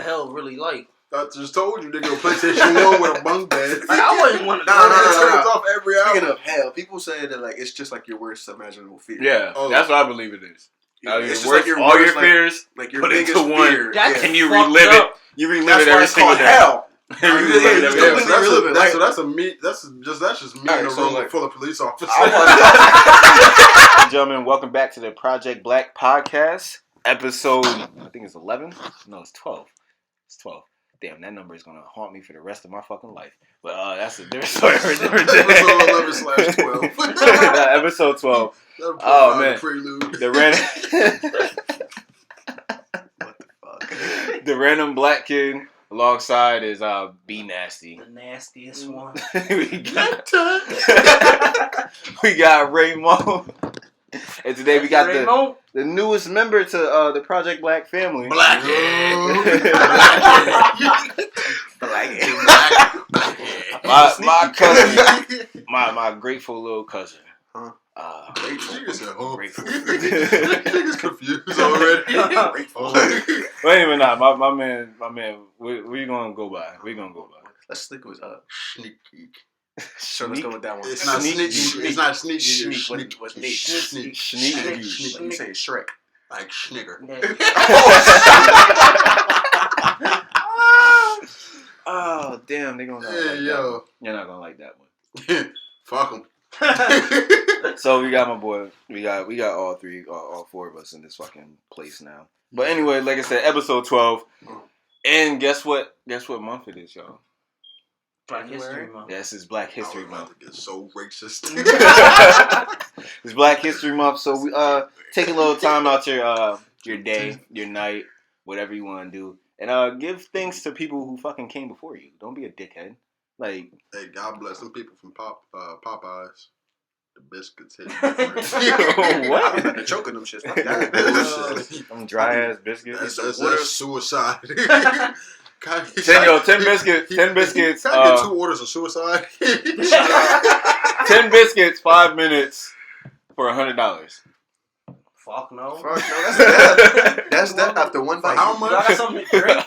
the hell really like? I just told you, nigga, PlayStation 1 with a bunk bed. Like, I wouldn't want to go It turns off every hour. Speaking of hell, people say that like it's just like your worst imaginable fear. Yeah, that's what I believe it is. It's just like all your fears, like your put biggest into one, fear. and you relive it. You relive it every single day. Hell. That's just me in a room full of police officers. Gentlemen, welcome back to the Project Black Podcast, episode, I think it's 11? No, it's 12. It's 12. Damn, that number is going to haunt me for the rest of my fucking life. But that's a different story. Episode 11/12. Episode 12. Oh, man. Prelude. The random... What the fuck? The random black kid alongside is B Nasty. The nastiest one. we got Raymo. And today we got the newest member to the Project Black family. My cousin. My grateful little cousin. Huh? Grateful. Niggas confused already. Wait a minute, my man. We gonna go by. Let's stick with Sneak peek. Sure, let's go with that one. It's not sneaky. It's not sneaky. Sneak. Sneak. You say Shrek. Like Schnigger. Oh damn, they gonna like that one. You're not gonna like that one. Fuck them. So we got my boy. We got all four of us in this fucking place now. But anyway, like I said, episode 12. And guess what month it is, y'all? Black History Month. Yes, it's Black History Month. To get so racist. It's Black History Month, so we take a little time out your day, your night, whatever you want to do, and give thanks to people who fucking came before you. Don't be a dickhead. Like, hey, God bless them people from Popeyes. The biscuits hit. What? I'm about to choke on them shits. Them dry ass biscuits. That's suicide. 10 biscuits. 10 biscuits. Can I get 2 orders of suicide? 10 biscuits, 5 minutes for $100. Fuck no. That's that after one bite. How much? I got something to drink.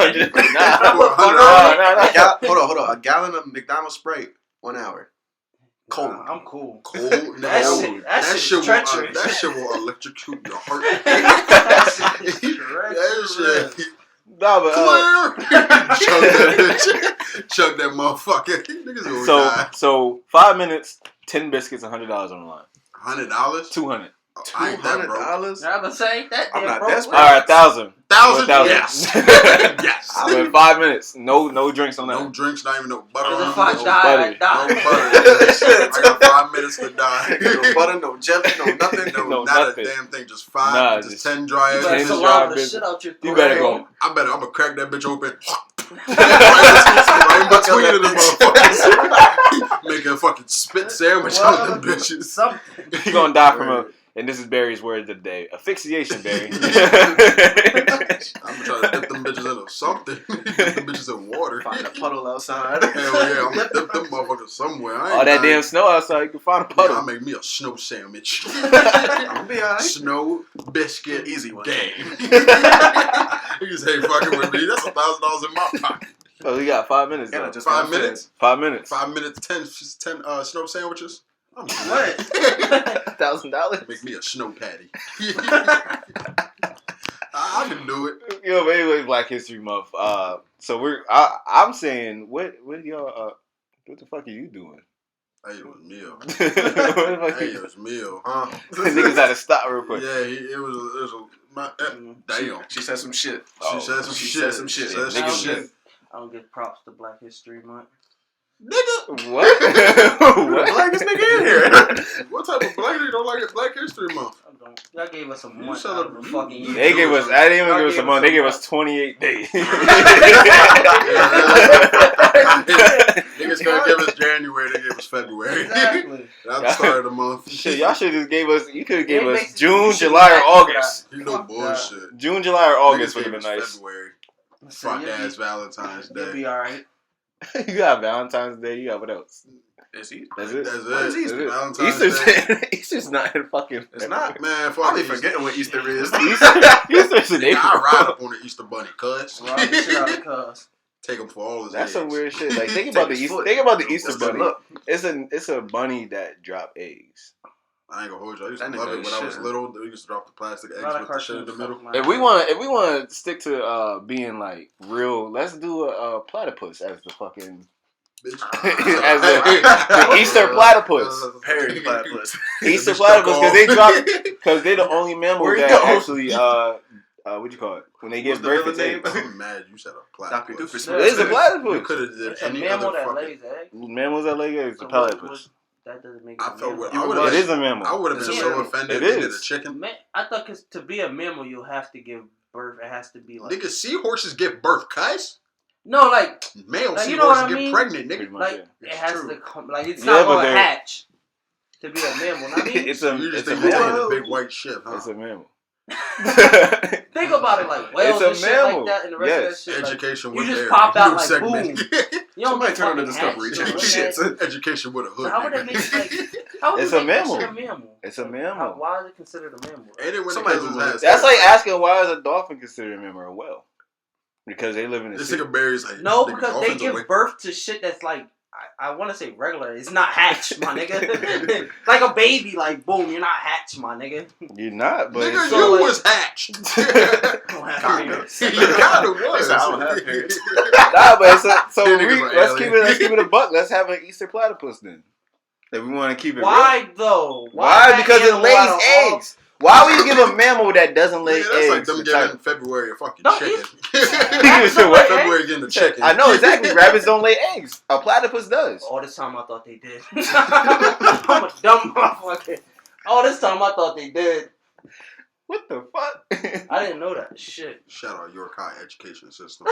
Hold on. A gallon of McDonald's Sprite, 1 hour. Cold. Nah, I'm cool. Cold? That shit treacherous. That shit will electrocute your heart. That shit. Nah, but chug that motherfucker. Niggas gonna die. So 5 minutes, 10 biscuits, $100 on the line. $100? $200. $200? I'm gonna say that. I'm not broke. desperate. All right, 1,000. 1,000? Yes. Yes. I went 5 minutes. No drinks on that. No drinks, not even no butter. If No I die, I die. butter. I got 5 minutes to die. No butter, no jelly, no nothing. No, not nothing. a damn thing. Just 5, just 10 dry You better eggs. saliva the shit out your throat. You better go. I'm gonna crack that bitch open. right in between the motherfuckers. Make a fucking spit sandwich out of them bitches. Something. You're gonna die from and this is Barry's word of the day, asphyxiation, Barry. I'm trying to dip them bitches into something. Dip them bitches in water. Find a puddle outside. Hell yeah, I'm gonna dip them motherfuckers somewhere. All that damn snow outside, you can find a puddle. I'll make me a snow sandwich. I'm gonna be alright. Snow biscuit Easy one. game. You just ain't fucking with me. That's $1,000 in my pocket. So we got 5 minutes. Yeah, Though. just 5 minutes. 5 minutes. 5 minutes. 10 snow sandwiches. I'm good. What? $1,000. Make me a snow patty. I can do it. Yo, but anyway, Black History Month. So I'm saying, what y'all? What the fuck are you doing? Hey, it was meal. What the fuck Hey, you- it was meal, huh? Niggas had to stop real quick. Yeah, it was damn. She said some shit. She said some She shit. said some shit. She said some Niggas shit. I don't give props to Black History Month. Nigga, What? What? Blackest nigga in here. what type of black nigga don't like it? Black History Month? I don't. Y'all gave us a month out celebrate- of the fucking year. They gave us. I didn't even give us a month. They gave us 28 days. Niggas couldn't give us January, they gave us February. Exactly. That's the start of the month. Shit, y'all should just gave us. You could have gave It us makes- June, you should July, or back August. You know Fuck bullshit. June, July, or August Niggas would have gave been us nice. February. So Fuck you'll ass Valentine's You'll Day. be alright. You got Valentine's Day. You got what else? It's Easter. That's it. That's What is it. Easter? Valentine's Day. Easter's not in fucking. It's not. Man, I'm fuck be Easter. forgetting what Easter is. Easter's in April. I ride up on the Easter bunny, cuz. Rob the shit out of cuz. Take him for all his That's eggs. some weird shit. Like think Take about the his Easter. foot. Think about the Easter That's good bunny. luck. It's a bunny that drop eggs. I ain't gonna hold you. I used to That love nigga it when I was shit. little. We used to drop the plastic eggs A lot of with the shit in cartoons the middle. fuck my If we head. want to stick to being like real, let's do a platypus as the fucking Bitch. as the Easter platypus. Parody platypus. Easter Bitch, platypus duck because they off. drop because they the only mammal Where you that go? actually what you call it when they give What's the birth villain to name? eggs. I'm mad you said a Dr. platypus. Doofus. It is a You platypus. could have did It's a any mammal other that fucking... lays eggs. Mammals that lay eggs, the So platypus. that doesn't make it I a felt mammal. what You I would would It have. is a mammal. I would have been It's a so mammal. offended. It They did a is. chicken. Man, I thought because to be a mammal, you have to give birth. It has to be like Nigga, seahorses give birth, guys. no, like Male Like, seahorses you know what I get mean? pregnant, Pretty nigga. much, like yeah. it has true. to come. Like it's Yeah, not but gonna they're- hatch to be a mammal. I mean, It's a You just it's a think you're mammal. taking a big white ship, huh? It's a mammal. think about it like whales It's a and shit mammal. like that, and the rest Yes. of that shit. Like, Education you with just air. pop out New like, segment. you don't Somebody get turn on the fucking Discovery hatched, Channel. you Shit. know? Education with a hood. So how would nigga. it make like? How would It's you a make that mammal. shit a mammal? It's a Like, mammal. why is it considered a mammal? And then when Somebody it comes Google to it. That's like asking why is a dolphin considered a mammal or a whale? Because they live in the this sea. nigga Barry's like No, nigga, because they dolphins give away. birth to shit that's like I want to say regular. It's not hatched, my nigga. Like a baby, like boom, you're not hatched, my nigga. You're not, but Nigga, So, you like- was hatched. I don't have Kinda. parents. You kinda was. He said, I don't have parents. nah, but it's a, so These we, niggas are let's keep alien. it a buck. Let's have an Easter platypus then. If we want to keep it real. Why though? Why? that Because it animal out of lays all- eggs. Why would you give a mammal that doesn't lay Nigga, that's like eggs? them the giving title? February a fucking No, chicken. You said what? February getting the chicken. I know exactly. Rabbits don't lay eggs. A platypus does. All this time I thought they did. I'm a dumb motherfucker. All this time I thought they did. What the fuck? I didn't know that shit. Shout out York High education system.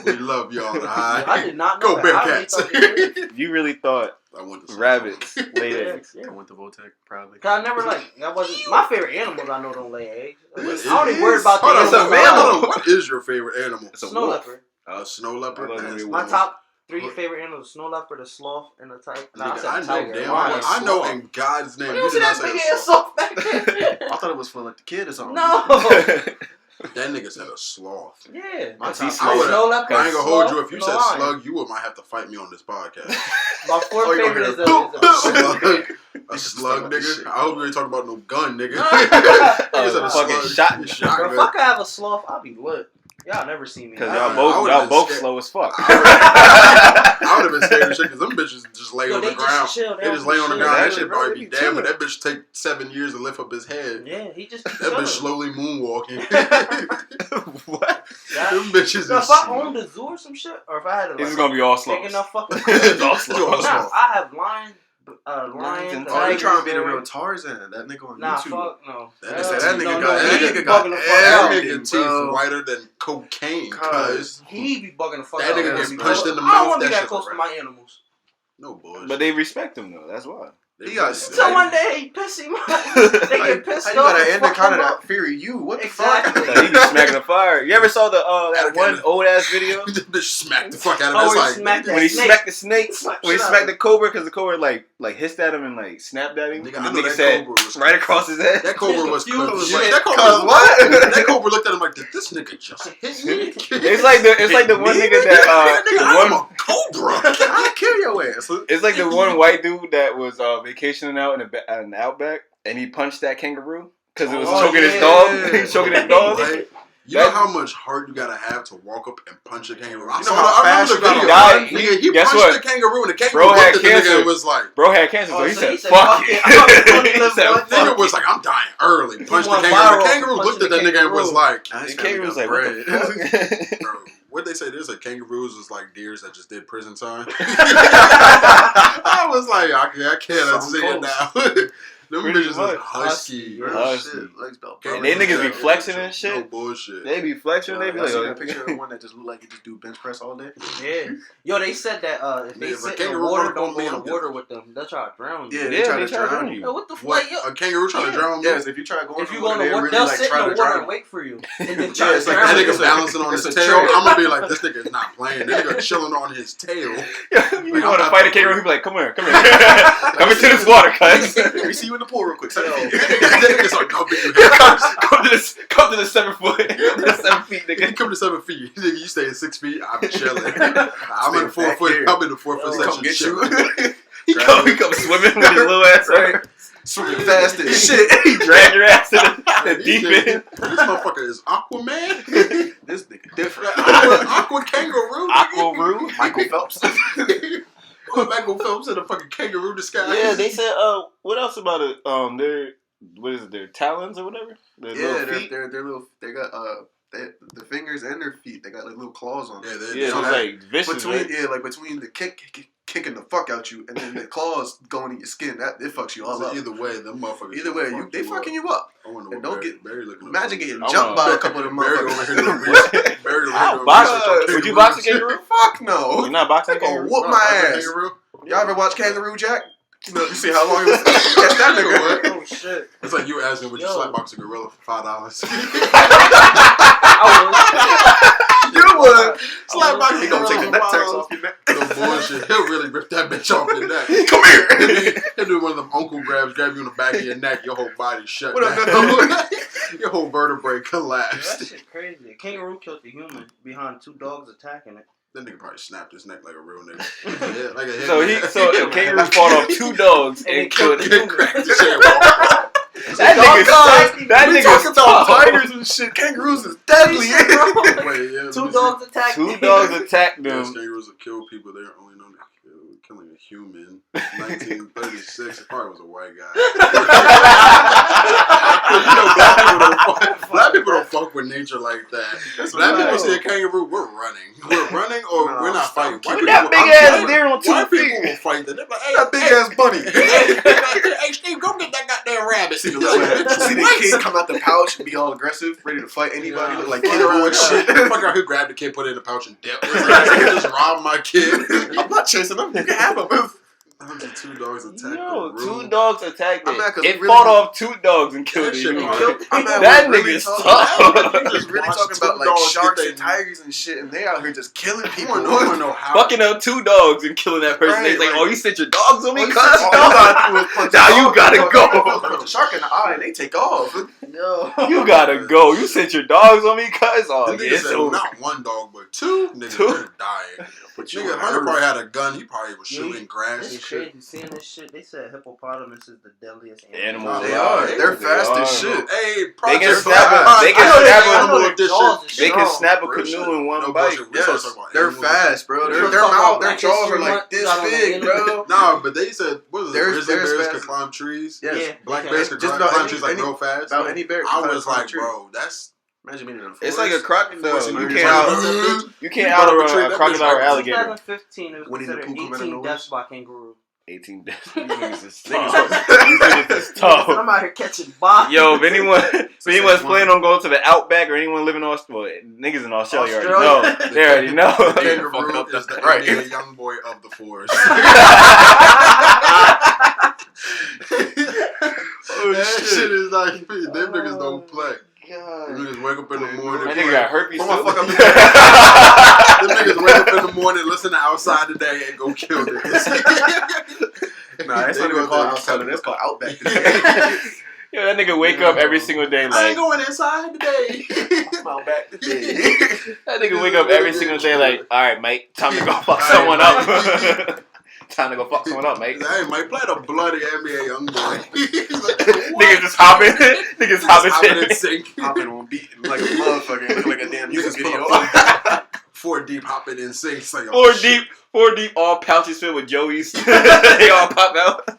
We love y'all. The I high. did not know Go that. I really Bearcats. thought they did. You really thought I went to rabbits laid Yeah, eggs? yeah. I went to Voltech, probably. Cause I never like that wasn't my favorite animals. I know don't lay eggs. It I only is. worried about the Hold on, It's a animals. mammal. hold on. What is your favorite animal? It's a Snow wolf. leopard. A snow leopard. I love That's it. My one. top 3 favorite animals: snow leopard, a sloth, and a tiger. Nah, I Nigga, said I a know tiger. damn Lion. well. I know in God's name. You You don't see did not that say big a ass sloth. sloth back there? I thought it was for like the kid or something. No. That nigga said a sloth. Yeah. My Cause top he's I would've- Snow leopard. I ain't gonna hold you. sloth, If you and a said lion. slug, you might have to fight me on this podcast. My fourth Oh, you gonna favorite hear is A slug, nigga. I hope you ain't talking about no gun, nigga. No. Nigga said a Fucking slug. shotgun. Bro, Shotgun. if I could have a sloth, I'll be lit. Y'all never see me. Because I y'all would've been both scared. slow as fuck. I would have been scared of shit because them bitches just lay Yo, on they the ground. just chill. They just lay on the chill. ground. That Exactly, shit bro. probably They be be damn, but chilling. that bitch take 7 years to lift up his head. Yeah, he just That chilling. bitch slowly moonwalking. What? Yeah. Them bitches So is if I owned a zoo or some shit, or if I had a This is like, gonna be all big slow. enough fucking It's all nah, slow. I have lions, Lions lions, and Oh, you tigers, trying to be the bears. real Tarzan? That nigga on Nah, YouTube. fuck no. That nigga- Hell that no, nigga no, got- he that be nigga got bugging the fuck That out. everything, nigga bro. teeth whiter than cocaine, cuz. Cuz. He be bugging the fuck That out. nigga gets Because punched in the I mouth, don't want to that be that shit close a to wrap. my animals. No bullshit. But they respect him though. That's why. He got So one day he piss him off. They get pissed How you off. got and an fuck him anaconda up. that fear you? What the Exactly. fuck? Like, he be smacking the fire. You ever saw the that one Anaconda. old ass video This bitch smacked the fuck out of Oh, it. he It's smacked like, when he snake. smacked the snake? Slap When he shit out smacked of the cobra because the cobra like hissed at him and like snapped at him. Nigga, and I the know nigga that said cobra was right across his head. That cobra was Confused. confused. Like, That cobra cuz what? That cobra looked at him like, did this nigga just hit me? It's like the one nigga that Nigga, the I'm one. a cobra. I'll kill your ass. It's like the one white dude that was vacationing out in the outback, and he punched that kangaroo because it was Oh, choking his yeah. dog. He was choking his dog. Right? You know how much heart you gotta have to walk up and punch a kangaroo? I You saw know how I remember fast the you gotta video. run? Nigga, he Guess punched what? the kangaroo, and the kangaroo Bro had looked at the nigga cancer. and was like, Bro had cancer, so Oh, he so said, he said, "Fuck fuck it." it. I'm only He live said, one "Fuck nigga it." was like, I'm dying early. Punched the went kangaroo. viral The for kangaroo looked at that punching the nigga and was kangaroo. like, The kangaroo was like, "What the fuck?" bro, what they say? There's like kangaroos is like deers that just did prison time. I was like, I can't Something see it close. now. Them Pretty bitches much. is husky. Real Husky. shit. Legs belt. Can't And they even niggas be tell. flexing and shit. No bullshit. They be flexing. They be I seen like, that picture of the one that just look like he just do bench press all day. Yeah. Yo, they said that if they Yeah, if a sit in the kangaroo water, run don't up go on in me, the I'm water with them. They'll try to drown you. Yeah, yeah, try they to try to drown drown you. Yo, what the fuck? What? Yo, A kangaroo trying to Yeah. drown me? Yes, if you try going, if you go in the water, really they'll like sit try in to the water drown and you. wait for you, and then Yeah, try it's to like drown that you. nigga balancing on It's his a tail. trick. I'm gonna be like, this nigga is not playing. This nigga chilling on his tail. you Like, want I'm to not fight a fucking kangaroo? with He be like, come here. Come into this water, cuz. Let me see you in the pool real quick. That nigga's like, don't be you. Come to the 7 foot, the 7 feet, He nigga. come to 7 feet. Nigga, you stay at 6 feet. I'm chilling. I'm in the 4 back foot. here. I'm in the 4 foot Come section. get chilling. you. He come swimming with his little ass, right? Swimming fast as shit. He drag your ass to the deep This end. motherfucker is Aquaman. This nigga different. Aqua kangaroo. Aquaroo? Michael Phelps. Michael Phelps in a fucking kangaroo disguise. Yeah, they said, what else about it? What is it, their talons or whatever? Their Yeah, little feet? they're little. They got the fingers and their feet. They got like little claws on. Yeah, them. they Yeah, it was like vicious, between right? yeah, like between the kicking the fuck out you and then the claws going in your skin. That it fucks you all So up. either way, them motherfuckers. Either way, they fucking you up. I wonder And what don't Barry, get- Barry looking. Imagine getting I jumped wanna- by a couple of them Barry over motherfuckers. here doing research. Barry over here I'll doing box- research on would you kangaroos. box a kangaroo? Fuck no. You're not boxing They gonna kangaroo? whoop No, my boxing ass. kangaroo? Y'all ever watch Kangaroo Jack? You see how long it was to catch that nigga? Oh shit! It's like you asking, would you Yo. slap box a gorilla for $5? You would. Slap box He a gonna gorilla take for the neck tears $5. off your neck. No bullshit. He'll really rip that bitch off your neck. Come here. He'll do one of them uncle grabs, grab you in the back of your neck, your whole body shut What up, down. man? Your whole vertebrae Yo, that collapsed. shit crazy. A kangaroo killed the human behind 2 dogs attacking it. That nigga probably snapped his neck like a real nigga. Yeah, like a So hitman. a kangaroo fought off 2 dogs and killed He him. cracked his head off. That we nigga's talking about tough. tigers and shit. Kangaroos is deadly. Wait, yeah, 2 dogs attacked 2 me. dogs attacked Yes, them. kangaroos will kill people. They're only known to kill, killing a human. 1936. It probably was a white guy. You know, black people don't fuck with nature like that. Black people see a kangaroo, we're running. We're running or No, we're not fighting. White With that people- big ass deer on 2 White people feet. will fight that. They're like, hey, That big ass bunny. hey, Steve, go get that goddamn rabbit. See the kid come out the pouch and be all aggressive, ready to fight anybody. Look like Kid and shit. Fuck out who grabbed the kid, put it in the pouch and dipped. Just robbed my kid. I'm not chasing them. You can have them. 2 dogs attacked Yo, the room. 2 dogs attacked I'm it. mad 'cause It really- fought off 2 dogs and killed That it. shit You probably- know? I'm mad That we're really nigga's talking- tough. We're just really Watch talking 2 about like dogs sharks get and they- tigers and shit, and they out here just killing I people. wanna know how. Fucking up 2 dogs and killing that person. Right, It's like, like- oh, you sent your dogs on me, All cuz? you gotta do is punch Now a you dog, gotta go. Punch a shark in the eye, and they take off. No. You gotta go. You sent your dogs on me, cuz? Oh, Them yeah, niggas it's said over. not 1 dog, but 2 niggas. 2? They're dying. But you Nigga, on Hunter Earth. probably had a gun. He probably was Yeah, shooting grass This and is shit. crazy. Seeing this shit, they said hippopotamus is the deadliest Animals, They They are. are. They're They fast are. as shit. Hey, They can Project snap Black. they can I know snap they a- animal their edition. jaws is They can strong. snap a Real shit. canoe in one No bite. bullshit. We started Yes, talking about they're animals. fast, bro. We Their were their talking mouth, about their Black jaws History are like Month, this got on the big, internet. bro. Nah, but they said, what is it? There's- Grizzly there's bears fast- could climb trees. Yes. Yeah. Black they bears can. could Just climb about trees like any- real fast. About any bear. I can was climb a like, tree. bro, that's. Imagine being in a forest. It's like a crocodile. Forcing You you can't to- out you can't You brought up a tree, outrun a that crocodile bitch or like- alligator. 2015, it was Winnie the considered Pooh coming out of 18 nowhere. deaths by kangaroo. 18 deaths. These niggas is Niggas tough. These niggas is tough. I'm out here catching bodies. Yo, if anyone's one. planning on going to the Outback or anyone living in Australia, niggas in Australia already Australia. know. They already know. The They're fucking kangaroo up is that- the right. Indian young boy of the forest. That shit is like, them niggas don't play. Them God. niggas wake up in the morning. That nigga got herpes Put my too. fuck up in Them niggas wake up in the morning, listen to Outside Today, and go kill niggas. Nah, it's They not go even called there. outside. It's called Outback. Yo, that nigga wake up every single day I ain't like going inside today. Outback. that nigga wake up every single day like, all right, mate, time to go fuck someone up. Time to go fuck someone up, mate. Hey, Mike, play the bloody NBA young boy. Niggas just hopping. Niggas hopping. and sink. Hopping on beat like a motherfucker. Look like a damn music video. 4 deep hopping in sinks. Like, 4 deep, all pouches filled with Joey's. They all pop out.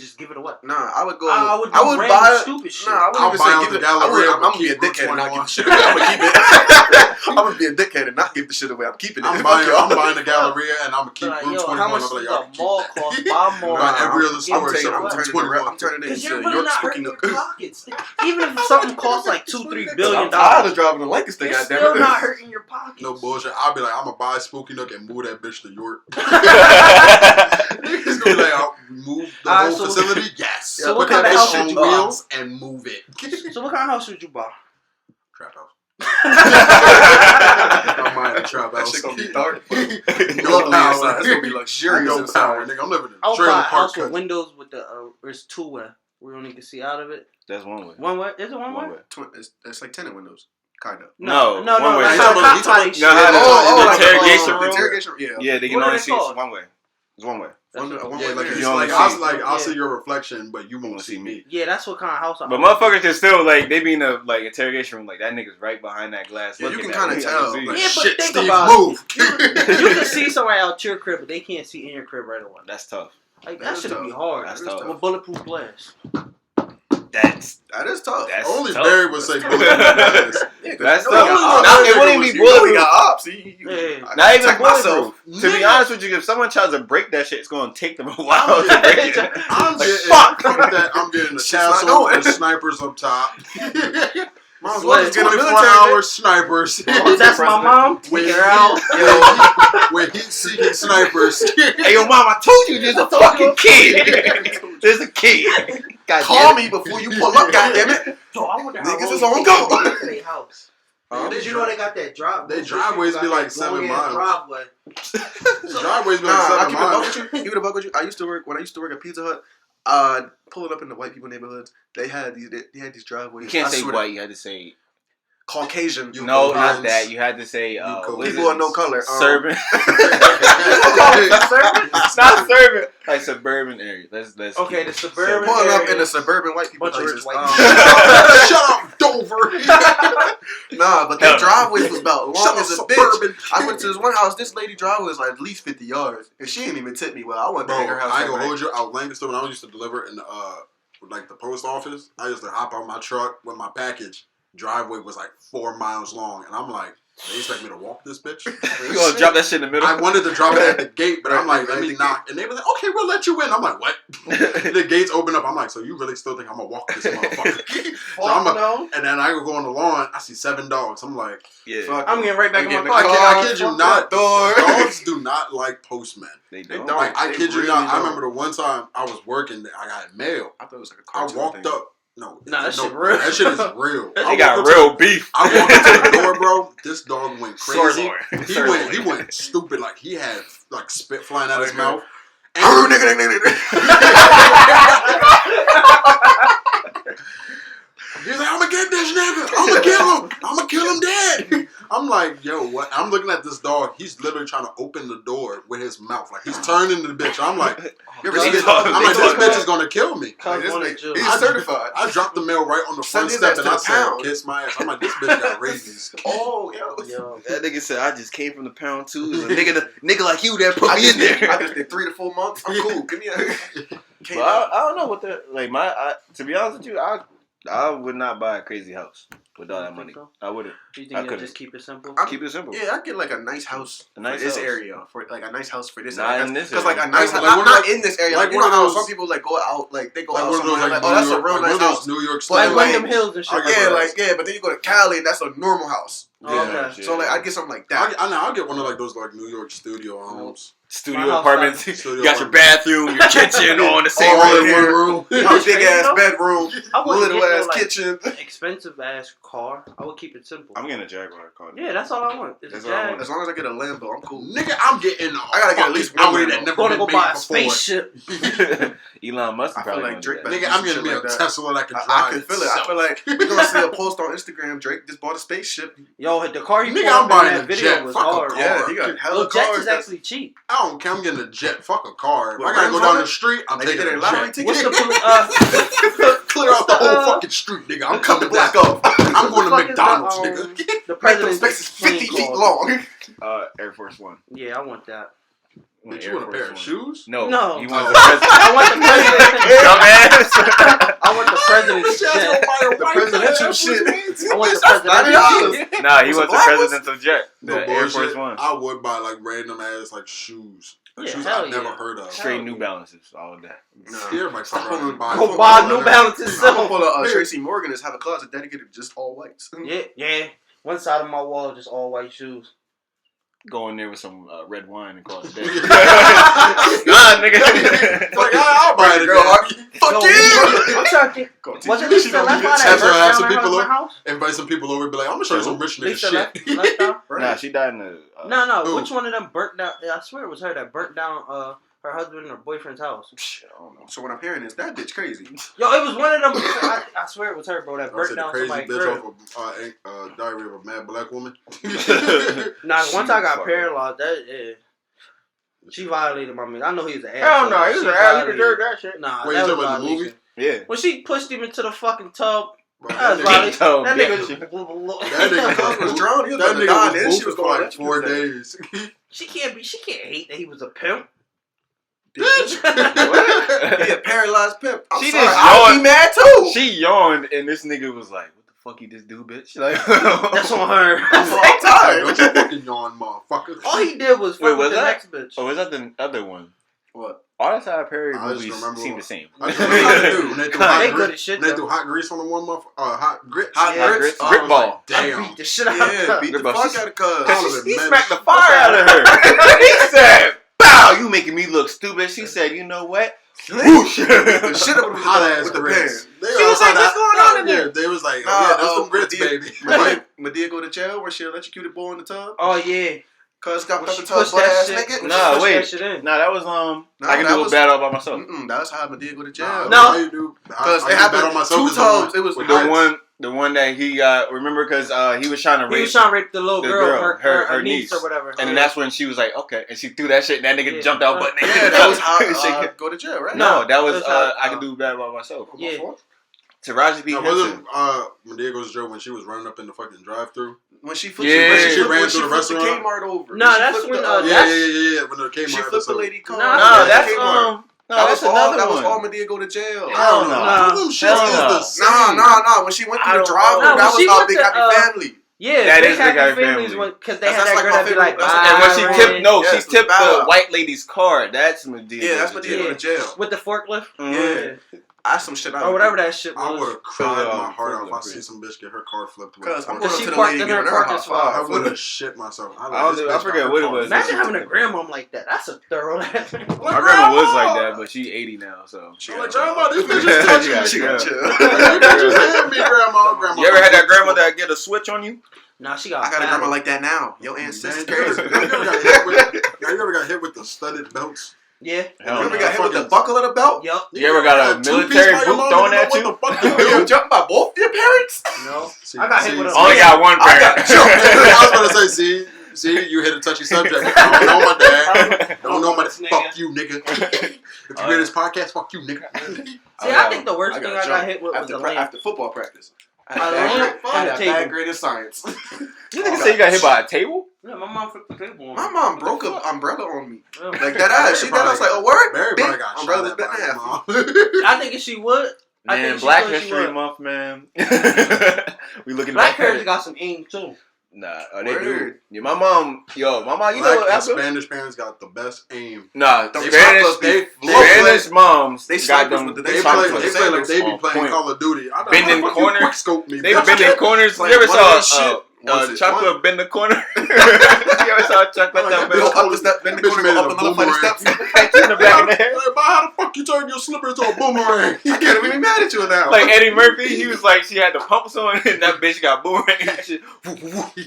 just give it away. Nah, I would go. I would do I would random buy stupid shit. Nah, I wouldn't I'll even buy say out give the it. Galleria, I'm but gonna be a keep Brooks dickhead and not give 21. a shit. I'm gonna keep it. I'm gonna be a dickhead and not give the shit away. I'm keeping it. I'm buying the Galleria and I'm gonna keep Like, room yo, 21. how much I'm does like, a y'all mall cost? Buy more. Buy every other store I'm except turning for 21. I'm turning it Because you're into really York not Spooky hurting your Nook. pockets. Even if something costs like $2-3 billion, I'm tired of driving the Lancaster, you're goddamn still it. not hurting your pockets. No bullshit. I'll be like, I'm gonna buy Spooky Nook and move that bitch to York. Niggas gonna be like, I'll move the whole facility. Yes. So Put what that kind of house bitch would on you buy? wheels and move it. So what kind of house would you buy? Trap house. I'm buying a trap That house. shit gonna be dark. No Lovely power. inside. It's gonna be luxurious No inside. power, nigga. I'm living in I would trailer buy a park house with country. windows with the it's two-way. We don't need to see out of it. That's one way. One way? Is it one way? It's like tenant windows, kind of. No, no. one way. That's He's how talking cop about- fight shit. No, how like interrogation the room. interrogation room. Yeah, they can What are only they see called? one way. It's one way. One Yeah, way like, there. You only I'll see- see your reflection, but you won't see me. Yeah, that's what kind of house I But want. motherfuckers can still like they be in a like interrogation room like that nigga's right behind that glass. Yeah, you looking can at kinda me. tell, I can see. like, Yeah, but Shit, think Steve, about move. You can see somebody out your crib, but they can't see in your crib right away. That's tough. Like That that is should tough. be hard. That's tough. With bulletproof glass. That is tough. That's Only tough. Barry would say bulletproof. Yeah, 'cause That's you know tough. he got Not- ops. it wouldn't be You know he bulletproof. got ops. Yeah. I Not even protect myself. bulletproof. To be honest with you, if someone tries to break that shit, it's gonna take them a while to break it. I'm Like, getting, fuck. I'm getting the Shit's not castle going. with the snipers up top. Might as well just get a 24 military. hour snipers. Oh, that's my mom. With Take her out. with heat-seeking snipers. Hey, yo, mom, I told you there's a fucking kid. There's a kid. God Call damn it. me before you pull up, goddammit. Yo, I wonder how Niggas long is it on take go. to get to their house. Did you know they got that drive? They those driveways people be got like that 7 long-ass miles. Driveway. Driveways be Nah, I like keep 7 it a buck miles. with you. Keep it a buck with you. I used to work at Pizza Hut. Pulling up in the white people neighborhoods, they had these driveways. You can't I say swear, white. You had to say Caucasian. You no, Caucasians. not that. You had to say what is People it? of no color. Suburban. Suburban? Not suburban. Like suburban area. Let's Okay, the suburban Pulling up area. in the suburban white people Bunch of places. rich white Shut up, Dover. Nah, but their driveways was about long Shut up, as a suburban. bitch. I went to this one house. This lady driveway was like at least 50 yards, and she didn't even tip me well. I went to Bro, hang her house. I ain't that gonna night. hold you. Out Lancaster when I used to deliver in the like the post office. I used to hop out my truck with my package. Driveway was like 4 miles long, and I'm like, they expect me to walk this bitch? You gonna drop that shit in the middle? I wanted to drop it at the gate, but I'm like, Right, let me the knock. And they were like, okay, we'll let you in. I'm like, what? The gates open up. I'm like, so you really still think I'm gonna walk this motherfucker? So I'm no. and then I go on the lawn. I see 7 dogs. I'm like, Yeah. Fuck I'm getting right back I'm in my getting car. the I kid you fuck not. that door. Dogs do not like postmen. They They don't. don't. Like, I They kid you really not. I don't. remember the one time I was working, I got mail. I thought it was like a I cartoon walked thing. up. No, Nah, that shit real. That shit is real. They I got walked up real beef. I walked into the door, bro. This dog went crazy. Sirloin. He went stupid. Like he had like spit flying out his Okay. mouth. Oh, And nigga. he's like, I'm gonna get this nigga. I'm gonna kill him. I'm gonna kill him dead. I'm like, yo, what? I'm looking at this dog. He's literally trying to open the door with his mouth. Like he's turning the bitch. I'm like, You ever this seen bitch, this dog? I'm like, this bitch is gonna kill me. Cause This one nigga- of Jill. He's certified. I dropped the mail right on the front Send his step ass and to I the said, pound. kiss my ass. I'm like, this bitch got rabies. Oh, yo. Yo. That nigga said, I just came from the pound too. It was a nigga like you that put I me just in did, there. I just did 3 to 4 months. I'm cool. Give me a. But I don't know what the like to be honest with you, I would not buy a crazy house with all that money. So? I wouldn't. You I think you'll couldn't. just keep it simple? Keep it simple. Yeah, I get like a nice house A nice for this house. area. For like a nice house for this Not area. in this Because like a area. nice Like house, one not of in this area. like Like, you one know of how those- some people like go out, like they go Like out one of those somewhere, like like, oh, that's a New real York, nice one of those house. New York Like style. Wyndham Hills and shit. I get Yeah, one. like yeah, but then you go to Cali and that's a normal house. Oh, okay. So like I get something like that. I'll get one of like those like New York studio homes. My Studio house apartments. Studio You got your apartment. bathroom, your kitchen all in the same All room. in one room. A big ass know? bedroom, I wouldn't little get ass no, like, kitchen. expensive ass car. I would keep it simple. I'm getting a Jaguar car. Yeah, that's all I want. It's That's a all I Jag. want. As long as I get a Lambo, I'm cool. Nigga, I'm getting I gotta get at least one Audi Lambo. that never Gonna been go made buy a before. spaceship. Elon Musk I feel probably like gonna Drake do that. better Nigga, do I'm some gonna shit be a like that. Tesla that can drive I can feel it. I itself. feel like we're gonna see a post on Instagram. Drake just bought a spaceship. Yo, the car you Nigga, put I'm up buying in a that video jet. was Fuck a hard. car. Yeah, he got hella Well, Jets cars. is actually cheap. I don't care. I'm getting a jet. Fuck a car. If With I gotta go rims down on the it? street, I'm Like they taking get a a lottery jet. ticket? What's the Clear out the the, whole fucking street, nigga. I'm coming Let's back. go. I'm going to fuck is McDonald's, the, nigga. The Make them president's spaces plane 50 feet called? long. Air Force One. Yeah, I want that. Did you want a pair of shoes? No. No. He wants the president. I want the president. Dumbass. I want the president's jet. The presidential shit. I want the president's jet. Nah, he Was wants it the black presidential jet. No The Air Force bullshit. One. I would buy like random ass like shoes. Like Yeah, shoes hell I've never yeah. heard of. Straight New Balances, all of that. Everybody fuck around and buy Go buy New Balances. I'm gonna pull a Tracy Morgan and have a closet dedicated to just all whites. Yeah. One side of my wall just all white shoes. Go in there with some red wine and call it a day. Nah, nigga. Like, I'll buy it, Girl, girl. fuck Yo, you. I'm trying to think. Go teach Was it you. Lisa She gonna left be out good. that That's what I burnt asked down some my people house? Invite some people over and be like, I'm gonna show you some rich nigga Lisa shit. left out? Nah, she died in the. No. Who? Which one of them burnt down? I swear it was her that burnt down her husband and her boyfriend's house. Shit, I don't know. So what I'm hearing is that bitch crazy. Yo, it was one of them. I swear it was her, bro. That I burnt said the down crazy somebody's bitch crib. off of Diary of a Mad Black Woman. Nah, once I got Fuck. paralyzed, she violated my man. I know he was an Hell asshole. no, he was She an ass. He violated- deserved that shit. Nah, Wait, that you was talking about the violation. movie? Yeah. When she pushed him into the fucking tub, Bro, that was that violation. tub, That bitch. nigga Cuz was drunk. He was that about to die. nigga Then was she was boofing for going like 4 days. She can't hate that he was a pimp. Bitch. He a paralyzed pimp. I'm She sorry. just I'd yawned. be mad too. She yawned, and this nigga was like, "What the fuck he just do, bitch?" Like, That's on her. I'm tired. Don't you fucking yawn, motherfucker. All he did was fuck Wait, with was the that? next bitch. Oh, is that the other one? What? All the Tyler Perry I just movies remember seem what- the same. I just remember how they do. When they threw hot They grit- good as shit, when they though. threw hot grease on the one hot grits. Hot Yeah. grits. Grits, grip ball. I Damn. beat the shit out of Yeah, her. beat the Grip ball. fuck out of cuz. Cause He man, smacked the fire out of her. He said, "Bow, you making me look stupid." She said, "You know what?" Whoosh. The shit up with hot the, ass with the grits. pen. They She was like, "What's going on in there?" Yeah, they was like, Nah, oh yeah, that's some grits, Medea- baby. Medea go to jail where she electrocuted boy in the tub. Oh yeah. Cuz got When pepper she tub pushed butt that ass shit. naked. when Nah, she pushed wait. that shit in. Nah, that was I can that do was- a battle by myself. That's how Medea go to jail. Nah, No. how you do? Cause I it do happened bet on myself two is on times. It was The one that he got. Remember, because he was trying to He rape. was trying to rape the little the girl, girl, her niece. or whatever. And then that's when she was like, okay. And she threw that shit, and that nigga Yeah. jumped out butt naked. Yeah, that was Shit. how go to jail, right? No, that was That's how- I can do bad by myself. Yeah. Taraji P. Now, Henson. wasn't Medea goes to jail when she was running up in the fucking drive-through? When she flipped, Yeah. when She ran when through the flipped restaurant? Kmart over. No, When she that's flipped when, the, Yeah. When the Kmart she flipped the episode. lady car. Nah, No, at that's Kmart. no, That that's was all. another That one. was all Medea go to jail. Hell no. Nah. All them shits Hell is no. the same. Nah. When she went I through the don't drive-thru, know. that When she was our went Big to, Happy Family. Yeah, That Big is Big Happy Happy Families Family. because they That's had that like girl my that be like, favorite- bye, And when she Red. tipped, no, Yes, she tipped Bow the Wow. white lady's car. That's Medea. Yeah, that's goes to Medea jail. go to jail. with the forklift, Mhm. Yeah. That's some shit I or would whatever do. that shit I would was. have cried my heart out if I Forklift, see some bitch get her car flipped. with Cause a I'm forklift. going she up to the parked lady in giving her her a parking high spot. I five. would have shit myself. I don't know, I forget what it was. Imagine having a grandmom like that. That's a thorough ass. My grandma was like that, but she 80 now, so. She I'm got like, chill. grandma, this bitch is touching me. She got chill. You just hit me, grandma. You ever had that grandma that get a switch on you? Nah, she got. I got a fat. grandma like that now. Your ancestors Man, crazy. you ever got hit with the studded belts? Yeah. Hell You ever no. got hit with the buckle of the belt? Yup. You ever got a military boot thrown at you? You were jumped by both your parents? No. See, I got hit with a. Only got one I got parent. I was about to say, see, you hit a touchy subject. I don't know my dad. Don't know my This nigga. fuck you, nigga. If you hear this podcast, fuck you, nigga. See, I think the worst thing I got jumped hit with was the lamp. after football practice. I A lamp had and a a table. bad grade in science. You nigga say you got hit by a table? Yeah, my mom flipped the table on My me. mom broke an umbrella on me. Yeah. Like that ass. She did. I was like, oh, word? Everybody Big got umbrella shot was at bent by in his half. mom. I think if she would, I Man, think she Black could, she History would. Month, man. We looking Black back at parents it. got some aim too. Nah, they do. Word. Yeah, my mom, you know Black what? and Spanish parents got the best aim. Nah, Them Spanish, chocolates, they Spanish moms, they got snipers them. with the- They Chocolates play with like sabers they be on playing point. Call of Duty. I don't Bending know, fuck corner. you quick scope me. They bitch. bending corners. You Like, ever one saw of that Was it chocolate one? bend the corner? You ever saw chocolate Like, that Go bend up the step, bend the Bitch corner, made go it up a another flight of boomerang. steps. catch you in the back of the head? Like, how the fuck you turn your slipper into a boomerang? I can't even be mad at you now. Like Eddie Murphy, he was like, she had the pumps on, and that bitch got boomerang. That shit,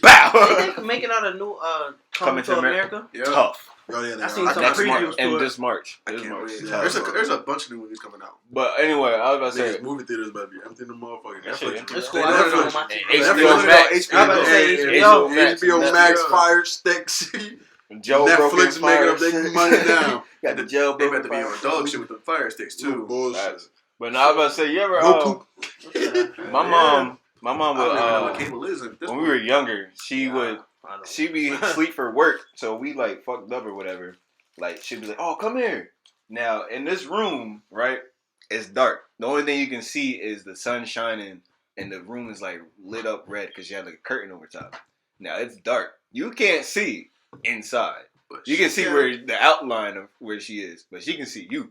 bow. They making out a new Coming Coming to to America. Yeah. Tough. Oh yeah, I seen they some are. Next March previews and to it. this March. I This can't March. wait. Yeah. There's a bunch of new movies coming out. But anyway, I was about to say, Niggas, movie theaters better be empty in the motherfucking That shit Netflix. empty. It's They cool. I Netflix. don't know my TV. HBO Max. I'm about to say HBO Max. HBO Max Fire Sticks. Joe Netflix making up their money now. Got the jail They better be on dog shit with the fire sticks No too. bullshit. But no, I was about to say, you ever? No poop. My mom I don't even know what would. cable is at this When we point. were younger, she would. I don't know. She be sleep for work, so we like fucked up or whatever. Like she'd be like, "Oh, come here." Now in this room, right, it's dark. The only thing you can see is the sun shining, and the room is like lit up red because you have like a curtain over top. Now it's dark. You can't see inside. But You can see where the outline of where she is, but she can see you.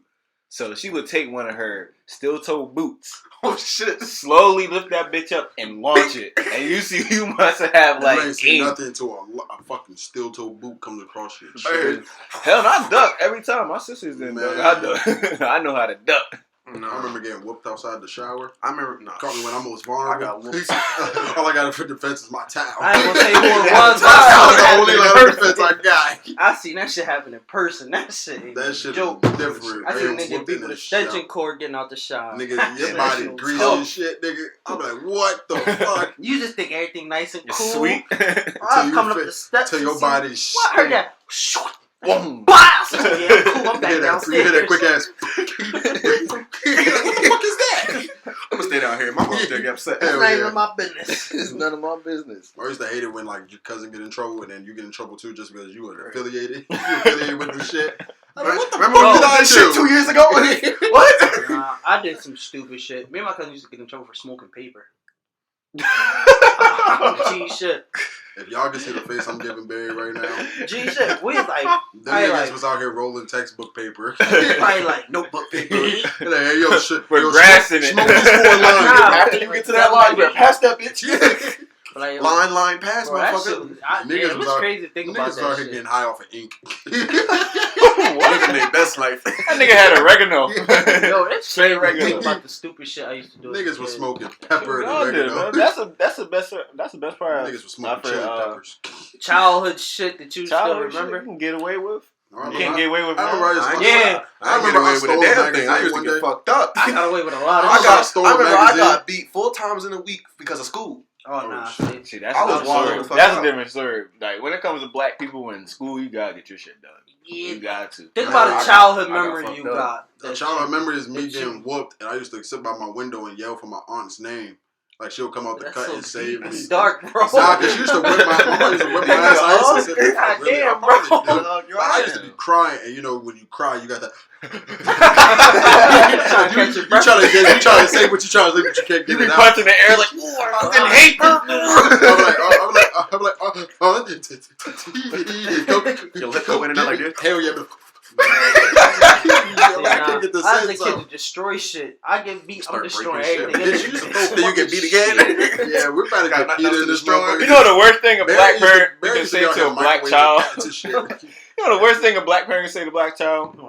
So she would take one of her steel-toe boots, Oh shit! slowly lift that bitch up and launch it, and you must have like you ain't seen aim. nothing until a fucking steel-toe boot comes across your Hey. chin. Hell, no, I duck every time. My sisters didn't duck. I duck. I know how to duck. No, I remember getting whooped outside the shower. I remember. No, Caught me when I'm most I vulnerable. got whooped. All I got for defense is my towel. I ain't gonna say who it was, but That's I the only seen line that of defense I got. I seen that shit happen in person. That shit. That shit joke. is different. I seen a Man, nigga whooped beat in with the extension shower. cord getting out the shower. Nigga, your body That greasy shit was and shit, nigga. I'm like, what the fuck? You just think everything nice and It's cool. sweet. I'm you coming up fit- the steps. Till your and see- body What? I heard that. Boom. Bow! Yeah, I'm cool. I'm You back hear that downstairs. quick ass. What the fuck is that? I'm gonna stay down here. My mom still get upset. It's Hell not yeah. even my business. It's none of my business. I used to hate it when like your cousin get in trouble and then you get in trouble too just because you were affiliated. You affiliated with the shit. I'm like, what the Remember fuck we did I did that shit do? 2 years ago? What? Nah, I did some stupid shit. Me and my cousin used to get in trouble for smoking paper. G shit. If y'all can see the face I'm giving Barry right now, G shit. We was like, them I niggas like- was out here rolling textbook paper. probably like notebook paper. They're like, hey, yo, shit. We're yo, grassing it. Smoke this 4 line. Nah. After you get to that line, you better pass that bitch. Like, line, pass, bro, that shit motherfucker. was, Niggas yeah, it was was out- crazy to think about Niggas that out here shit. getting high off of ink. Living their best life. That nigga had oregano. Yo, it's Straight crazy to think regular. about the stupid shit I used to do. as a Niggas was kid. smoking pepper and Y'all did, oregano. man. That's the best part. Niggas was smoking Not for, chili peppers. Childhood shit that you still Childhood shit remember. you can get away with. I You can't get away with I now. remember I used to- Yeah. I remember get away I with stole a a damn thing. I magazine used to one get day. fucked up. I got away with a lot of I shit. got- stole a I remember I magazine. got beat 4 times in a week because of school. Oh, nah. shit. See, that's I a was different wild story. the fuck That's out. a different story. Like when it comes to black people in school, you gotta get your shit done. Yeah. You got to. Think Man, about I a childhood got memory fucked you up. got. The That childhood shit- memory is me that getting shit- whooped, and I used to sit by my window and yell for my aunt's name. Like she'll come out the That's cut so and save deep me. and dark, bro. Nah, cause she used to whip my mom used to whip my ass. I used to sit there. God Really, damn, I probably bro. do. But I used to be crying, and you know when you cry, you got that. Trying to catch your breath. You try to say what you trying to say, but you can't You get be it out. punching the air like, I didn't hate her. Your lip go in and out like this. Hell yeah. Yeah, I nah. couldn't get the I was a sense kid of. to destroy shit. I get beat. I'm Start destroying breaking shit. everything. Bitch, you used to throw Then you get fucking beat again. shit. Yeah, we're about to Got get nothing beat else in to this destroy. motherfucker. You know the worst thing a black parent Barry can used to say be out to here a black microwaving child. cats and shit. You know the worst thing a black parent can say to a black child. I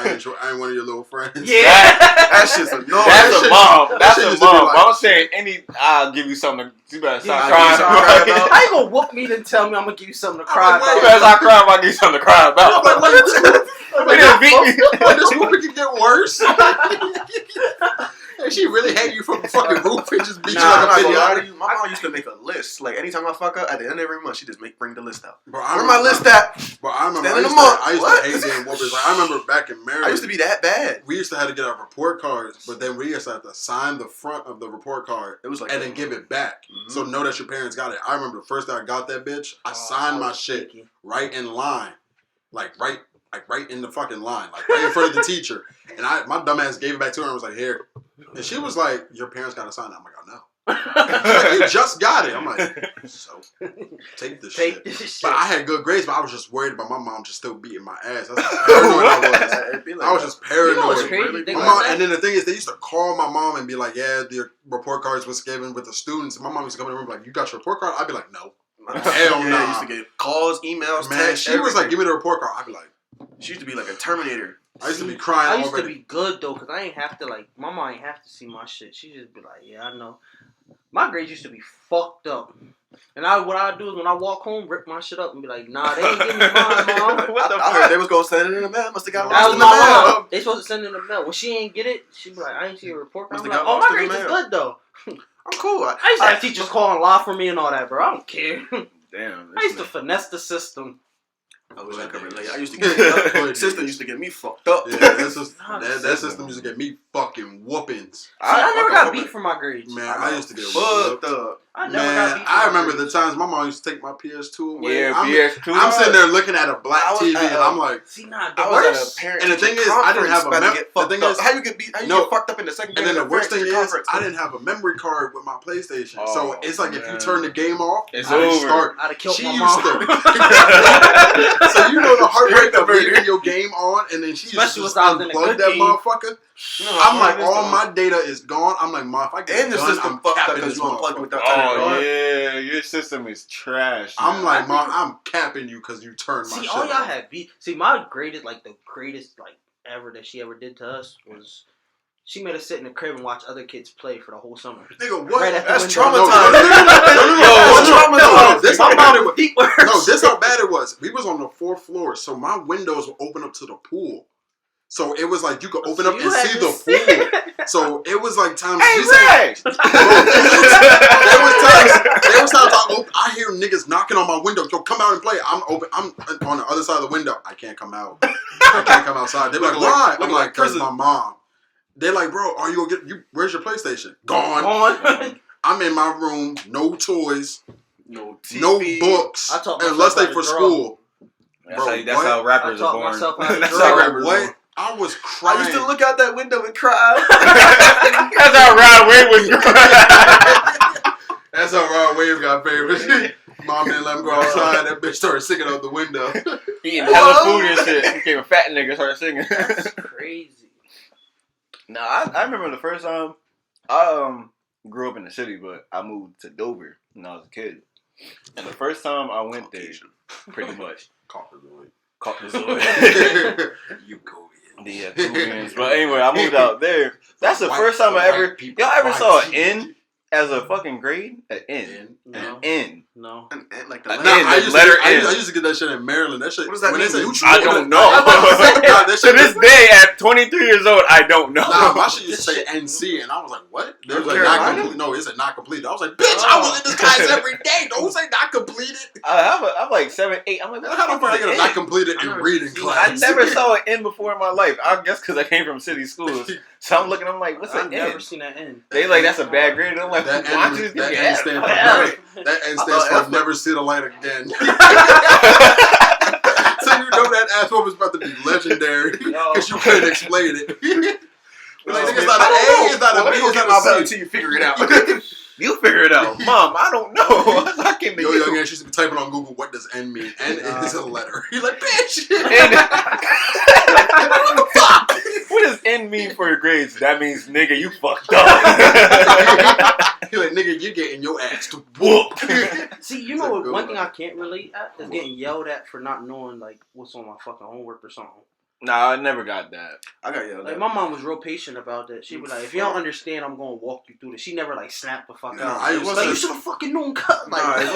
ain't one of your little friends. Yeah. That shit's annoying. That's a mom. That's shit a used to be mom. like- I'm saying I'll give you something. You better stop Yeah, crying. I'll give you something to cry about. How you gonna whoop me and tell me I'm gonna give you something to cry I'm like, You about? better stop crying. I'll give you something to cry about. I'm like, They didn't beat me. Like, this woman can get worse. And she really hate you from the fucking roof and just beat I'm you not like a gonna lie video. to you. My mom used to make a list. Like anytime I fuck up, at the end of every month, she just bring the list out. Bro, Where my list at? Bro, I remember Stand in the I used month. to hate getting whoopers. Like, I remember back in Maryland. I used to be that bad. We used to have to get our report cards, but then we used to have to sign the front of the report card It was like and then give it back. Mhm. So know that your parents got it. I remember the first day I got that bitch, I signed my shit right in line. Like right in the fucking line. Like right in front of the teacher. And my dumb ass gave it back to her and was like, here. And she was like, your parents gotta sign it. I'm like, I know. She's like, you just got it. I'm like, so take this Take shit. this shit. But I had good grades, but I was just worried about my mom just still beating my ass. That's how paranoid I was. It'd be like I was that. just You know paranoid. what's crazy? Really? Think My about mom, that. and then the thing is, they used to call my mom and be like, yeah, the report cards was given with the students. And my mom used to come in the room and be like, you got your report card? I'd be like, no. Hell Yeah, nah. used to get calls, emails, Man, texts. she was like, everything. give me the report card. I'd be like, She used to be like a Terminator. I used to be crying I used already. to be good though, cause I ain't have to like my mom ain't have to see my shit. She just be like, yeah, I know. My grades used to be fucked up, and what I do is when I walk home, rip my shit up and be like, nah, they ain't give me mine, mom. What the I heard fuck? they was gonna send it in the mail. Must have got That lost was in the my mail. mom. They supposed to send it in the mail. When she ain't get it, she be like, I ain't see your report card. I'm Must've like, got oh, lost my in the grades is mail. good though. I'm cool. I used to have teachers calling lie for me and all that, bro. I don't care. Damn. I used to finesse the system. I wish I could relate. I used to get sister used to get me fucked up. Yeah, that system used to get me fucking whoopings. See, I never got fucking beat for my grades. Man, I used to get fucked whooped. up. I never got beat. I remember the times my mom used to take my PS2 away. Yeah, PS2. I'm sitting there looking at a black TV, and I'm like, see, nah, I was at a parent. And the thing is, I didn't have a the thing is, how you get fucked up in the second game. And then the worst thing is, I didn't have a memory card with my PlayStation. So it's like if you turn the game off, it's over. I'd have killed she my used mom. So you know the heartbreak of leaving your game on, and then she used to just unplug that motherfucker. I'm like, all my data is gone. I'm like, Mom, if I get the done, system I'm fucked up capping because this you unplugged motherfucker. with that. Oh yeah, your system is trash. I'm like, Mom, I'm capping you because you turned my shit See, all y'all off. had beat. See, my greatest, like the greatest, like ever that she ever did to us was she made us sit in the crib and watch other kids play for the whole summer. Nigga, what? Right at the That's window. traumatizing. This how bad it was. Deep words. No, this how bad it was. We was on the 4th floor, so my windows were open up to the pool. So it was like you could open up and see the pool. So it was like times. Hey, Ray! There was times I hear niggas knocking on my window. Yo, come out and play. I'm open. I'm on the other side of the window. I can't come out. I can't come outside. They're like, why? I'm like, cause my mom. They're like, bro, are you gonna get you? Where's your PlayStation? Gone. I'm in my room. No toys. No TV. No books. Unless they for school. That's how rappers are born. That's how rappers are born. I was crying. I used to look out that window and cry. That's how Rod Wave was crying. That's how Rod Wave got famous. Mom didn't let him go outside. That bitch started singing out the window. Eating hella food and shit. Became a fat nigga, started singing. That's crazy. No, I remember the first time I grew up in the city, but I moved to Dover when I was a kid. And the first time I went there, pretty much. You go. The Koreans. But anyway, I moved out there. That's the first time I ever... Y'all ever saw an N as a fucking grade? An N. No. An N. No. And like the An letter. N. I N. used to get that shit in Maryland. That shit. What does that when mean? they say Neutral? I don't know. Nah, that To shit, this day, at 23 years old, I don't know. Nah, my shit used to say NC, and I was like, what? They was like, not complete. No, it's a not completed. I was like, bitch, I was in this class every day. Don't say not completed. I'm like 7, 8. I'm like, what the How the fuck fuck I is get a an not N? completed in reading I class? never saw an N before in my life. I guess because I came from city schools. So I'm looking, I'm like, what's I've an never N? seen that N. They like, that's a bad grade. And I'm like, That why N, don't you just that give me N F? stands for that N stands for never see the light again. So you know that ass was about to be legendary because you couldn't explain it. Like, it's not an A, it's not a B, it's not a C. Until you figure it out. You figure it out. Mom, I don't know. I came to Yo, you. young ass used to be typing on Google, what does N mean? N is a letter. You're like, bitch. What the fuck? What does N mean for your grades? That means, nigga, you fucked up. You're like, nigga, you're getting your ass to whoop. See, you know what? One thing I can't relate at is getting yelled at for not knowing like what's on my fucking homework or something. Nah, I never got that. I got yelled Like at. my mom was real patient about that. She'd be like, "If you don't understand, I'm gonna walk you through this." She never like snapped the fuck No, out. I It was wasn't- like you should have fucking known. Cut. Like, Nah, it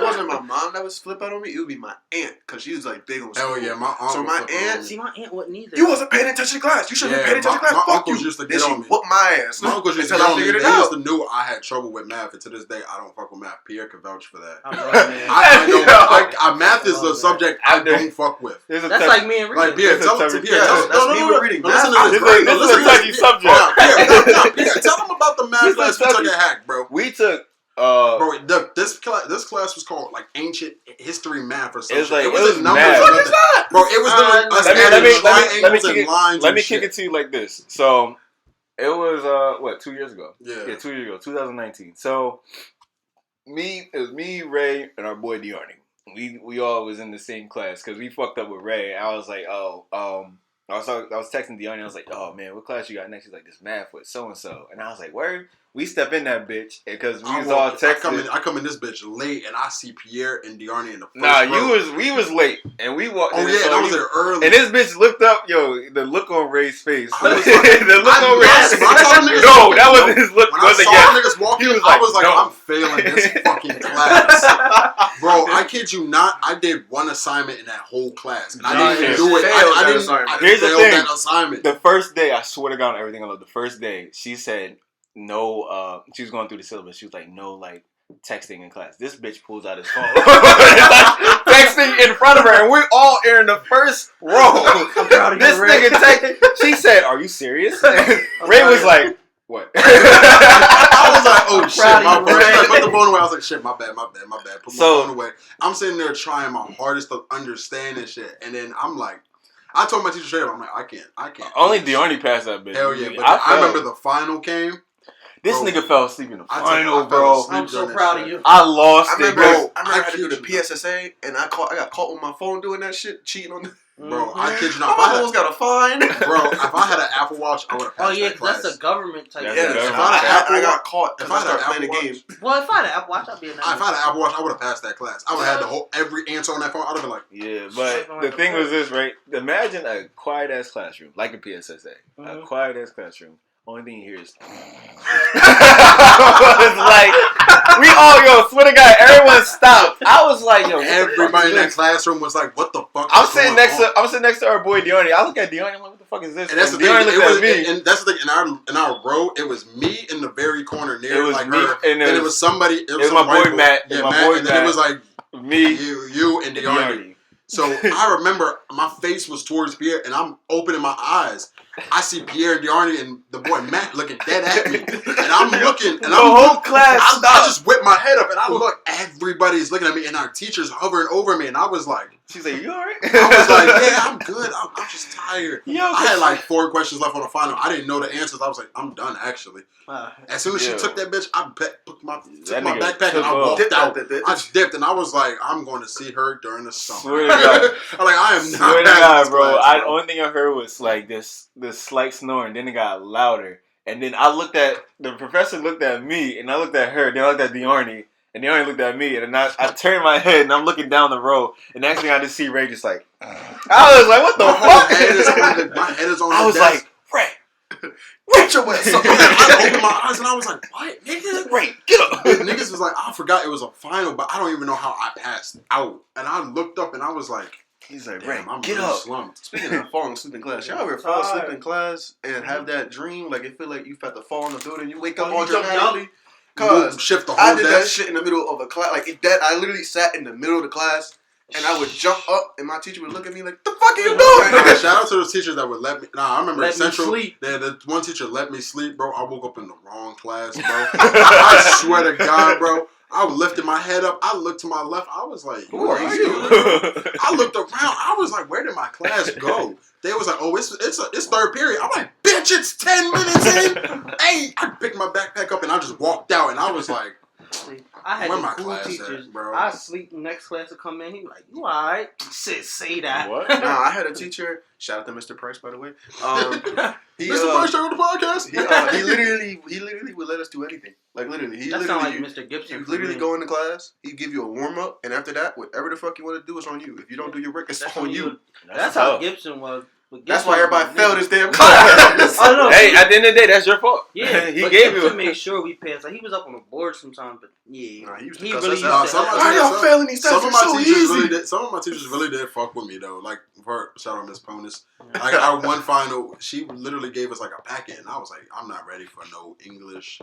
wasn't my mom that was flip out on me. It would be my aunt because she was like big on school. Hell yeah, my aunt. So my aunt- see, my aunt wasn't either. You wasn't paying attention to class. You shouldn't have paid attention to class. my Fuck uncles you. used to Then get she on me. whooped my ass. My uncles used to Until get I on me. figured They it used out. to knew I had trouble with math, and to this day, I don't fuck with math. Pierre can vouch for that. I'm like, man. Math is the subject I don't fuck with. That's like me and Rick. Like, Pierre, tell That's me with reading math. Listen to this. This is a touchy subject. Pierre, tell them about the math class we took at Hack, bro. We took, Bro, this class was called like ancient history math or something. It's like, it it was wasn't numbers. math. Or nothing. Bro, it was us adding triangles and lines. let me and kick shit. it to you like this. So, it was, 2 years ago? Yeah. 2 years ago, 2019. So, it was me, Ray, and our boy Dearney. We all was in the same class because we fucked up with Ray. I was like, I was texting Dearney. I was like, oh man, what class you got next? She's like, this math with so and so. And I was like, word. We step in that bitch because we was all texting. I come in this bitch late and I see Pierre and Dearney in the first Nah, row. we was late and we walked. Oh in, yeah, so and I was there early. and this bitch looked up, the look on Ray's face. I was like, the look on Ray's face. No, that wasn't his look. When I Wasn't saw yet. niggas walking, He was I was like, no. I'm failing this fucking class. Bro, I kid you not, I did one assignment in that whole class. And I didn't even do it. I Here's the failed thing. that assignment. The first day, I swear to God on everything I love, the first day, she said, no, she was going through the syllabus. She was like, no, like, texting in class. This bitch pulls out his phone. Texting in front of her, and we're all in the first row. This nigga text. She said, are you serious? Ray was like, what? I was like, oh shit, proud my of bad. you, Ray. Put the phone away. I was like, shit, my bad. Put my phone away. I'm sitting there trying my hardest to understand this shit, and then I'm like, I told my teacher straight up, I'm like, I can't. Only Diorny passed that bitch. Hell yeah, but I remember the final came. This bro, nigga fell asleep in the I final, fell bro. asleep I'm so during proud that of shit. you. I lost I it, remember, bro. I had to do the PSSA, and I got caught with my phone doing that shit, cheating on the... Bro, I kid you My not. almost got a fine. Bro, if I had an Apple Watch, I would have passed Oh yeah, that class. that's a government type. That's Yeah, a if government. I got caught If because I I had an started playing the Apple game. Watch, Well, if I had an Apple Watch, I'd be in that. if I had an Apple Watch, I would have passed that class. I would have had the whole every answer on that phone. I'd have been like, Yeah, but the thing was this, right? Imagine a quiet ass classroom, like a PSSA. A quiet ass classroom. Only thing you hear is. It's like we all swear to God, everyone stopped. I was like, yo, everybody in that classroom was like, what the fuck? I'm sitting next to our boy Diorny. I look at Diorny. I'm like, what the fuck is this? And that's the Diorny thing. looked at me. And that's the thing. In our row, it was me in the very corner near It was like me, her. and Then it was somebody. It was my some white boy Matt. Yeah, My Matt. boy And then Matt. it was like Me, you, and Diorny. So I remember my face was towards Pierre, and I'm opening my eyes. I see Pierre and Diorny and the boy Matt looking dead at me, and I'm looking, and the whole class. I just whip my head up, and I look. Everybody's looking at me, and our teacher's hovering over me, and I was like, She's like, you alright? I was like, yeah, I'm good. I'm just tired. Yo, I had like 4 questions left on the final. I didn't know the answers. I was like, I'm done actually. As soon as she took that bitch, I took my backpack and I walked out. I just dipped, and I was like, I'm going to see her during the summer. Swear to God. I'm like, I am not. Swear to passing God, this bro. class, The only thing I heard was like this slight snoring. Then it got louder. And then I looked at, the professor looked at me, and I looked at her. Then I looked at Diorny, and Diorny looked at me. And then I turned my head, and I'm looking down the row. And next thing I just see Ray just like, I was like, what the fuck? My head is on I the was desk. like, Ray. Get your ass up. I opened my eyes and I was like, what? Nigga? Ray, get up. Niggas was like, I forgot it was a final, but I don't even know how I passed out. And I looked up and I was like, He's like, damn, Ray, I'm get really up. slumped. Speaking of falling asleep in class, y'all ever fall asleep in class and have that dream like it feel like you about to fall in the building, you wake up all dramatically? Cause Shift the whole I did that desk. shit in the middle of a class, I literally sat in the middle of the class and I would jump up and my teacher would look at me like, "The fuck are you doing?" Shout out to those teachers that would let me. Nah, I remember Let in me Central. sleep. The one teacher let me sleep, bro. I woke up in the wrong class, bro. I swear to God, bro. I lifted my head up. I looked to my left. I was like, Who are you? I looked around. I was like, where did my class go? They was like, oh, it's third period. I'm like, bitch, it's 10 minutes in. Hey, I picked my backpack up and I just walked out. And I was like, I had where the my cool class teachers. at, bro? I sleep next class to come in. He be like, you alright? Say that. What? Nah, I had a teacher. Shout out to Mr. Price, by the way. He, Mr. Price on the podcast. he literally would let us do anything. Like literally, That sound like Mr. Gibson. You for literally me. go into class. He give you a warm up, and after that, whatever the fuck you want to do is on you. If you don't do your work, it's That's on when you. That's how Gibson was. But That's Gibson why everybody was failed nigga. this damn class. Oh, no, Hey, at the end of the day, that's your fault. Yeah, he but gave Gibson you. made sure we passed. Like he was up on the board sometimes, but yeah, Nah, he used to he cuss really us used out. to. Some of Why my- y'all failing these tests? Some of It's my so teachers easy. really did. Some of my teachers really did fuck with me though. Like her, shout out Miss Ponus. Like our one final, she literally gave us like a packet, and I was like, I'm not ready for no English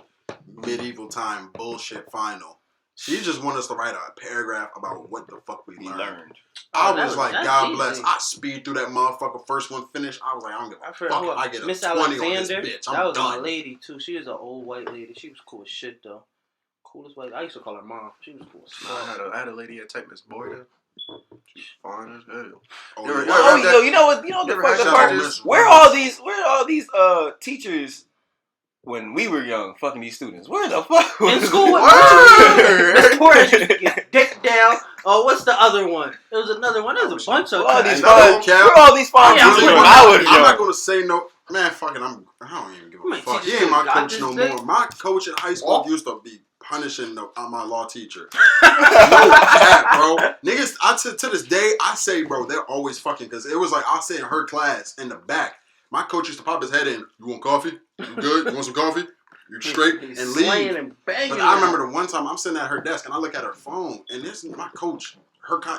medieval time bullshit final. She just wanted us to write a paragraph about what the fuck we learned. I Oh, that was was- like, that's God easy. bless. I speed through that motherfucker. First one finished. I was like, I don't give a heard fuck. who- I get a Miss 20 on this Alexander. bitch. That I'm was my done. lady too. She was an old white lady. She was cool as shit though. Coolest white. I used to call her mom. She was cool as fuck. I had a lady at Tech, Miss Boyda. She's fine as hell. Oh, You're- yeah. Oh, yo, you know what? You know what the Never fucked had up part shout out is? Miss Where Rose. all these teachers when we were young fucking these students? Where the fuck? In school with Word. Miss Porter used to get dick down. Oh, what's the other one? There was another one. There was a bunch of Where all these Another fine, cap. where all these fine Yeah, I'm teachers like, when I was I'm not young? gonna say no. Man, fucking, I don't even give You a might fuck. teach He ain't my got coach this no thing? more. My coach in high school Oh. used to be punishing my law teacher. No cap, bro. Niggas, to this day, I say, bro, they're always fucking, because it was like, I'll say in her class, in the back, my coach used to pop his head in, you want coffee? You good? You want some coffee? You straight? He's And slaying leave. and banging. But I remember the one time I'm sitting at her desk, and I look at her phone, and this my coach,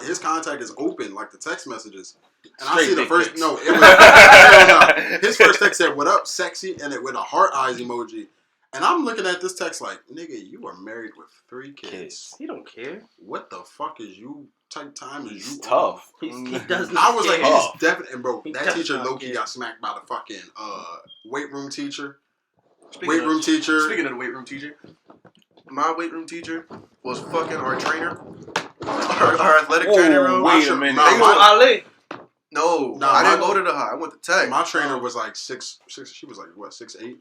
his contact is open, like the text messages. And I Straight see the dick first, pics. no, it was, hell no. His first text said, what up, sexy, and it with a heart eyes emoji. And I'm looking at this text like, nigga, you are married with 3 kids. He don't care. What the fuck is you type time is He's you tough. He does not I was like, care. he's definitely, and bro, He that does teacher not low-key care. got smacked by the fucking weight room teacher. Weight room teacher. Speaking of the weight room teacher, my weight room teacher was fucking our trainer. Our athletic trainer room. Wait a minute. Ali. No, I didn't go to the high. I went to Tech. My trainer was like 6'. She was like what, 6'8"?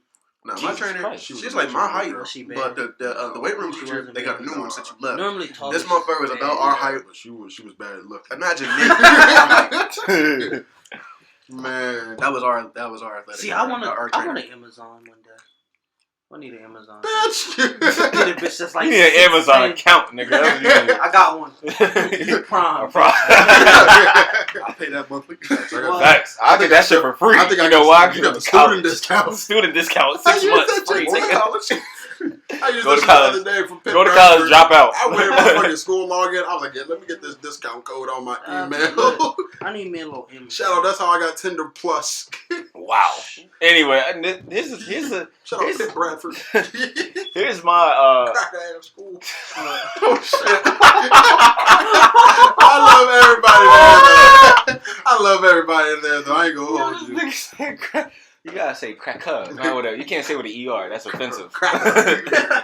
No, Jesus my trainer, Christ. she's like my height. She But the weight room She teacher, wasn't they got a bad. new one since you left. Normally tall. This motherfucker was about our height. But she was bad looking. Imagine me. Man, that was our athletic. See, I want our an trainer. Amazon one day. I need an Amazon. bitch. Get a bitch that's like You need an Amazon 6'10". account, nigga. That's what you need. I got one. A Prime. prime. I pay that monthly. Facts. I get that shit for free. I think I you know got, why? you got the College. student discount. Student discount. I 6 used months that free. shit Nigga. to college. I used Go that to shit college. the other day from Pitt. Go to college, drop out. I went in my fucking school login. I was like, yeah, let me get this discount code on my email. I need me a little Amazon. Shout out, that's how I got Tinder Plus. Wow. Anyway, here's a Shout out Pitt Bradford. here's my Crack out of school. Oh shit! I love everybody in there, though. I ain't gonna hold you. You gotta say cracker. No, whatever. You can't say with an ER. That's offensive. Cracker.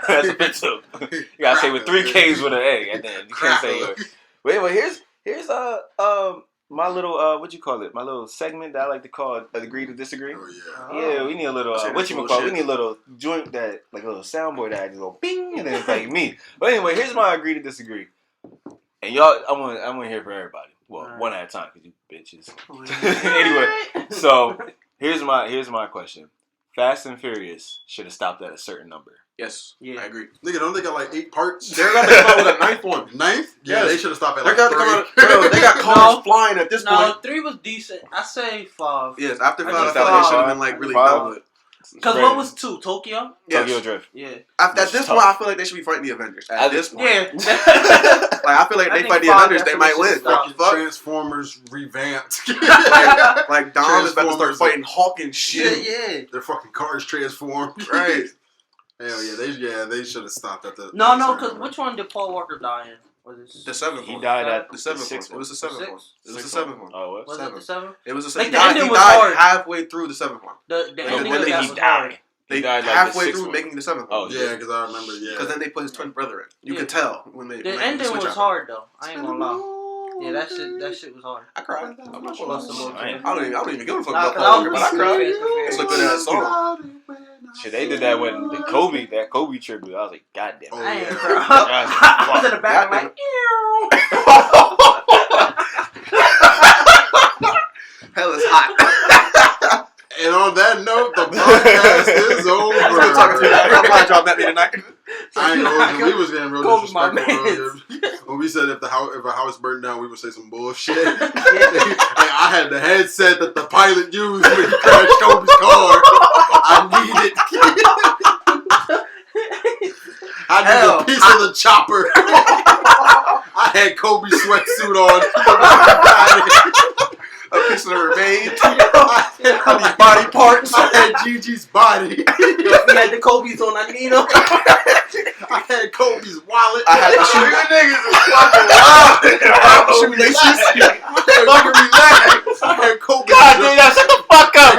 That's offensive. You gotta say with 3 K's with an A at the end. You can't say Wait, here's my little what you call it? My little segment that I like to call agree to disagree. Oh Yeah, we need a little what you call it? We need a little joint that like a little soundboard that just go bing and then it's like me. But anyway, here's my agree to disagree. And y'all, I want to hear from everybody. Well, one at a time because you bitches. Anyway, so here's my question. Fast and Furious should have stopped at a certain number. Yes, Yeah. I agree. Nigga, don't they got like 8 parts? They're gonna come out with a 9th one. 9th? Yeah, Yes. they should have stopped at They're like gonna come 3. out. Bro, they got cars flying at this No, point. 3 was decent. I say 5. Yes, after I 5, I just thought thought they should have five. been like really Five. done with. Because what was 2? Tokyo? Yes. Tokyo Drift. Yeah. At this Tough. point, I feel like they should be fighting the Avengers. At this point, Yeah. like I feel like I they think fight the five Avengers, they might win. definitely What the fuck? Transformers revamped. Like Dom is about to start Transformers. fighting Hawk and shit. Yeah. Their fucking cars transformed. Right. Hell yeah, they should have stopped at the. No, because which one did Paul Walker die in? Was it The 7th He one. died at The 7th one. sixth It was the 7th one. Sixth? It was the 7th one. Oh, what? Was it the 7th? It was the Like, 7th. the ending He was died hard. halfway through the 7th one. The Like, ending when of did that he was die? hard. They died like the halfway 6th through one. making the 7th one. Oh, Yeah, because I remember. Yeah. Because then they put his twin brother in. You Yeah. could tell when they. The when ending switch was out. hard though. I ain't gonna lie. Yeah, that shit was hard. I cried. I'm not gonna Lost a lie. little I bit. I don't even give a fuck Nah, about 'cause Paul I Walker, was but I cried. listening It's to a good ass song. Shit, they did that when the Kobe tribute. I was like, goddamn. Oh, I ain't yeah. bro. I was in the back I'm like, Hell is hot. And on that note, the podcast is over. I'm still talking to you. I'm glad y'all met me tonight. I ain't gonna hold you. We was getting real Kobe, my disrespectful man. earlier. When we said if a house burned down, we would say some bullshit. Like, I had the headset that the pilot used when he crashed Kobe's car. I need it. I need a piece of the chopper. I had Kobe's sweatsuit on. A piece of the remains. I Body parts. I had Gigi's body. we had the Kobe's on. I need them. I had Kobe's wallet. I had the shoe. I Shoelaces. Fucking relax. I had Kobe's. God damn, now shut the fuck up.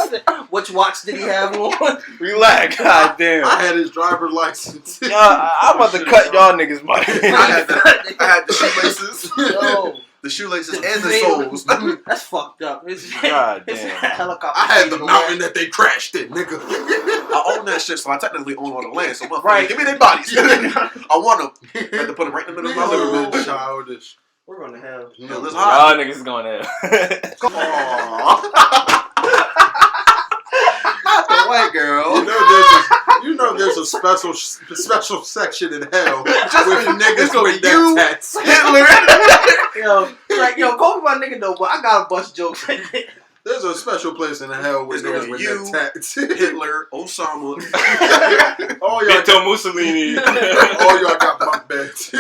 Relax. Which watch did he have on? Relax. God damn. I had his driver's license. I'm about to cut y'all niggas money. I had the shoelaces. Yo, The shoelaces and the soles. that's fucked up. It's God it's damn. a helicopter. I had the mountain that they crashed in, nigga. I own that shit, so I technically own all the land. So motherfucker, Right. give me their bodies. I want them. I had to put them right in the middle of my These living are room. been childish. We're going to hell. Hell is Y'all hot. niggas is going there. The white girl. You know there's a special section in hell with it's niggas gonna with be you, their tats. Hitler. Yo, Kobe my nigga though, but I got a bunch of jokes. There's a special place in hell with It's gonna niggas be with you, their tats. Hitler, Osama. All y'all Benito Mussolini. all y'all got bunk beds.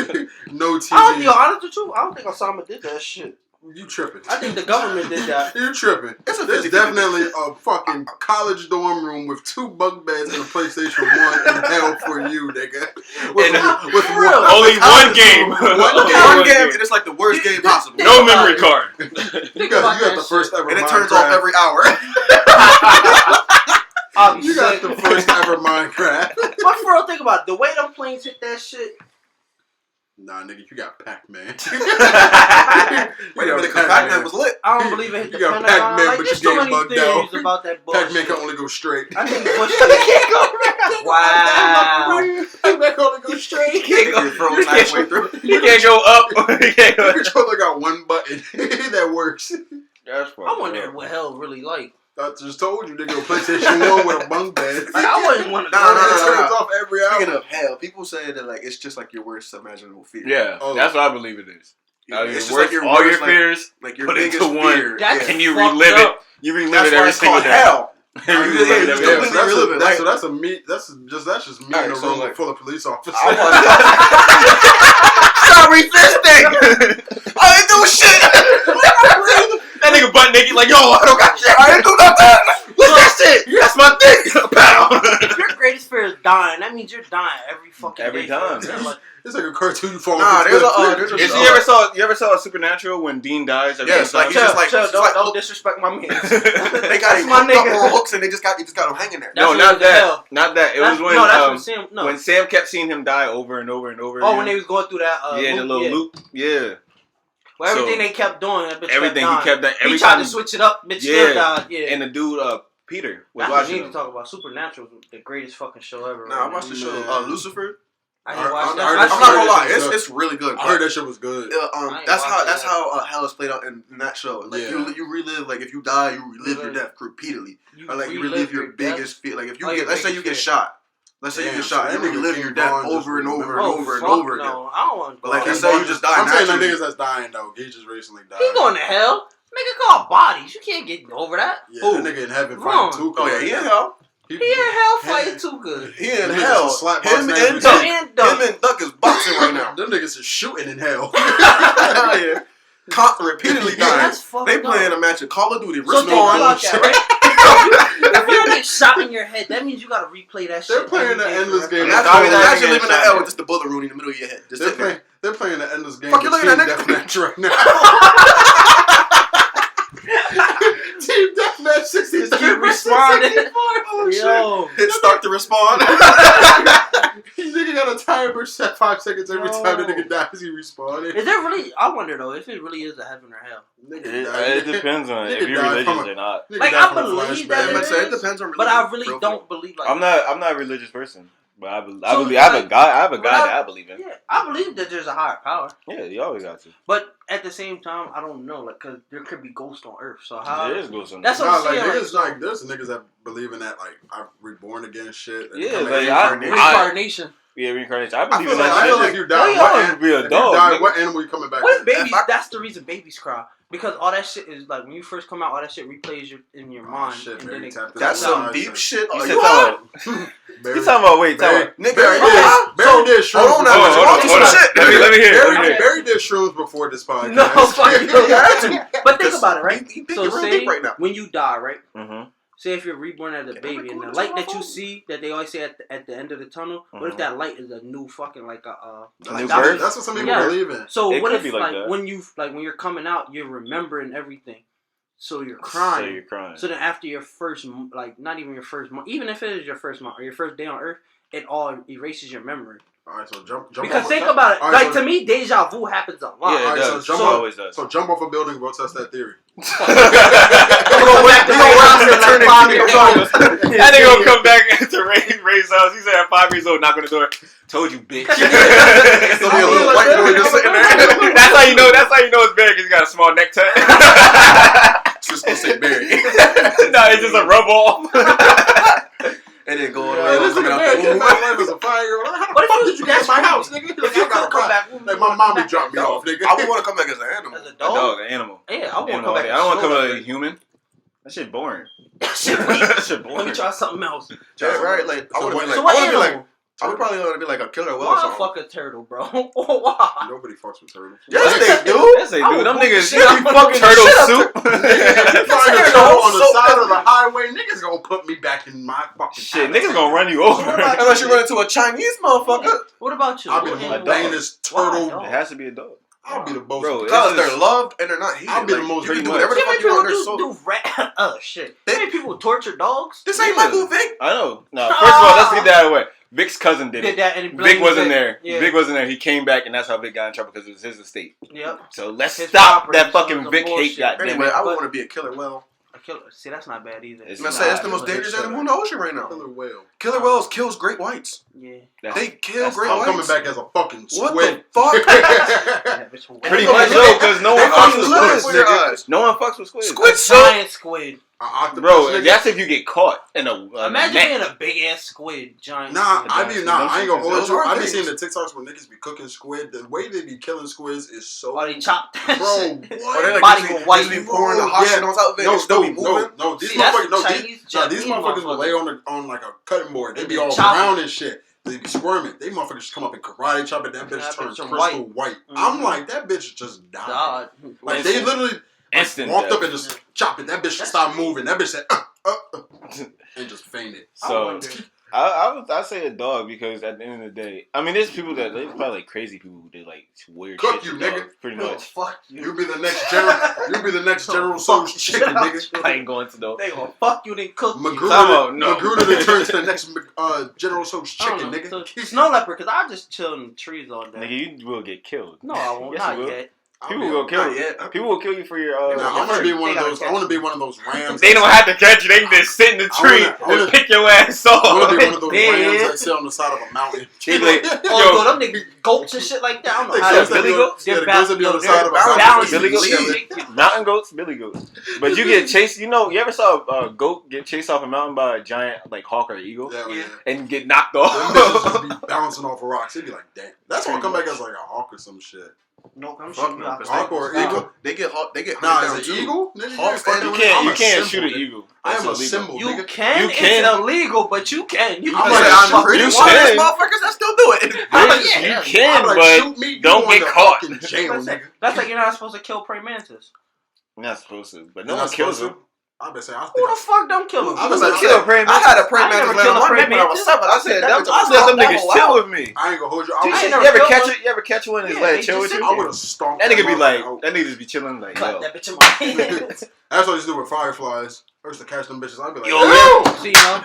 No TV. Honest with you, I don't think Osama did that shit. You tripping. I think the government did that. You tripping. It's a There's 50-50. definitely a fucking college dorm room with 2 bunk beds and a PlayStation 1 in hell for you, nigga. With real. Only one game. One game, and it's like the worst game possible. No memory card. You got the first ever And it Minecraft. turns off every hour. You got the first ever Minecraft. But for real, think about it. The way them planes hit that shit. Nah, nigga, you got Pac-Man. Wait a minute, Pac-Man was lit. I don't believe it hit the You got Pentagon. Pac-Man, Like, but there's you so getting many bugged out. theories about that bullshit. Pac-Man can only go straight. I think Bush can't go around. Wow. Pac-Man can only go straight. You can't go. You're frozen halfway through. You can't go up. You can't go. The controller got one button that works. That's funny. I wonder what hell really like. I just told you, nigga, PlayStation 1 with a bunk bed. Like, I wouldn't want to. Nah, nah, It nah, turns nah. off every hour. Speaking of hell, people say that like it's just like your worst imaginable fear. Yeah, Oh. that's what I believe it is. It's just Worst, like your all worst, your fears, like your put it biggest into one. fear. That's and you fucked relive up. it. You relive That's it why every it's single called day. hell. You Yeah, relive it you every just day. completely relive it. That's just me Alright, in a so, room like, full of police officers. Stop resisting! I didn't do shit! That nigga butt naked like, yo, I don't got shit. I didn't do nothing. What's that shit? That's my dick. Pow. If your greatest fear is dying, that means you're dying every fucking Every day. time. Yeah, like, It's like a cartoon falling. Nah, there's a You ever saw a Supernatural when Dean dies? Yes, like he's just like don't disrespect my man. they got him my hooked up nigga. on hooks and they just got him hanging there. No, That's not what the that. hell. Not that. It was when that's what Sam. No. when Sam kept seeing him die over and over and over. Oh, again. when they was going through that. Yeah, the loop, little loop. Yeah. Well, everything So, they kept doing, that bitch everything kept he kept that. Every he tried time to switch it up, bitch still died. Yeah. And the dude, Peter, was That's what we watching need him. to talk about. Supernatural is the greatest fucking show ever. Nah, I watched the show Lucifer. I didn't watch I that. heard I'm that not gonna shit lie, was good. it's really good. I heard that shit was good. That's how that. hell is played out in that show. Like Yeah. you relive, like if you die, you relive your death repeatedly, or like you relive your biggest fear. Like if you Oh, get, your let's say you biggest get fear. shot. Let's say you Damn, get shot, so you that nigga relive King your death Von just over and over and remember- over and fuck over no. again. I don't want to But like go. I say, you just die I'm saying like naturally. niggas that's dying though. He just recently died. He going to hell. Nigga called bodies. You can't get over that. Yeah, Who? that nigga in heaven Wrong. fighting too. Oh yeah, he in hell. He in hell fighting too good. He in Niggas hell. is slap Him boxing and every Duck. day. And Duck. Him and Duck is boxing right now. Them niggas is shooting in hell. Hell yeah. Repeatedly Yeah, dying. that's fucked They up. playing a match of Call of Duty. So think about that, right? If you get shot in your head, that means you gotta replay that shit. They're playing every the day endless forever. game. Imagine living in hell with just the bullet wound in the middle of your head. Just sitting there. They're playing the endless game. Fuck you with looking at, Team nigga? Deathmatch right now. Team Deathmatch 63 Keep versus responding. 64. Oh, Yo. Hit start to respond. This nigga got a timer set 5 seconds every Yo. time the nigga dies. He responded. Is there really? I wonder though if it really is a heaven or hell. It depends on if Nigga you're died religious from a- or not. Nigga Like, died I from a believe flashback. that But it depends on religion. But I really Real don't believe like. I'm not a religious person, but I believe. So, I have a like, God. I have a when God I- that I believe in. Yeah, I believe that there's a higher power, Yeah, you always got to. but at the same time, I don't know, like, cause there could be ghosts on Earth. So how? There is ghosts on That's there. what Nah, I'm like saying. niggas like there's niggas that believe in that like I'm reborn again shit. And Yeah, come like, back I- Reincarnation. Yeah, reincarnation. I I believe feel in like, that I feel shit. like you die. Oh, What, yeah. an- Be a if you dog, die, nigga. what animal you coming back? What if as? babies? If I- That's the reason babies cry. Because all that shit is like when you first come out, all that shit replays in your mind, shit, and man, then it tapped That's into some the deep mindset. shit. You Are said you talking high? about. Barry- You talking about? Wait, Barry- talking Nigga, Barry are you high? Barry did shrooms. Hold on now, before- hold on, hold on. shit. Let me hear. Let me Barry, hear. Barry did shrooms before this podcast. No, fuck you. You had to. But think about it, right? You think So you're real say deep right now. when you die, right? Mm-hmm. Say if you're reborn as a baby, and the light that you see, that they always say at the end of the tunnel, what if that light is a new fucking like a New That's birth? what some people Yeah. believe in. So It what could if be like that. when you're coming out, you're remembering everything, so you're So crying. you're crying. So then after your first, like not even your first month, even if it is your first month or your first day on Earth, it all erases your memory. All right, so jump. Because off think a, about it, All right, like so- to me, deja vu happens a lot. Yeah, it Alright, so does. jump It off- always does. So jump off a building. Go test that theory. That nigga gonna come back to Ray's house. He said at 5 years old, knock on the door. Told you, bitch. It's gonna be a little white boy just sitting there. That's how you know. That's how you know it's Barry because he got a small neck tat. It's just gonna say Barry. No, it's just a rub off. And then go Yeah, around this coming nigga out Barry the my womb. life as a 5-year-old. How the What if fuck you- did you get that's in my crazy. house, nigga? If you could come back, Like my mommy dropped me off, nigga. I would want to come back as an animal. as a A dog. dog, an animal. Yeah, I want to Animal. come back. I don't want to come slow. to a human. That shit boring. Shit, That shit Let me boring. try something else. Yeah, right. Like I So would what- be like, So what I would be like, animal? I would probably want to be like a killer whale or Why something. fuck a turtle, bro? Why? Nobody fucks with turtles. Yes, they do. Yes, they I do. would Them boot the niggas, shit you out be of fucking them. turtle Shut up. soup. If I Turtle get turtle on the so side of the highway, niggas gonna put me back in my fucking Shit, house. niggas gonna run you over. What about Unless you run into a Chinese motherfucker. What about you? I'll be What the animal? most bangest turtle. Why? It has to be a dog. I'll be the most. Bro, because they're loved and they're not hated. I'll be the most. You can do pretty whatever the fuck you want. They're so. Oh shit! How many people torture dogs? This ain't Michael Vick. I know. No, first of all, let's get that out of the way. Vic's cousin did it. That and Vic wasn't there. Yeah. Vic wasn't there. He came back, and that's how Vic got in trouble because it was his estate. Yep. So let's His stop property, that so fucking it's a Vic bullshit. hate. Goddamn Anyway, it. I would want to be a killer whale. See, that's not bad either. It's I'm gonna not. say that's the most dangerous animal in the ocean right now. Killer whale. Killer whales kills great whites. Yeah. They kill great I'm whites. coming back as a fucking What squid. the fuck? Yeah, bitch, Pretty They much fucking- so, because no They one fucks fucking with live squid. for your eyes. No one fucks with squid. Squid a suck. giant squid. Octopus, Bro, nigga. that's if you get caught in a Imagine net. being a big ass squid, giant. Nah, squid. I ain't gonna hold Those you. are I be things. seeing the TikToks where niggas be cooking squid. The way they be killing squids is so. Oh, they chop that Bro, shit. what? Or they like Body just go be- white. just be pouring the hot shit on top of it. No, and still be moving. no. These See, that's motherfuckers, no, Chinese, these Japanese motherfuckers will lay motherfuckers. on like a cutting board. They They be be all chopping. brown and shit. They be squirming. They motherfuckers just come up and karate chop it. That bitch That turns bitch crystal white. I'm Mhm. like, that bitch just died. God. Like they literally Instant walked death. up and just chopped it. That bitch That's stopped crazy. moving. That bitch said, and just fainted. So I'd say a dog because at the end of the day, I mean, there's people that there's probably like crazy people who do like weird Cook shit you, to nigga. dogs, pretty No, much. fuck you. You be the next general. You be the next General Soul's chicken, nigga. I ain't going to know. They gonna fuck you, then cook you. Magruder, No. Magruder to turn to the next General Soul's I don't chicken, know. nigga. So, snow leopard, because I just chill in the trees all day. Nigga, you will get killed. No, I won't. Yes, you Not will. yet. People will kill Not you. yet. People will kill you for your. Nah, I want to be one of those. I want to be one of those rams. They don't have to catch you. They can just sit in the tree I wanna- and pick your ass I want to be off. one of those Yeah. rams that sit on the side of a mountain. They be like, Oh, yo, them niggas goats and shit like that. I don't know Like, how those they that Billy be goats? on- yeah, They're the goats that be on the side of a balanced. mountain. Billy goats? Billy Mountain goats, billy goats. But you get chased. You know, you ever saw a goat get chased off a mountain by a giant like hawk or eagle Yeah, yeah. and get knocked Them bitches just off? be bouncing off of rocks. They'd be like, damn. That's why I come back as like a hawk or some shit. No, I'm Fuck shooting no, out. 'cause Hawk or eagle? They get hunted Nah, down is too. it eagle? Nigga, Hawks fucking- and- I'm You a can't symbol, shoot an nigga. eagle. I am That's a illegal. symbol, You nigga. can. You can. It's illegal, but you can. You I'm can. like, I'm I'm pretty you sure can. there's motherfuckers that still do it. You Yeah. can, I'm like, but shoot me, you don't going get to caught. fucking jail, nigga. That's like you're not supposed to kill praying mantis. you're not supposed to. But You're no one not kills supposed them. to? I been saying, I Who think the fuck don't kill them? I I was was like, a kill a praying I had a praying I ain't mantis never land on killed a my neck when I praying was 7. I said, I that bitch just was let them gonna niggas fall chill out. with me. I ain't gonna hold you. I I ain't was never You ever killed catch one. it? You ever catch one and Yeah, let they it chill just with sit you? I would have stomped That nigga be like, motherfucker out. that nigga just be chilling like, Cut yo. that bitch in my hand. That's what I used to do with fireflies. I used to catch them bitches. I'd be like, Yo, "Ew!" See, no?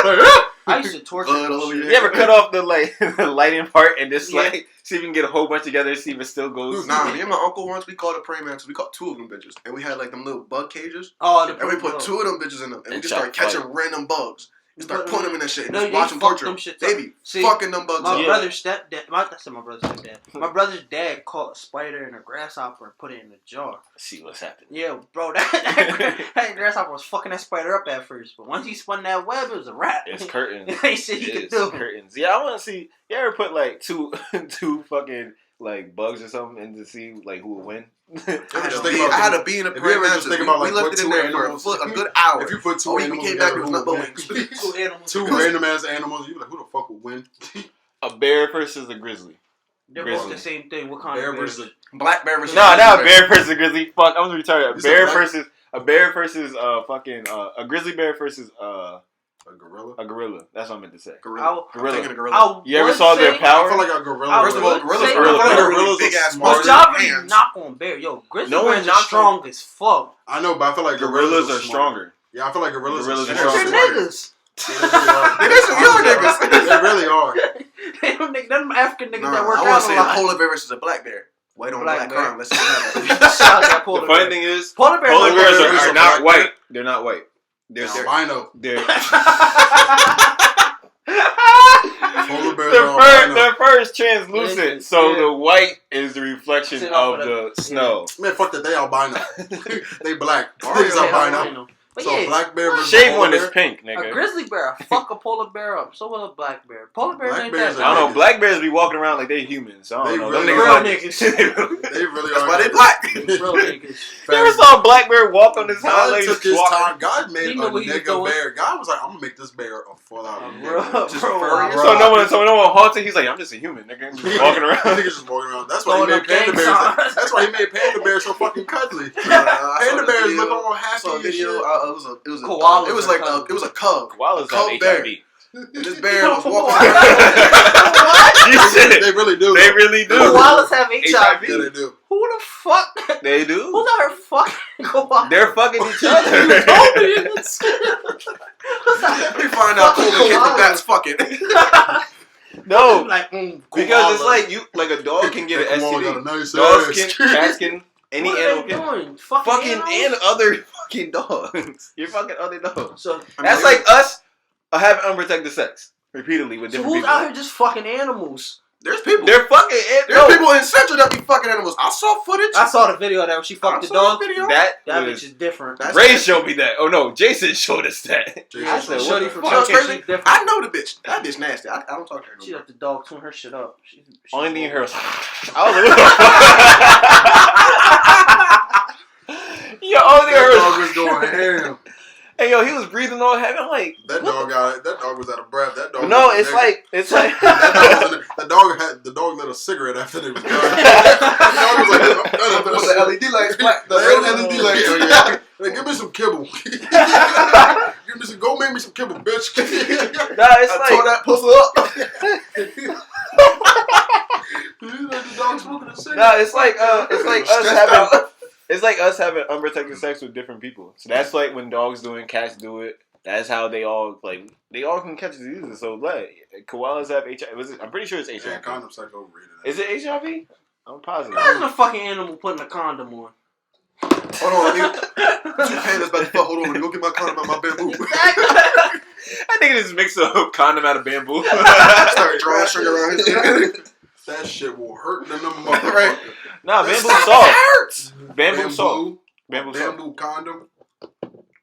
Like, I used to torture Blood all over shit. your You ever cut off the like the lighting part and just Yeah. like see if you can get a whole bunch together, see if it still goes? Nah, me and my uncle once, we caught a praying mantis. We caught 2 of them bitches. And we had like them little bug cages. Oh, the And we put 2 of them bitches in them. And we And just started shot catching random bugs. We started Put putting them them in that shit and No, just they watch them fuck torture them them. shits They up. be See, fucking them bugs My up. Yeah. brother's stepdad, I said my brother's stepdad. My brother's dad caught a spider and a grasshopper and put it in a jar. See what's happening. Yeah, bro, that grasshopper was fucking that spider up at first, but once he spun that web, it was a wrap. It's curtains. Ain't shit he could It's do. curtains. Yeah, I want to see. You ever put like two fucking like bugs or something and to see like who would win? I had a bee in a If you praying ever mantis. just think about, We like, left what it in two there for animals- a good hour. if you put 2 Oh, we animals came back together, with who would nut win? wings. Two random ass animals, you be like, who the fuck would win? A bear versus a grizzly. They're both Grizzly. the same thing. What kind Bear of bear? versus Black bear versus No, not a grizzly bear versus a grizzly. Fuck, I'm gonna retard. You said black? A bear versus fucking a grizzly bear versus a gorilla. a gorilla. That's what I meant to say. Gorilla. I'm Gorilla. thinking a gorilla. You ever saw their I power? feel like a gorilla. I First of all, would gorillas say are gorilla. really Gorillas big are ass smart. But Smarter y'all really hands. knock on bear. Yo, grizzly No one bears are knocks on- strong as fuck. I know, but I feel like Gorillas are smart. stronger. Yeah, I feel like gorillas Gorillas are are They're stronger. stronger. niggas. They Niggas are your niggas. They really are. Them African niggas Nah, that work I out want to a say a lot. polar bear versus a black bear. White on Black black bear. crime. Let's see what happens. Shout out to that The polar funny bear. thing is, Polar bears polar are bears bears are are not black white. They're not white. They're albino. they're Polar bears are albino. their fur is translucent, so Yeah. the white is the reflection Sit of off of the snow. Man, fuck that. They albino. They black. Mario Niggas is albino. But So yeah, black bear versus Shave polar one bear. is pink, a nigga. grizzly bear fuck a polar bear up. So will a black bear. Polar bears Black ain't bears that are I don't know. niggas. Black bears be walking around like they humans. So I They don't know. really Them are. niggas They really That's are. why they black. real niggas. You ever saw a black bear walk on his hind God legs? took his walking? time. God made He a knew what he was nigga doing. bear. God was like, I'm gonna make this bear a full out Bro, nigga. Just bro, furry. bro. So no one haunts it. He's like, I'm just a human, nigga. Just walking around. Niggas just walking around. That's why he Throwing made up panda gang bears. signs. That's why he made panda bears so fucking cuddly. I saw Panda this bears video. look all I happy saw a and video. shit. It was Koalas it was are like cuddly. it was a cub. Koalas Cub have bear. HIV. And this bear was walking around. They really do. They really do. Koalas have HIV. Yeah, they do. Who the fuck? They do. Who's out here fucking koalas? They're fucking each other. We find out COVID hit the bats fucking. No, Like, because it's like you, like a dog can get an Come on, got a STD. nice Dogs ass. can, cats can, any what animal are they can. doing? Fucking And animals? other fucking dogs. You're fucking other dogs. So, That's like us having unprotected sex repeatedly with so different who's people. out here just fucking animals? There's people. They're fucking. There's people in Central that be fucking animals. I saw footage. I saw the video of that when she fucked the saw dog. the video. That That was, bitch is different. That's Ray nasty. showed me that. Oh no, Jason showed us that. Jason I showed said, us Shorty that. from You know what's Chunky, crazy? she's different. I know the bitch. That bitch nasty. I don't talk to her no She more. let the dog tune her shit up. Only thing you heard was. I was like, yo, only thing I That heard dog was going ham. Hey yo, he was breathing all heavy. I'm like, That dog was out of breath. That dog. no, was a it's nigga. like, it's like. The dog lit a cigarette after they was done. The dog was like, With the LED lights, the LED lights. Yeah. Like, give me some kibble. Go make me some kibble, bitch. Nah, it's I tore like. that pussy up. The dog smoking a cigarette. Nah, it's like us Stressed out. having. It's like us having unprotected sex with different people. So that's like when dogs do it, cats do it. That's how they all can catch diseases. So like koalas have HIV. I'm pretty sure it's Yeah, HIV. condom sex overrated. Is it HIV? I'm positive. Imagine a fucking animal putting a condom on. Hold on, two pandas about to fuck. Hold on, let me go get my condom out my bamboo. I think it just mix a condom out of bamboo. Start drawing string around his dick. That shit will hurt than the motherfucker. Right. Nah, bamboo's Stop, soft. it hurts. Bamboo's soft. Bamboo's soft. Bamboo condom.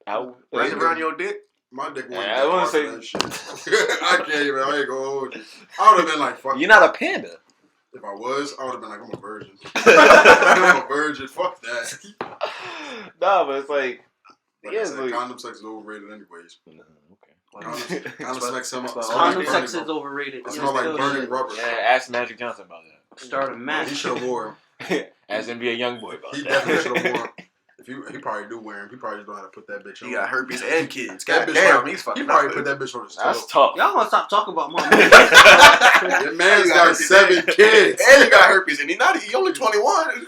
Ow. Wrap it around your dick. My dick wouldn't Yeah, I get wanna hard say- for that shit. I can't even. I ain't gonna hold you. I would have been like, fuck. You're not a panda. If I was, I would have been like, I'm a virgin. I'm a virgin. Fuck that. Nah, but it's like. Like Yeah, I it's said, like. condom sex is overrated anyways. No, okay. Condom sex smells Condom like sex burning. is overrated. It smells like burning rubber. Yeah, ask Magic Johnson about Start a match. He should have wore that. Ask him be a young boy about him. He that. definitely should have wore him. He probably do wear him. He probably just don't know how to put that bitch on. He got herpes and kids. That God bitch damn, probably- he's He fucking probably up. put that bitch on his That's toe. tough. Y'all gonna stop talking about my man. That man's got 7 kids. And he got herpes, and he only 21.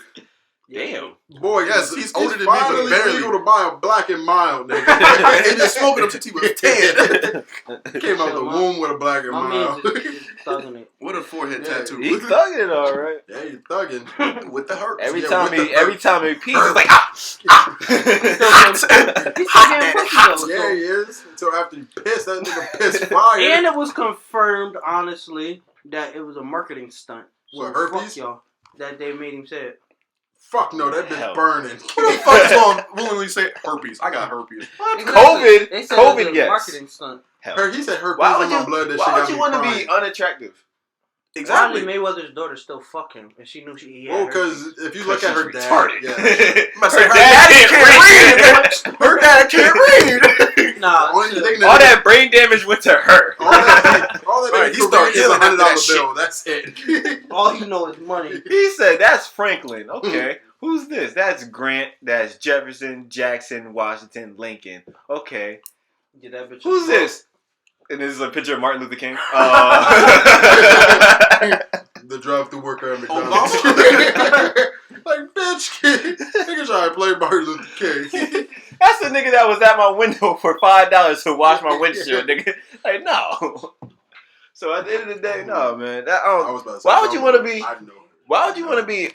Damn. Boy, Yes, he's older than me, but finally barely. legal to buy a Black and Mild, nigga. And he been smoking them since he was 10. Came out the womb with a Black and My Mild. man just thugging it. With a forehead Yeah, tattoo. He thugging it all right. Yeah, you thugging. With the herpes. Every Yeah, time with the every hurt. time he pees, it's like ah. He's still getting pussy though. Yeah, he is. Until after you piss, that nigga piss fire. And it was confirmed, honestly, that it was a marketing stunt. What, Fuck herpes? y'all. That they made him say it. Fuck no, that bitch Hell. burning. Who the fuck is going to willingly say herpes? I got herpes. COVID- They said COVID, it was a yes. marketing stunt. He said herpes Why in would my you? blood. That Why shit would got you me want to crying. be unattractive? Exactly. Ronnie Mayweather's daughter still fucking, and she knew she had Well, herpes. because if you look at her She's dad, retarded. yeah, Her dad daddy can't can't read. Her dad can't read. Nah, only chill. thing All that brain damage went to her. all that Right, he he started is yelling after $100 that bill. That's it. All you know is money. He said, "That's Franklin." Okay, who's this? That's Grant. That's Jefferson, Jackson, Washington, Lincoln. Okay, Get that bitch. who's this? And this is a picture of Martin Luther King. The drive-through worker at Obama? McDonald's. Like, bitch, kid. Nigga trying to play Martin Luther King. That's the nigga that was at my window for $5 to wash my windshield, nigga. Like, no. So at the end of the day, no, man. That, I was about to say why would you want to be? I know. Why would you want to be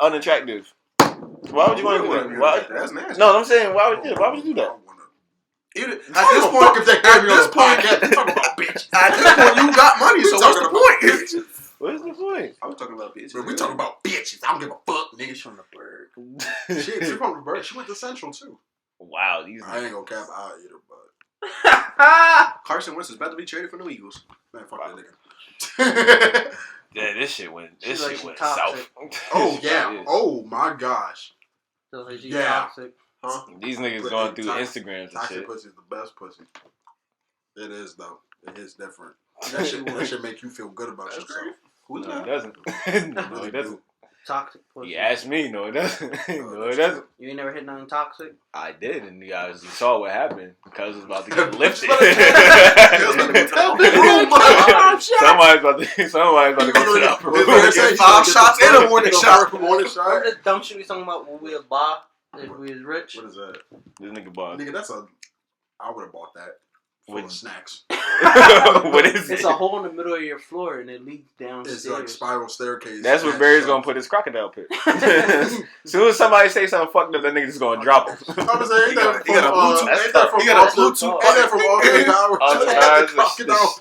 unattractive? Why would you want to do that? Why, That's nasty. no, I'm saying why would you do that? At At this this point, if they at came on this the point, podcast, talking about bitch. at this point, you got money. So what's the point? What's the point? I was talking about bitches. But we talking about bitches. I don't give a fuck, nigga. She's from the bird. She from the bird. She went to Central too. Wow, these. I ain't gonna cap out either, but Carson Wentz is about to be traded from the Eagles. man, fuck Wow. that nigga. Yeah, this shit went. This She's like, shit she went toxic. south. Oh yeah. It is. Oh my gosh. So like she's Yeah. toxic. Huh? These niggas But going it- through toxic- Instagrams and Toxic shit. pussy is the best pussy. It is though. It is different. That should make you feel good about That's yourself. great. Who's No, it that? doesn't. No, it doesn't. Toxic pussy. You asked me, no, it doesn't. No, it doesn't. You ain't never hit nothing toxic? I did, and you guys saw what happened because it was about to get lifted. Somebody's about to go to the upper room. Get 5 shots and a warning shot. Remember the dumb shit we talking about when we was bar? If we was rich? What is that? This nigga bought. Nigga, I would have bought that. Full of snacks. What is it? It's a hole in the middle of your floor and it leads downstairs. It's like spiral staircase. That's where Barry's gonna put his crocodile pit. As soon as somebody say something fucked up, that nigga's just gonna drop him. I'm gonna say, ain't that He got a Bluetooth. Ain't that from Austin Powers?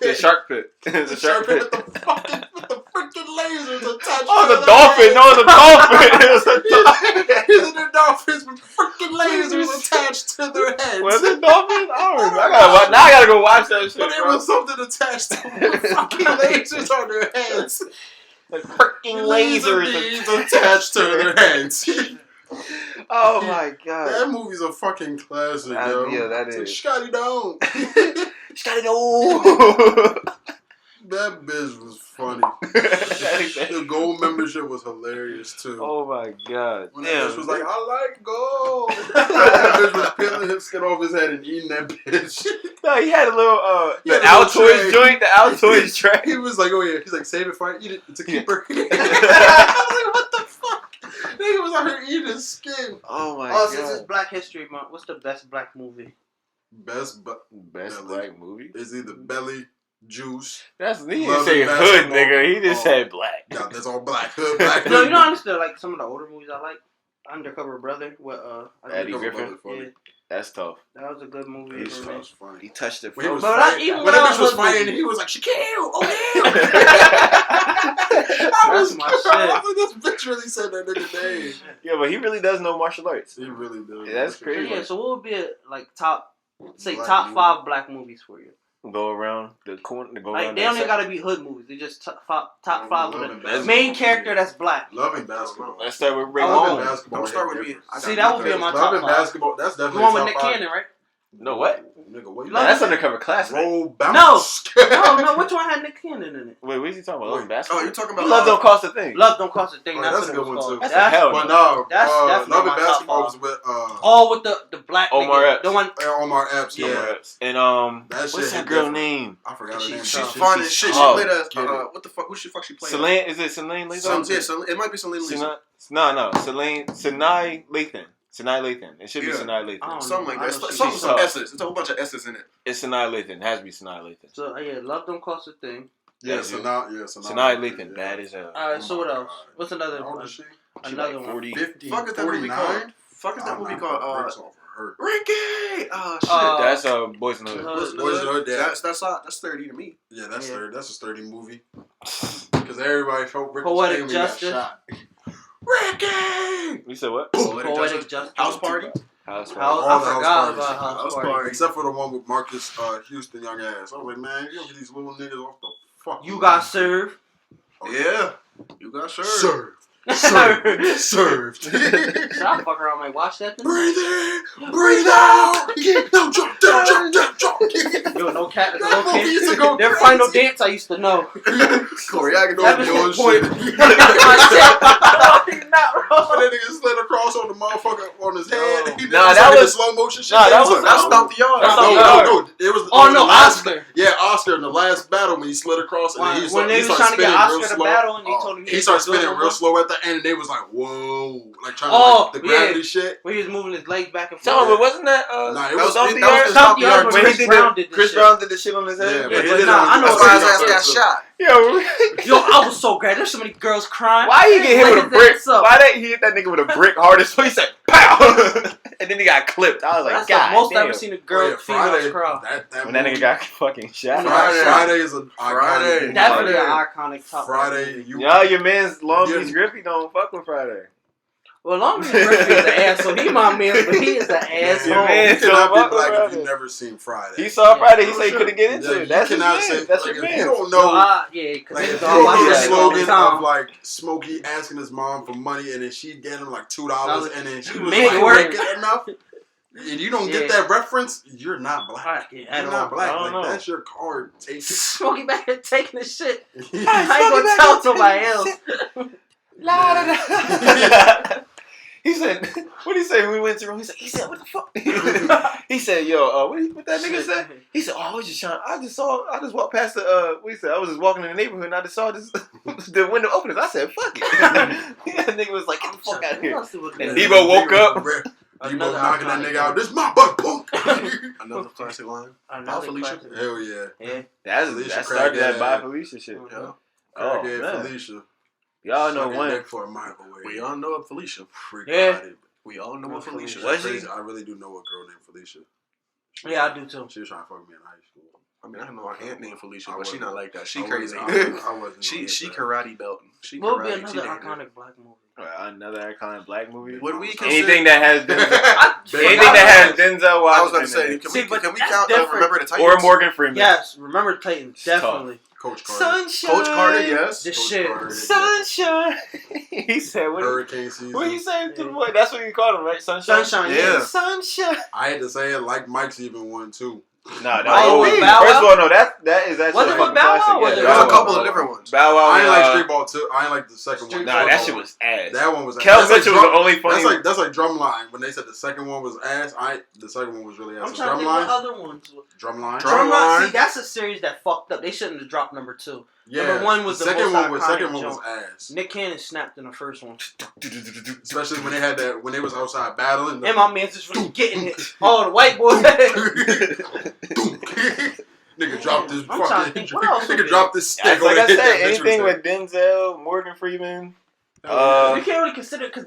The shark pit. The shark pit. With the freaking lasers attached. Oh, to the dolphin! No, the dolphin! It was a dolphin. These are the dolphins with freaking lasers attached to their heads. Was it dolphins? I don't remember. I gotta go watch that shit. But there was something attached to them fucking lasers on their heads. Like freaking lasers beams attached to their heads. Oh my god. That movie's a fucking classic, yo. Yeah, that it's is. Like, Scotty don't. Scotty, no. That bitch was funny. The gold membership was hilarious too. Oh my god. When that bitch was like, I like gold. That bitch was peeling his skin off his head and eating that bitch. No, he had a little He had the a little Altoids tray. joint, the Altoids tray. He was like, oh yeah. He's like, save it for I eat it. It's a keeper. I was like, what the fuck? Nigga was out here eating his skin. Oh my Oh, god. since it's Black History Month, what's the best black movie? Best Best black movie? is either Belly, Juice. He didn't Love say and hood, Basketball. nigga. He just Oh. said black. Yeah, that's all black. Hood, black. No, hood. you know, honestly, like some of the older movies I like. Undercover Brother with Eddie Undercover Griffin? Brother, Yeah, That's tough. that was a good movie. He for me. was funny. He touched it When he from was But fighting, even when when that I bitch was was fighting, little- he was like, "She killed! Oh damn!" That's my shit. I was like, this bitch really said that nigga name. Yeah, but he really does know martial arts. He really did. Yeah, that's So, crazy. yeah, so what would be like top Black top movie. 5 black movies for you? Go around the corner. Go Like around they that don't even side. gotta be hood movies. They just top 5 Loving with the Basketball. main character that's black. Loving basketball. Let's start with Ray Loving Wong. basketball. Don't start hit with me. different. I got See, that would be my in my Loving top 5. basketball. That's The definitely one with top Nick 5. Cannon, right? No, what? Nigga, what you Love- No, that's undercover classic. roll bounce? No, which one had Nick Cannon in it? Wait, what is he talking about? Love and Oh, basketball? you're talking about Love don't cost a thing. Love Don't Cost a Thing. Oh, That's that's what a it good was one, called. too. That's a hell But no. no, That's definitely Loving my top basketball 5. was with All with the black Omar nigga. Epps. The one. Omar Epps. Yeah. Yeah, And That shit what's that hit girl different. name? I forgot her name. She's tough. fine as shit. She Oh, played get it. what the fuck? Who the fuck she played? Celine, is it Celine Lathan? Yeah, it might be Celine Lisa. No, Sinai Lathan. Sinai Lathan. It should be Yeah. Sinai Oh. Lathan. Something like I that. know It's something she's with some tough. S's. It's a whole bunch of S's in it. It's Sinai Lathan. It has to be Sinai Lathan. So yeah, Love Don't Cost a Thing. Yeah, Yes, Sinai Lathan. Bad as hell. Alright, so what else? What's another How old one? is she? Another one. 40. 50, Fuck is that movie 49? called? Fuck is that movie called? Breaks off of her. Ricky. Oh shit. That's Boys in the Hood. Boys in the Boys in the Hood. Hood, yeah. That's 30 to me. Yeah, that's Yeah. third. That's a sturdy movie. Because everybody felt Rick Poetic family got Justice. shot. Ricky! You said what? Poetic Justice. House Party. House House, All I the house forgot parties. about House House Party. Party. Except for the one with Marcus Houston, young ass. I was like, man, you don't get these little niggas off the fuck. You got served. Yeah. You got served. served. Served. Served. So I fuck around, like, watch that thing. Breathe in, breathe out. Now jump, down, jump, down, jump. Yo, no cat, That no movie used to go kid. Their crazy. final dance I used to know. Corey, I can That know was your the shit. Not wrong. That nigga slid across on the motherfucker on his head. He did Nah, some that nigga was- slow motion shit. nah, that It was- That's Stomp the Yard. That's no, Stomp the no, no. It was. Oh it was no, the last, Oscar. Yeah, Oscar in the last battle when he slid across and then he When they was started trying to get spinning real Oscar to slow. battle and they told him He started couldn't do it spinning no real more. slow at the end, and they was like, "Whoa!" Like trying Oh, to like the gravity yeah. shit. Where he was moving his legs back and Tell me, forth. but wasn't that Nah, it That was was Stomp the that was Yard? the Stomp the Yard when when he Chris did Brown that. did this Chris shit. Brown did the shit on his Yeah, head? but Yeah, he but did nah, it. I know That's what why you're his ass got shot. Yo, Yo, I was so glad. There's so many girls crying. why he get hit with a brick? What's up? Why did he hit that nigga with a brick hardest? So he said, "Pow!" And then he got clipped. I was like, That's "God the most damn." I've ever seen a girl females cry. That When that movie- nigga got fucking shot. Friday is a Friday. iconic Definitely movie. an iconic top. Friday. You Yo, your man's Long Yeah. Beach Griffey don't fuck with Friday. Well, Long Beach Griffey is an asshole. He my man, but he is an asshole. man. You cannot So fuck be black with if Friday. you've never seen Friday. He saw Yeah. Friday. He said he Sure. couldn't get into Yeah, it. you That's his cannot man. say That's like, your if man. you don't No, know. yeah, because Like, niggas if you all don't watch know the that shit all the slogan time. of like Smokey asking his mom for money and then she'd get him like $2 and then she was Make like, it work. "Ain't get enough," and you don't Yeah. get that reference, you're not black. Alright, yeah, at You're all. not black. I don't Like know. that's your card. Take it. Smokey back here taking the shit. I Nah, ain't gonna tell somebody else. He said, what did he say when we went to room? He said, what the fuck? He said, yo, what that nigga said? He said, I just walked past the, what he said, I was just walking in the neighborhood and I just saw this, the window open. I said, fuck it. That nigga was like, get the fuck out of here. And Debo woke up. Debo knocking that nigga out. This my butt, punk. Another classic line. Another Felicia. classic. Hell yeah. That started that Bye Felicia shit. Yeah. Oh, Man. man. Felicia. Y'all know Sucking one. dick for a microwave. We all know of Felicia. Freak Yeah. body. We all know of Felicia. Was she? Crazy. I really do know a girl named Felicia. Yeah, I do too. She was trying to fuck me in high school. I mean, I know an aunt named Felicia, but she wasn't- not like that. She I crazy. wasn't She on that. karate belting. She What would be karate. She another dangerous. iconic black movie? Another iconic black movie. Would we consider Anything that has Denzel, Baby, anything that has Denzel Washington I was about to say, in it. can See, we but can we that's count different. Remember the Titans? Or Morgan Freeman. Yes, remember Titans, It's tough. definitely. Coach Carter. Sunshine. Coach Carter, yes. The Coach shit. Carter. Sunshine. He said, Hurricane season. what he say to the boy? That's what he called him, right? Sunshine. Sunshine, Yeah. yeah. Sunshine. I had to say it like Mike's even one too. Nah, Oh, was, with Bow first of Wow? all, no, that is actually Was it a with fucking Bow Wow classic. or Yeah, was it- There's a Bow couple of different ones. Bow Wow. I ain't like Street Ball 2. I ain't like the second one. Street Nah, Ball. that shit was ass. That one was. Kel that's like Mitchell was drum- the only funny. That's like Drumline. When they said the second one was ass, the second one was really ass. I'm So trying to think what Drumline. other ones. Drumline. Drumline. See, that's a series that fucked up. They shouldn't have dropped number 2. Yeah. Number 1 was the second most one. iconic Second one was joke. ass. Nick Cannon snapped in the first one. Especially when they had that when they was outside battling. And my man's just really getting it. Oh, the white boy. Nigga dropped this I'm trying to think, what else would Nigga be- dropped this stick. Like I over hit that said, bitch anything with with Denzel, Morgan Freeman, You can't really consider because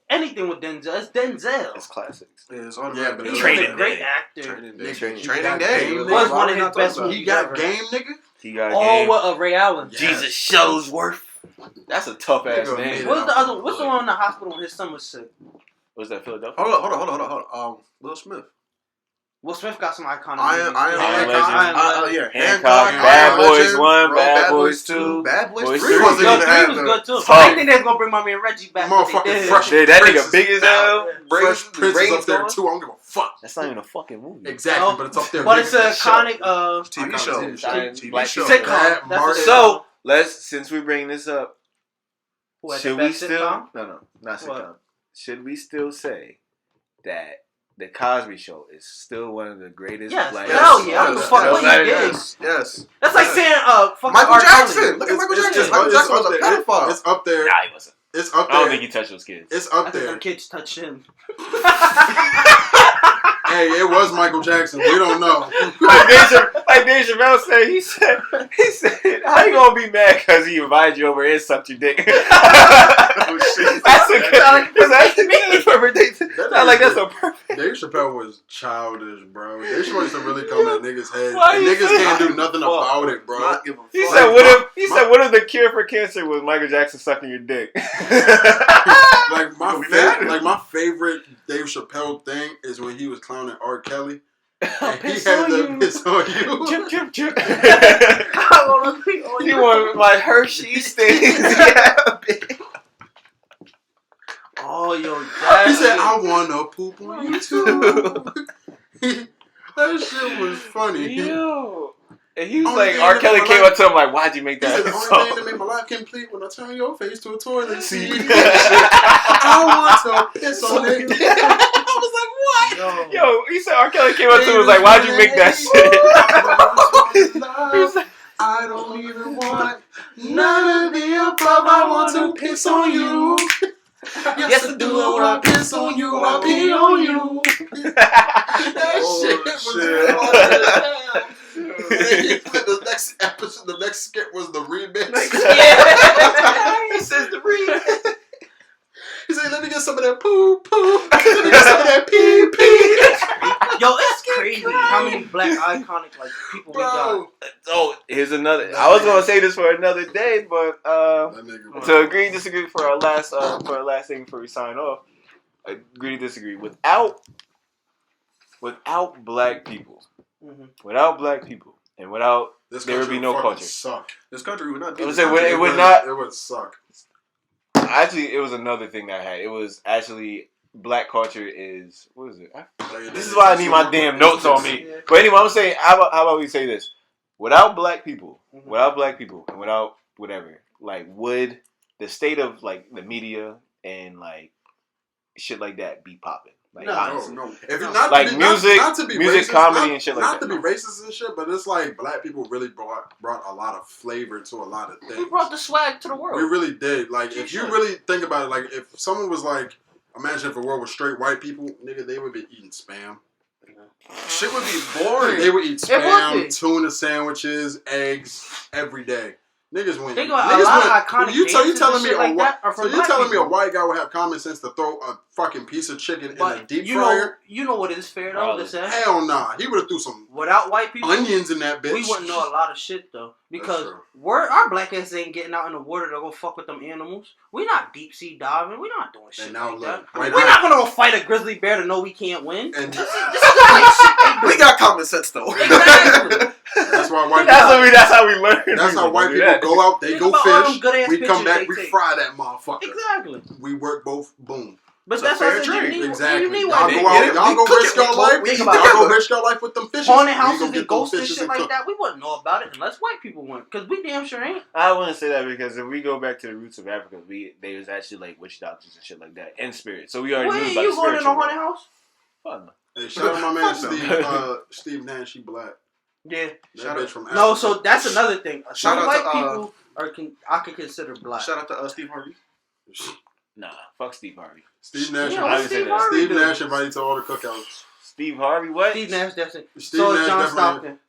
anything with Denzel, it's Denzel. it's classics. Yeah, it's Yeah, automatic. but He's Training a great Day. actor. Training Day. Nigga, Training got Day. game. It was one of his best He movies got ever. game, nigga. He got Oh, game. what Ray Allen. Yeah. Jesus Shuttlesworth. That's a tough ass Nigga name. made it. What's the other? What's the one in the hospital when his son was sick? Was that Philadelphia? Hold on. Will Smith. Will Smith got some iconic Iron movies. Legend. Yeah. Hancock, Iron Bad Boys Legend, 1, Bro, Bad Boys 2, Bad Boys Boys 3 3. wasn't Yo, even 3 had was the- good too. Tough. I think they're gonna bring my man Reggie back. but they Motherfucking didn't. Fresh Shit, that Prince nigga big as hell. Fresh Prince is up there Brainstorm. too. I don't give a fuck. That's not even a fucking movie. Exactly, Oh, but it's up there. But it's an a iconic TV show. Iconic TV Black show. sitcom. sitcom. That's Martin. a So since we bring this up, Who had the should we best still? sitcom? No, not What? sitcom. Should we still say that the Cosby Show is still one of the greatest Yes, black? hell yeah. I don't give a Yes, fuck yes, what he yes, did. Yes. That's like saying fucking Michael R. Kelly. Jackson. Look at Michael Jackson. It's Michael Jackson was a up there. pedophile. It's up there. Nah, he wasn't. It's up I don't there. think he touched those kids. It's I up think there. them kids touched him. Hey, it was Michael Jackson. We don't know. Like Dave Chappelle said, he said, how you gonna be mad because he invited you over and sucked your dick? That's a good. That's the perfect thing. Sound like that's a perfect. Dave Chappelle was childish, bro. Dave Chappelle used to really come at niggas' heads. Why And you niggas say- can't do nothing about it, bro. Not give a He fuck. said, "What if the cure for cancer was Michael Jackson sucking your dick?" Like You gonna be mad? my favorite Dave Chappelle thing is when he was clowning R. Kelly. And he Piss had on the you. piss on you. Chip, chip, chip. I wanna be on You you. want my Hershey's things? Yeah, bitch. Oh, yo, He that said, shit. "I wanna poop on you too." That shit was funny. Yo. And he was Only like, thing R. that Kelly made my came life- up to him like, "Why'd you make He said, that "The only song?" thing that made my life complete when I turn your face to a toilet See? seat." I want to piss on it. I was like, "What?" Yo, he said R. Kelly came up to him and was like, "Why'd you make that shit?" He was like, I don't even want none of the above. I want to piss on you. Yes, I do. When I piss on you, I pee on you. That shit was funny. The next episode, the next skit was the remix. Yeah. He says the read. He said, "Let me get some of that poo poo. Let me get some of that pee pee." Yo, it's crazy how many black iconic like people we got. Bro, oh, here's another. I was gonna say this for another day, but that nigga. to agree, disagree for our last thing before we sign off. Agree, disagree. Without black people, and without This there would country be no fucking culture. Suck. This country would not be. It this was- country. it would not- It would suck. Actually, it was another thing that I had. It was actually black culture is what is it? This is why I need my damn notes on me. Yeah. But anyway, I'm saying, how about we say this? Without black people, and without whatever, like, would the state of like the media and like shit like that be popping. Like, No. honestly. No. If it's not Like to be, music, not to be music, racist, comedy, and shit like not that. to be racist and shit, but it's like black people really brought a lot of flavor to a lot of things. We brought the swag to the world. We really did. Like, if you really think about it, like, if someone was like, imagine if a world was straight white people, nigga, they would be eating Spam. Shit would be boring. They would eat Spam, tuna sandwiches, eggs every day. Niggas went. Think about a lot of iconic dances and shit like that are from So you telling me a people. white guy would have common sense to throw a fucking piece of chicken in a But deep you fryer? you know what is fair though? Probably. Listen, Hell nah. He would have threw some without white people, onions in that bitch. we wouldn't know a lot of shit though. Because true. our black ass ain't getting out in the water to go fuck with them animals. We not deep sea diving. We not doing shit And now like look, that. right We're now- not gonna go fight a grizzly bear to know we can't win. And This is like shit they do. We got common sense though. Exactly. that's why white That's how we learn. That's how white do people that. go out. They Think go about all them fish. good-ass We come pictures back. they We take. fry that motherfucker. Exactly. We work both. Boom. But It's that's a what fair I said. trade. You need, Exactly. you need Y'all white go people. out. Y'all go cook risk it, your we life. cook it Y'all together. go risk your life with them fishes. Haunted We go houses get and them ghosts and fishes shit like cook that. We wouldn't know about it unless white people went. Because we damn sure ain't. I wouldn't say that because if we go back to the roots of Africa, they was actually like witch doctors and shit like that and spirits. So we already Where knew about you the going in a spiritual haunted world. house? Fuck no. Hey, shout out my man Fuck no. Steve Nash. He black. Yeah. That Shout bitch out- from No, Africa. so that's another thing. Shout Some out white to, people I could consider black. Shout out to Steve Harvey. Nah, fuck Steve Harvey. Steve Nash. Yeah, I what's would say Steve that. Harvey Steve do? Nash invited to all the cookouts. Steve Harvey, what? Steve Nash definitely. Steve So is Nash John definitely- Stockton.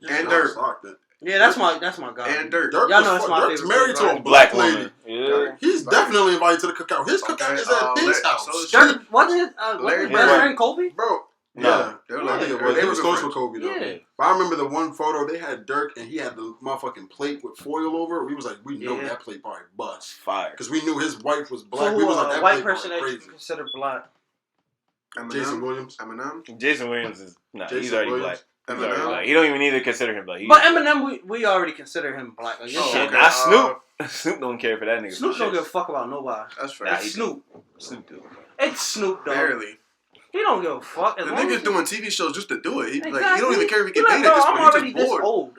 And John Dirk. Stockton. Yeah, that's my guy. And Dirt. Dirk Y'all was know that's my Dirk's favorite married to a person, black Black lady. woman. Yeah. He's definitely invited to the cookout. His cookout is at his house. so is Dirk wasn't his Larry best Bird. friend Kobe? Bro. No. Yeah. They were I like, think it they was. He were was good close friends. with Kobe though. Yeah. But I remember the one photo they had Dirk and he had the motherfucking plate with foil over it. We was like, we know Yeah. that plate probably bust. Fire. Because we knew his wife was So black. We who was like, a that white plate person that probably you crazy. consider black? Jason Williams. Eminem. Jason Williams is he's Jason already Williams. black. He's already Eminem. black. He don't even need to consider him black. But Eminem, we already consider him black. Like, Oh, Shit, okay. not Snoop. Snoop don't care for that nigga. Snoop don't give a fuck about nobody. That's fair. Nah, It's Snoop. Snoop do. It's Snoop Dogg. Barely. He don't give a fuck. As The long nigga's as doing TV shows just to do it. He, Exactly. like, he don't even care if he He get like, paid bro, at this I'm point. He's already just this bored. old.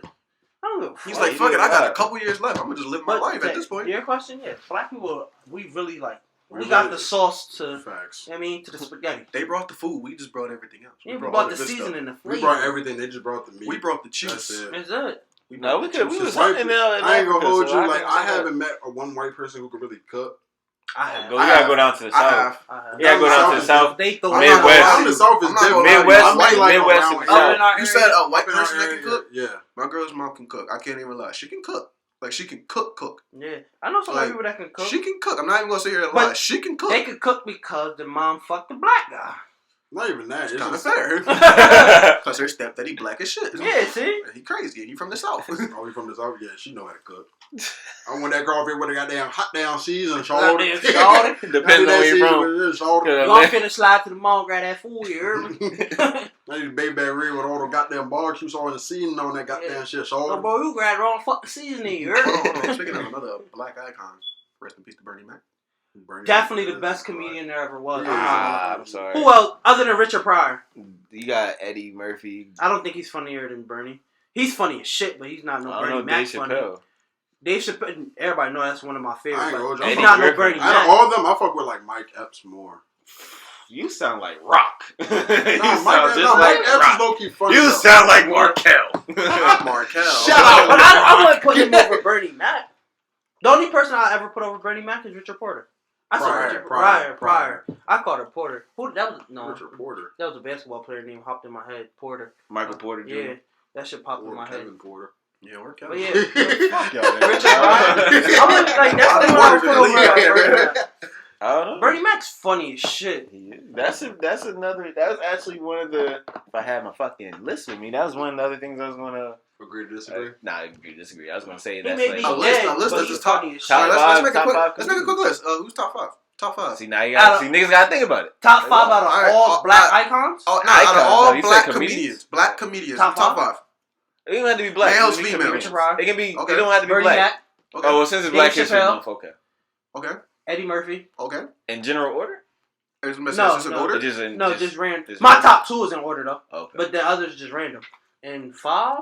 I don't give a fuck. He's like, fuck it, I got a couple years left. I'm gonna just live my But life at this point. Your question, yeah. Black people, we really like, we We got really- the sauce to, Facts. I mean, to the spaghetti. They brought the food. We just brought everything else. Yeah, we all brought the good stuff. seasoning, the We flavor. brought everything. They just brought the meat. We brought the That's juice. it. That's it. No, we could. We Just was white hunting people. in I ain't gonna Africa, hold so you. I Like, can I say that. haven't met a one white person who could really cook. I have. But we gotta go down to the I south. have. I have. We gotta go down to the south. They throw I'm it not out. gonna Midwest. lie I'm to the you. South is I'm not different. gonna lie to you. Midwest. I mean, like, Midwest around and here. South. Up in our You area. said a white Up in our person that can area, cook? Yeah. My girl's mom can cook. I can't even lie. She can cook. Like, she can cook. Yeah, I know some Like, people that can cook. She can cook. I'm not even gonna sit here and But lie. She can cook. They could cook because the mom fucked the black guy. Not even that. It's It's kind of just, fair. Yeah. Because her stepdaddy black as shit. Yeah, see? He crazy. He from the south. oh, we from the South? Yeah, she know how to cook. I want that girl up here with a goddamn hot down season, Goddamn shawty. shawty. Depends on where you're from. Shawty. Yeah. Y'all finna slide to the mall, grab that food, you heard me? I need a baby back red with all the goddamn barbecue sauce and the seasoning on that goddamn shit, Oh, shawty. bro, you grabbed the wrong fucking seasoning, you heard Hold me? on. Speaking of another black icon, rest in peace to Bernie Mac. Definitely the best comedian there ever was. Ah, I'm sorry. Who else, other than Richard Pryor? You got Eddie Murphy. I don't think he's funnier than Bernie. He's funny as shit, but he's not no I Bernie don't know Mac Dave funny. Chappelle. Dave Chappelle, everybody know that's one of my I favorites. ain't gonna hold But you. he's I'm not no Griffin. Bernie Out of Mac. all of them, I fuck with like Mike Epps more. You sound like Rock. you Nah, sound Mike just like Epps is Rock. low key funny. You though. sound like Markel. Markel. Shut up. But I wouldn't put him over Bernie Mac. The only person I ever put over Bernie Mac is Richard Porter. I said Pryor, Richard Pryor. Pryor. I called her Porter. Who that was? No, Richard Porter. that was a basketball player name hopped in my head. Porter. Michael Porter Jr. Yeah, that shit popped in Or my head. Kevin Porter. Yeah, Markel. But yeah, Fuck y'all, nigga. Richard Pryor. I wouldn't like that's the one I would put over Bernie Mac. I don't know. Bernie Mac's funny as shit. Yeah, that's another. That was actually one of the. If I had my fucking list with me, that was one of the other things I was gonna. Agree to disagree? Nah, agree, disagree. I was gonna say He that's may like. be A list- dead, a list but is he's just top- funny as shit. top Alright, five, let's top make five a quick list. Who's top five? Top five. See now you got see niggas gotta think about it. Top 5 out of Alright, all black icons? Oh, no, Icons, out of all you said black comedians? comedians. Black comedians. Top Top five? five. It don't have to be black. Males, It can be females. Richard comedians. Pryor. It can be. Okay. It don't have to be Bernie black. Mac, Okay. Oh well, since it's Dave Black History Chappelle. Month, okay. Okay. Eddie Murphy. Okay. In general order? Is No, this in no. order? Or just in, No, just random. just My random? top 2 is in order though, Okay. but the others just random. And 5,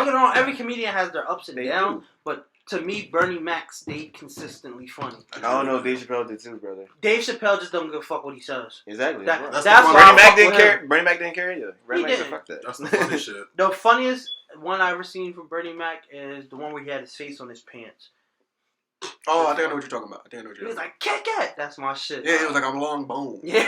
Don't get me wrong, every comedian has their ups and They downs, do. but to me, Bernie Mac stayed consistently funny. I don't know if Dave Chappelle did too, brother. Dave Chappelle just don't give a fuck what he says. Exactly. That's why Bernie Mac didn't care. Bernie Mac didn't care either. Bernie Mac said fuck that. That's the funny shit. The funniest one I ever seen from Bernie Mac is the one where he had his face on his pants. Oh, I think I know what you're talking about. He was like, cat. That's my shit. Yeah, it was like I'm long bone. Yeah.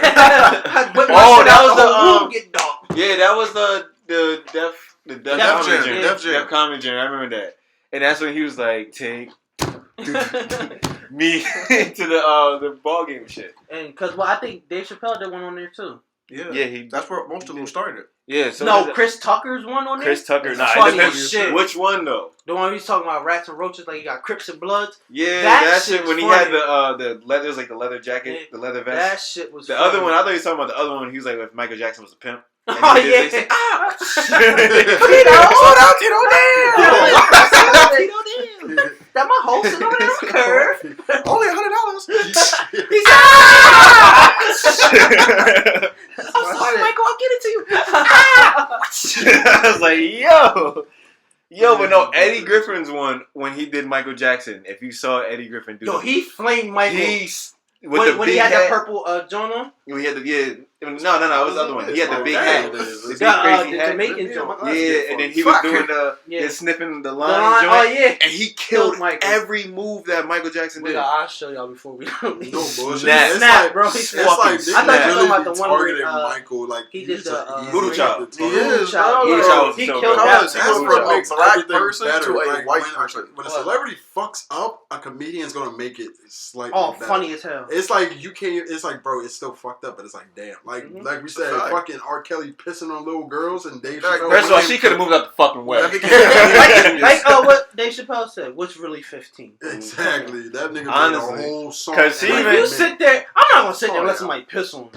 But that was the get dark. Yeah, that was the Def Jam. Def Comedy Jam. I remember that, and that's when he was like, "Take me to the ball game shit." And because I think Dave Chappelle did one on there too. Yeah, that's where most of them started. Yeah, so no, Chris Tucker's one on there. Chris Tucker, nah, funny it depends. shit. Which one though? The one he's talking about rats and roaches, like you got Crips and Bloods. Yeah, that shit when funny. he had the leather, it was like the leather jacket, the leather vest. That shit was. The funny. other one, I thought he was talking about the other one. He was like, if Michael Jackson was a pimp. Oh yeah. Say, That my whole sitting over there on the curve. Only $100. I'm sorry, Michael. I'll get it to you. I was like, yo, but no, Eddie Griffin's one when he did Michael Jackson. If you saw Eddie Griffin do, he flamed Michael. When he had that purple John on. When he had the no, it was the other one. He had the big hat, the big crazy hat. Jamaican John. Yeah, and then he was doing sniffing the line joint. Oh yeah, and he killed every move that Michael Jackson did. I'll show y'all before we. No bullshit. Snap, bro. It's like I thought you were talking about the one targeting where Michael. Like he did the Voodoo Child. He killed He that. That's from a black person to a white person. When a celebrity fucks up, a comedian's gonna make it slightly better. Funny as hell. It's like you can't. It's like, bro, it's still fucked up, but it's like, damn. Like we said, fucking R. Kelly pissing on little girls and Dave Chappelle. First of all, she could have moved out the fucking way. Like what Dave Chappelle said. What's really 15? Exactly. That nigga Honestly, made a whole song. Because she Like, you sit there. I'm not gonna sit there and let somebody piss on me.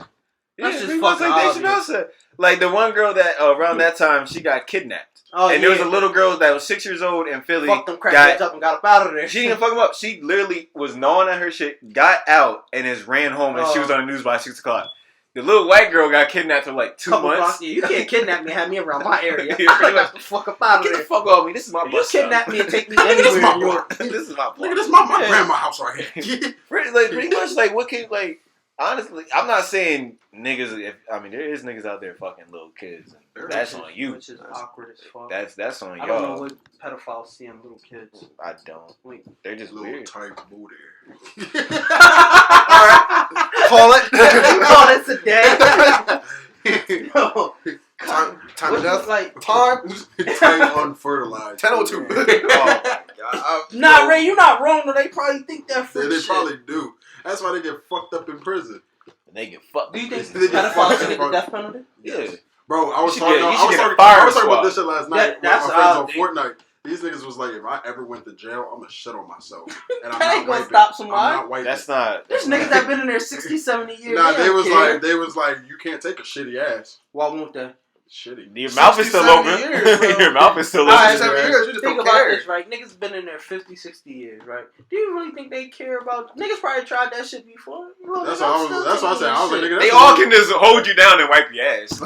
That's just fucking like Dave Chappelle said. Like the one girl that around that time she got kidnapped. Oh, and there was a little girl that was 6 years old in Philly. Fucked them crackheads up and got up out of there. She didn't fuck him up. She literally was gnawing at her shit, got out, and just ran home, and she was on the news by 6 o'clock. The little white girl got kidnapped for like 2 months. You can't kidnap me and have me around my area. I got the fuck up out of there. Get the fuck off me. This is my bus. You kidnap me and take me anywhere. This is my block. This is my block. Nigga, this is my grandma's house right here. Pretty much like what can like honestly, I'm not saying niggas. There is niggas out there fucking little kids. And that's on you. Which is awkward as fuck. That's on y'all. I don't know what pedophiles see in little kids. I don't. Wait, they're just little weird. tight booty. Alright, call it. Oh, that's a day. Time to death. Like time. Tight unfertilized. 10:02. Oh my god. Nah, Ray, you're not wrong. Though they probably think that for They shit. probably do. That's why they get fucked up in prison. They get fucked. Do you think They get pedophiles fucked should get up. the death penalty? Yeah. Bro, I was You talking. should I get was a talking fire about squad. this shit last night with That's my friends on they- Fortnite. These niggas was like, if I ever went to jail, I'm gonna shit on myself. And I'm That not ain't gonna wiping. stop somebody. I'm not wiping. That's not. There's niggas that been in there 60, 70 years. Nah, they don't was care. like, you can't take a shitty ass. Why won't they? Shitty. Your mouth is still 60, open. 70 years, bro. Your mouth is still All right, open. 7 years, you just Think don't about care. this, right? Niggas been in there 50, 60 years, right? Do you really think they care about... Niggas probably tried that shit before. That's what I said. I was like, nigga, They that's all more- can just hold you down and wipe your ass.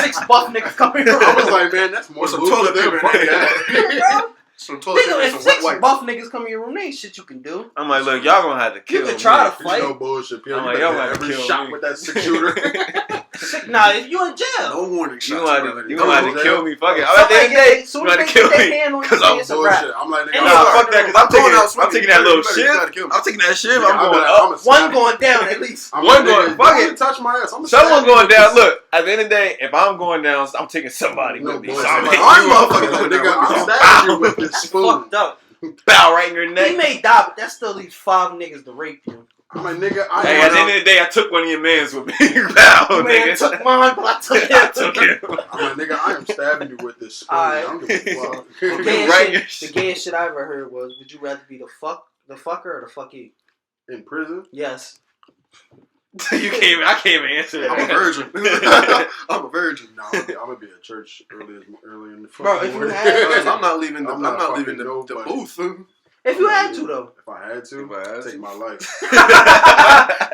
6 buff niggas coming around. I was like, man, that's more With some lucrative toilet than paper in fucking there. ass. Bro, Some toilet think paper if and some 6 wet wipes. buff niggas come in your room, there ain't shit you can do. I'm like, look, y'all gonna have to kill You can me. try to There's fight. no bullshit. Yo, I'm you like, better y'all get gotta every kill shot me. with that 6-shooter. Nah, if you in jail. No warning You shots. gonna brother. have to kill me. Fuck it. Somebody At the end of the day, soon you as gotta they kill get their me. hand on you, Cause I'm it's a wrap. Bullshit. I'm like, nigga, And I'm Nah, sorry. fuck that. Cause I'm I'm going out taking swinging. that little You gotta kill shit. me. I'm taking that shit. Nigga, I'm going I'm up. One going down at least. One going- fuck it. Touch my ass. I'm Someone going down. Look, at the end of the day, if I'm going down, I'm taking somebody No with me. bullshit. So I'm Like, hitting I'm you motherfucking up. like, nigga, I'm stabbing you with this spoon. Fucked up. Bow right in your He neck. may die, but that still leaves 5 niggas to rape you. I'm like, nigga, Hey, at the end of the day, I took one of your mans with me. Bow, You may have nigga. took mine, but I took I it. took him. I'm like, nigga, I am stabbing you with this spoon. Alright. I don't give a fuck. The gayest shit I ever heard was, would you rather be the fucker or the fucky? In prison? Yes. I can't even answer that. I'm a virgin. I'm a virgin. No, I'm gonna be at church early in the Bro, fucking if you morning. had- I'm not leaving the I'm not the fucking nobody. booth. If you had to, though. If I had to, take my life.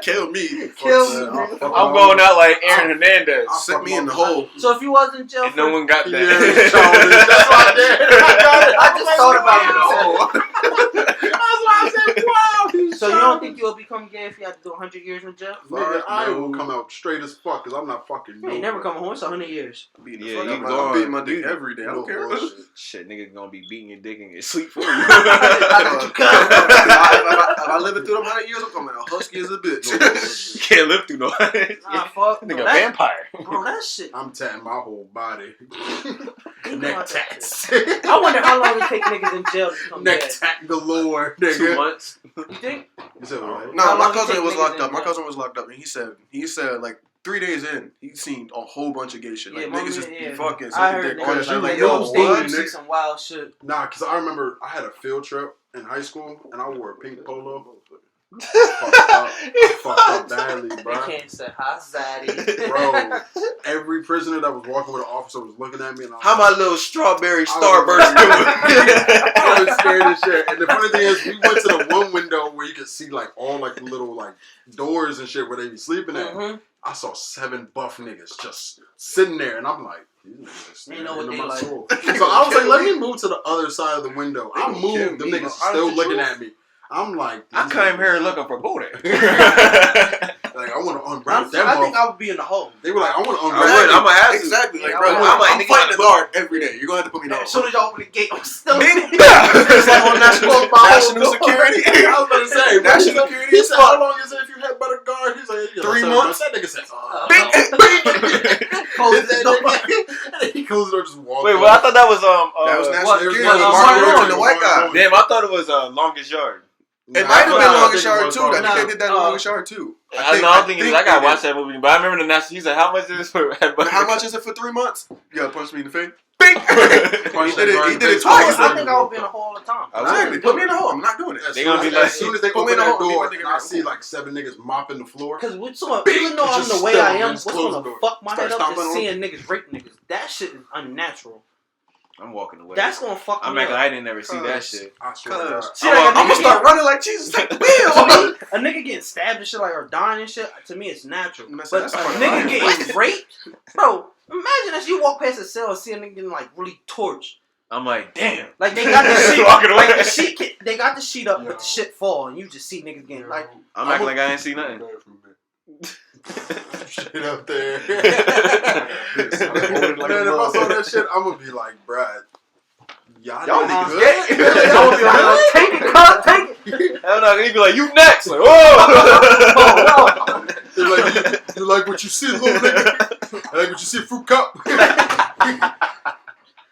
Kill me. Kill me, nigga. I'm going out like Aaron Hernandez. Sit me in the hole. So if you was in jail, If no one got that. Yeah, that's what I did. I just thought about it. That's why I said, wow. So you don't think you'll become gay if you had to do 100 years in jail? Nigga, I will come out straight as fuck because I'm not fucking. You ain't never come home. It's 100 years. Yeah, you I'm gone. beating my dick every day. I don't care. Shit, nigga gonna be beating your dick in your sleep for you. If I live it through them 100 years, I'm coming out husky as a bitch. You can't live through no. Nah, fuck. Nigga, vampire. Bro, that shit. I'm tatting my whole body. Think Neck about that tats. shit. I wonder how long it take niggas in jail to become Neck gay. tat galore, nigga. 2 months. You think? You said what? No, How my long you cousin take was niggas locked in up. My jail? cousin was locked up, and he said like 3 days in, he seen a whole bunch of gay shit. Like Yeah, my niggas man, just be yeah. fucking I sucking heard dick. niggas I'm like, yo, yo, what? you see some wild shit. Nah, because I remember I had a field trip in high school and I wore a pink polo. I fucked up badly, They bro. can't say hi, Zaddy. Bro, every prisoner that was walking with an officer was looking at me and I was How my little strawberry starburst I doing? was scared as shit. And the funny thing is, we went to the one window where you could see like all like the little like doors and shit where they be sleeping at. Mm-hmm. I saw 7 buff niggas just sitting there, and I'm like, these niggas You know what into they my like. soul. So I was like, let me move to the other side of the window. I They moved, kill them me, niggas bro. still Honest looking truth. at me. I'm like, I these came niggas- here looking for booty. Like, I want to unwrap I them. think I would be in the hole. They were like, I want to I unwrap would. I'm gonna have to. Exactly. Like, Yeah, bro, I'm like, I'm nigga, fighting the like, guard every day. You're gonna have to put me in the As soon hole. as y'all open the gate, I'm still in it. It's like on national security. I was about to say, National he security. said, how long is it if you had better guard? He's like, 3 months. That nigga said, Close Hit the that door. nigga. And he closed the door, just walked. Wait, well, I thought that was That was national what- security. what- That was what- Martin what- Luther, the white guy. Damn, I thought it was longest yard. It might have been Longest Yard too. I Nah, think they did that in Longest Yard too. I don't think it is. I gotta watch that movie, but I remember the national. He said, "How much is this for?" But how much is it for 3 months? You gotta punch me in the face. Punch He did it. He did it twice. I think I would be in the hole all the time. Exactly. Put me in the hole. I'm not doing it. As They soon gonna as- be like- as soon as they Put open me in the that hole, door, leave and my I nigga see like 7 niggas mopping the floor. Because even though I'm Just the way I still, am, just what's close gonna the door. fuck my Start head up stomping is on seeing niggas rape niggas. That shit is unnatural. I'm walking away. That's gonna fuck I'm me acting. up. I didn't never see that shit. I swear to God. See, like, I'm gonna start running like Jesus. Take the To wheel. me, a nigga getting stabbed and shit like or dying and shit, to me it's natural. That's But a part of nigga life. getting raped, bro. Imagine as you walk past a cell and see a nigga getting like really torched. I'm like, damn. Like they got the sheet, Walking away. like the sheet, they got the sheet up, but the shit fall, and you just see niggas getting like. I'm acting like I ain't see nothing. Shit up there. Hold it like a Man, if I saw mug. that shit, I'm gonna be like, bruh, y'all Y'all niggas niggas good? gay. Y'all would be like, take it, cuz, take it. Hell no, he'd be like, you next. Like, whoa. You like what you see, little nigga? I like what you see, fruit cup.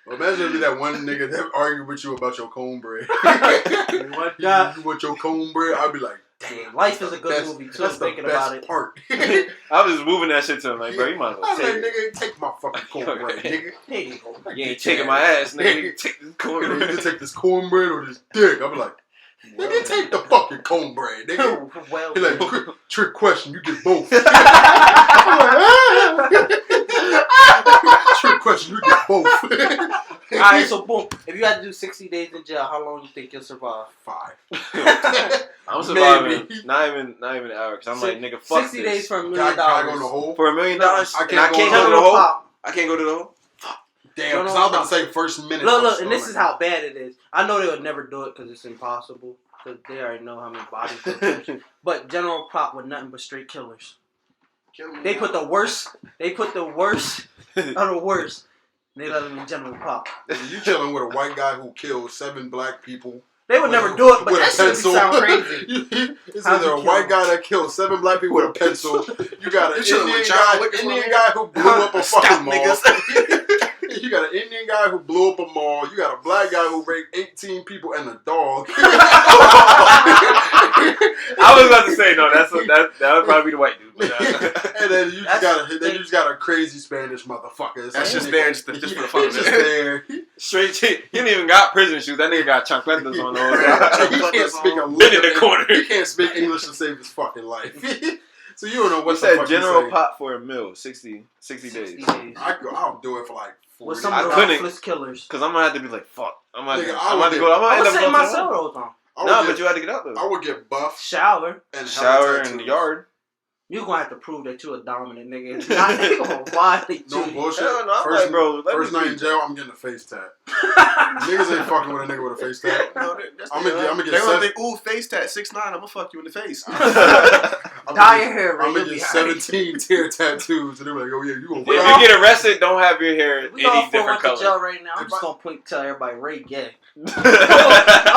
Well, imagine if be that one nigga that argue with you about your cornbread. What You want your cornbread? I'd be like, damn. Life is a good movie, too, That's the thinking best about it. part. I was just moving that shit to him. Like, bro, you might as I well was like, take it. nigga, take my fucking cornbread, nigga. There you go. You ain't taking my ass, nigga. You take this You corner. can take this cornbread or this dick. I'd be like, nigga, take the fucking cornbread, nigga. Well, He like, trick question, you get both. Trick question, you get both. alright, so boom. If you had to do 60 days in jail, how long do you think you'll survive? 5. I'm surviving. Maybe. Not even an hour. Cause I'm like, nigga, fuck 60 this. days for $1 Can million. I go in the hole? For $1 million, No, and I I can't can't go go to in the the hole. Pop. I can't go to the hole. Damn, because I was about to say first minute. Look, and this is how bad it is. I know they would never do it because it's impossible. Because they already know how many bodies they touch. But General Pop with nothing but straight killers. They put the worst. They put the worst of the worst. They let them in General Pop. You chilling with a white guy who killed 7 black people. They would never do it, but with that a shit pencil. sound crazy. It's How'd either you a kill white him? guy that killed 7 black people with a pencil. You got an You chilling Indian with John guy, Wick or Indian something? guy who blew up a Stop, fucking mall. niggas. You got an Indian guy who blew up a mall. You got a black guy who raped 18 people and a dog. I was about to say no. That would probably be the white dude. But, And then you just got a crazy Spanish motherfucker. It's That's like, just nigga, there just for the fun of He's just it. there. straight shit. He didn't even got prison shoes. That nigga got chancletas on. He can't speak a Been lick in of the it. corner. He can't speak English to save his fucking life. So you don't know what What's the that fuck General you say. Pop for a meal? 60 days. I'll do it for like 40. With some I of the couldn't. ruthless killers. Cause I'm gonna have to be like, fuck. I'm gonna have to Nigga, go. I'm gonna I'm end gonna up say going my to the hole. cell though. but you had to get out though. I would get buff. Shower. And Shower in the yard. You're gonna have to prove that you're a dominant nigga. If not, they gonna violate you. No bullshit. Hell no, First, like, bro, first night in jail, I'm getting a face tat. Niggas ain't fucking with a nigga with a face tat. I'm gonna get they gonna think, ooh, face tat, 6'9", I'm gonna fuck you in the face. Dye your hair, I'm right? gonna get 17 tear tattoos, and they're like, oh yeah, you gonna If you get arrested, don't have your hair we all any different to color. jail right now. I'm just gonna tell everybody Ray gay. I'm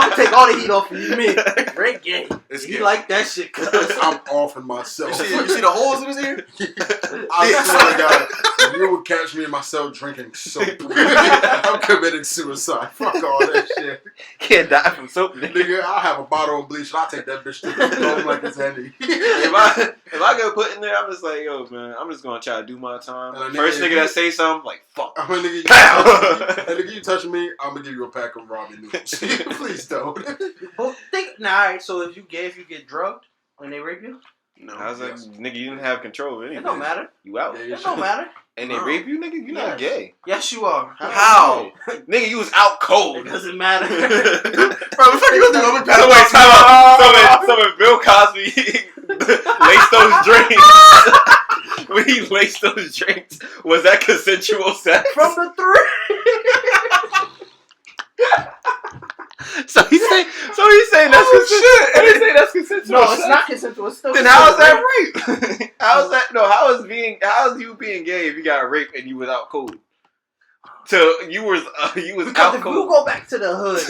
gonna take all the heat off of you, man. Ray gay. He like that shit. Cause I'm offing myself. You see the holes in his ear? I swear to God, if you would catch me in my cell drinking soap, I'm committing suicide. Fuck all that shit. Can't die from soap, Nigga, I have a bottle of bleach and I take that bitch to the phone like it's handy. if I get put in there, I'm just like, yo, man, I'm just gonna try to do my time. First nigga that say something, like, fuck. I'm a nigga, you touch me, I'm gonna give you a pack of ramen noodles. Please don't. Alright, so if you get drugged when they rape you? No. I was like, nigga, you didn't have control of anything. It don't matter. You out. It don't matter. And they rape you, nigga? You not gay. Yes, you are. How? Nigga, you was out cold. It doesn't matter. Bro, what the fuck you gonna do? So when Bill Cosby laced those drinks, when he laced those drinks, was that consensual sex? From the three. So he's saying that's consensual. And he's saying that's consensual. No, it's not consensual. It's still then how is that rape? How is that? No, how is you being gay if you got raped and you was out cold? So you was because out if cold. you go back to the hood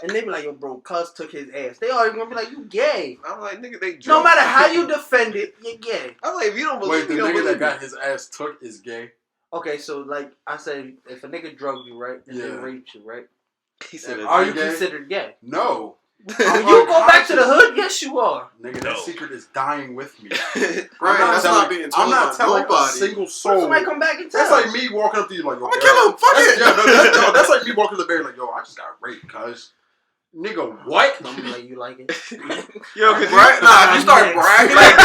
and they be like, yo, bro, cuz took his ass. They always gonna be like, you gay. I'm like, nigga, they drunk. No matter how you defend it, you're gay. I'm like, if you don't believe me, me, the don't nigga believe that me. got his ass took is gay. Okay, so like I said, if a nigga drugged you, right, and they raped you, right, He said, are you gay? Considered gay? No. When you go back to the hood, yes, you are. Nigga, that secret is dying with me. Right, that's not being told. I'm not telling a single soul. Somebody come back and tell. That's like me walking up to you like, yo, I'm gonna kill him. Fuck it. Yeah, that's like me walking to the bear like, yo, I just got raped, cuz. Nigga, what? I'm like, you like it? Yo, cause if you start bragging, like, yo.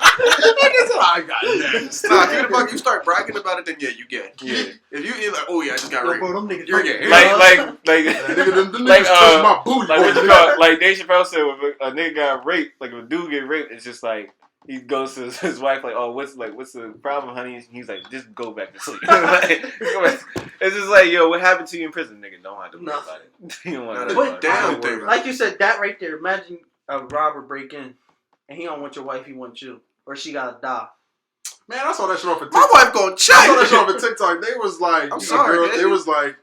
That's what I got next. Nah, if the fuck you start bragging about it, then yeah, you gay. Yeah. If you're like, oh yeah, I just got Yo, raped, bro, them niggas you're gay. Them niggas touched my booty. Like what you call it? Like Dave Chappelle said, if a nigga got raped, like if a dude get raped, it's just like he goes to his wife like, oh, what's the problem, honey? He's like, just go back to sleep. It's just like, yo, what happened to you in prison, nigga? Don't have to worry about it. You don't want to But damn thing. like you said, that right there. Imagine a robber break in, and he don't want your wife, he wants you, or she gotta die. Man, I saw that shit off of My TikTok. wife gonna check. I saw that shit off of TikTok. They was like, I'm sorry, girl, man. they was like,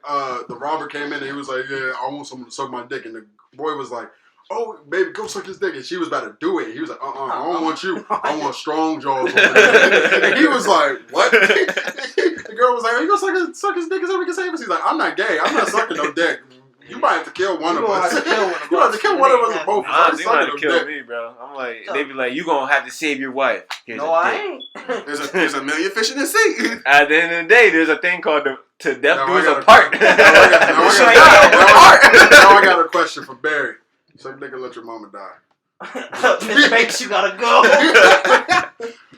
the robber came in and he was like, yeah, I want someone to suck my dick. And the boy was like, oh, baby, go suck his dick. And she was about to do it. He was like, I don't want you. I want strong jaws. And he was like, what? The girl was like, are you gonna suck his dick so we can save us? He's like, I'm not gay. I'm not sucking no dick. You might have to kill one of us. You have to kill one of us or both of us. You might have to kill me, bro. I'm like, they be like, you gonna have to save your wife. Here's No, I ain't. There's a million fish in the sea. At the end of the day, there's a thing called to death Now do us I apart. Now I got a question for Barry. Suck dick and let your mama die. Bitch makes you gotta go.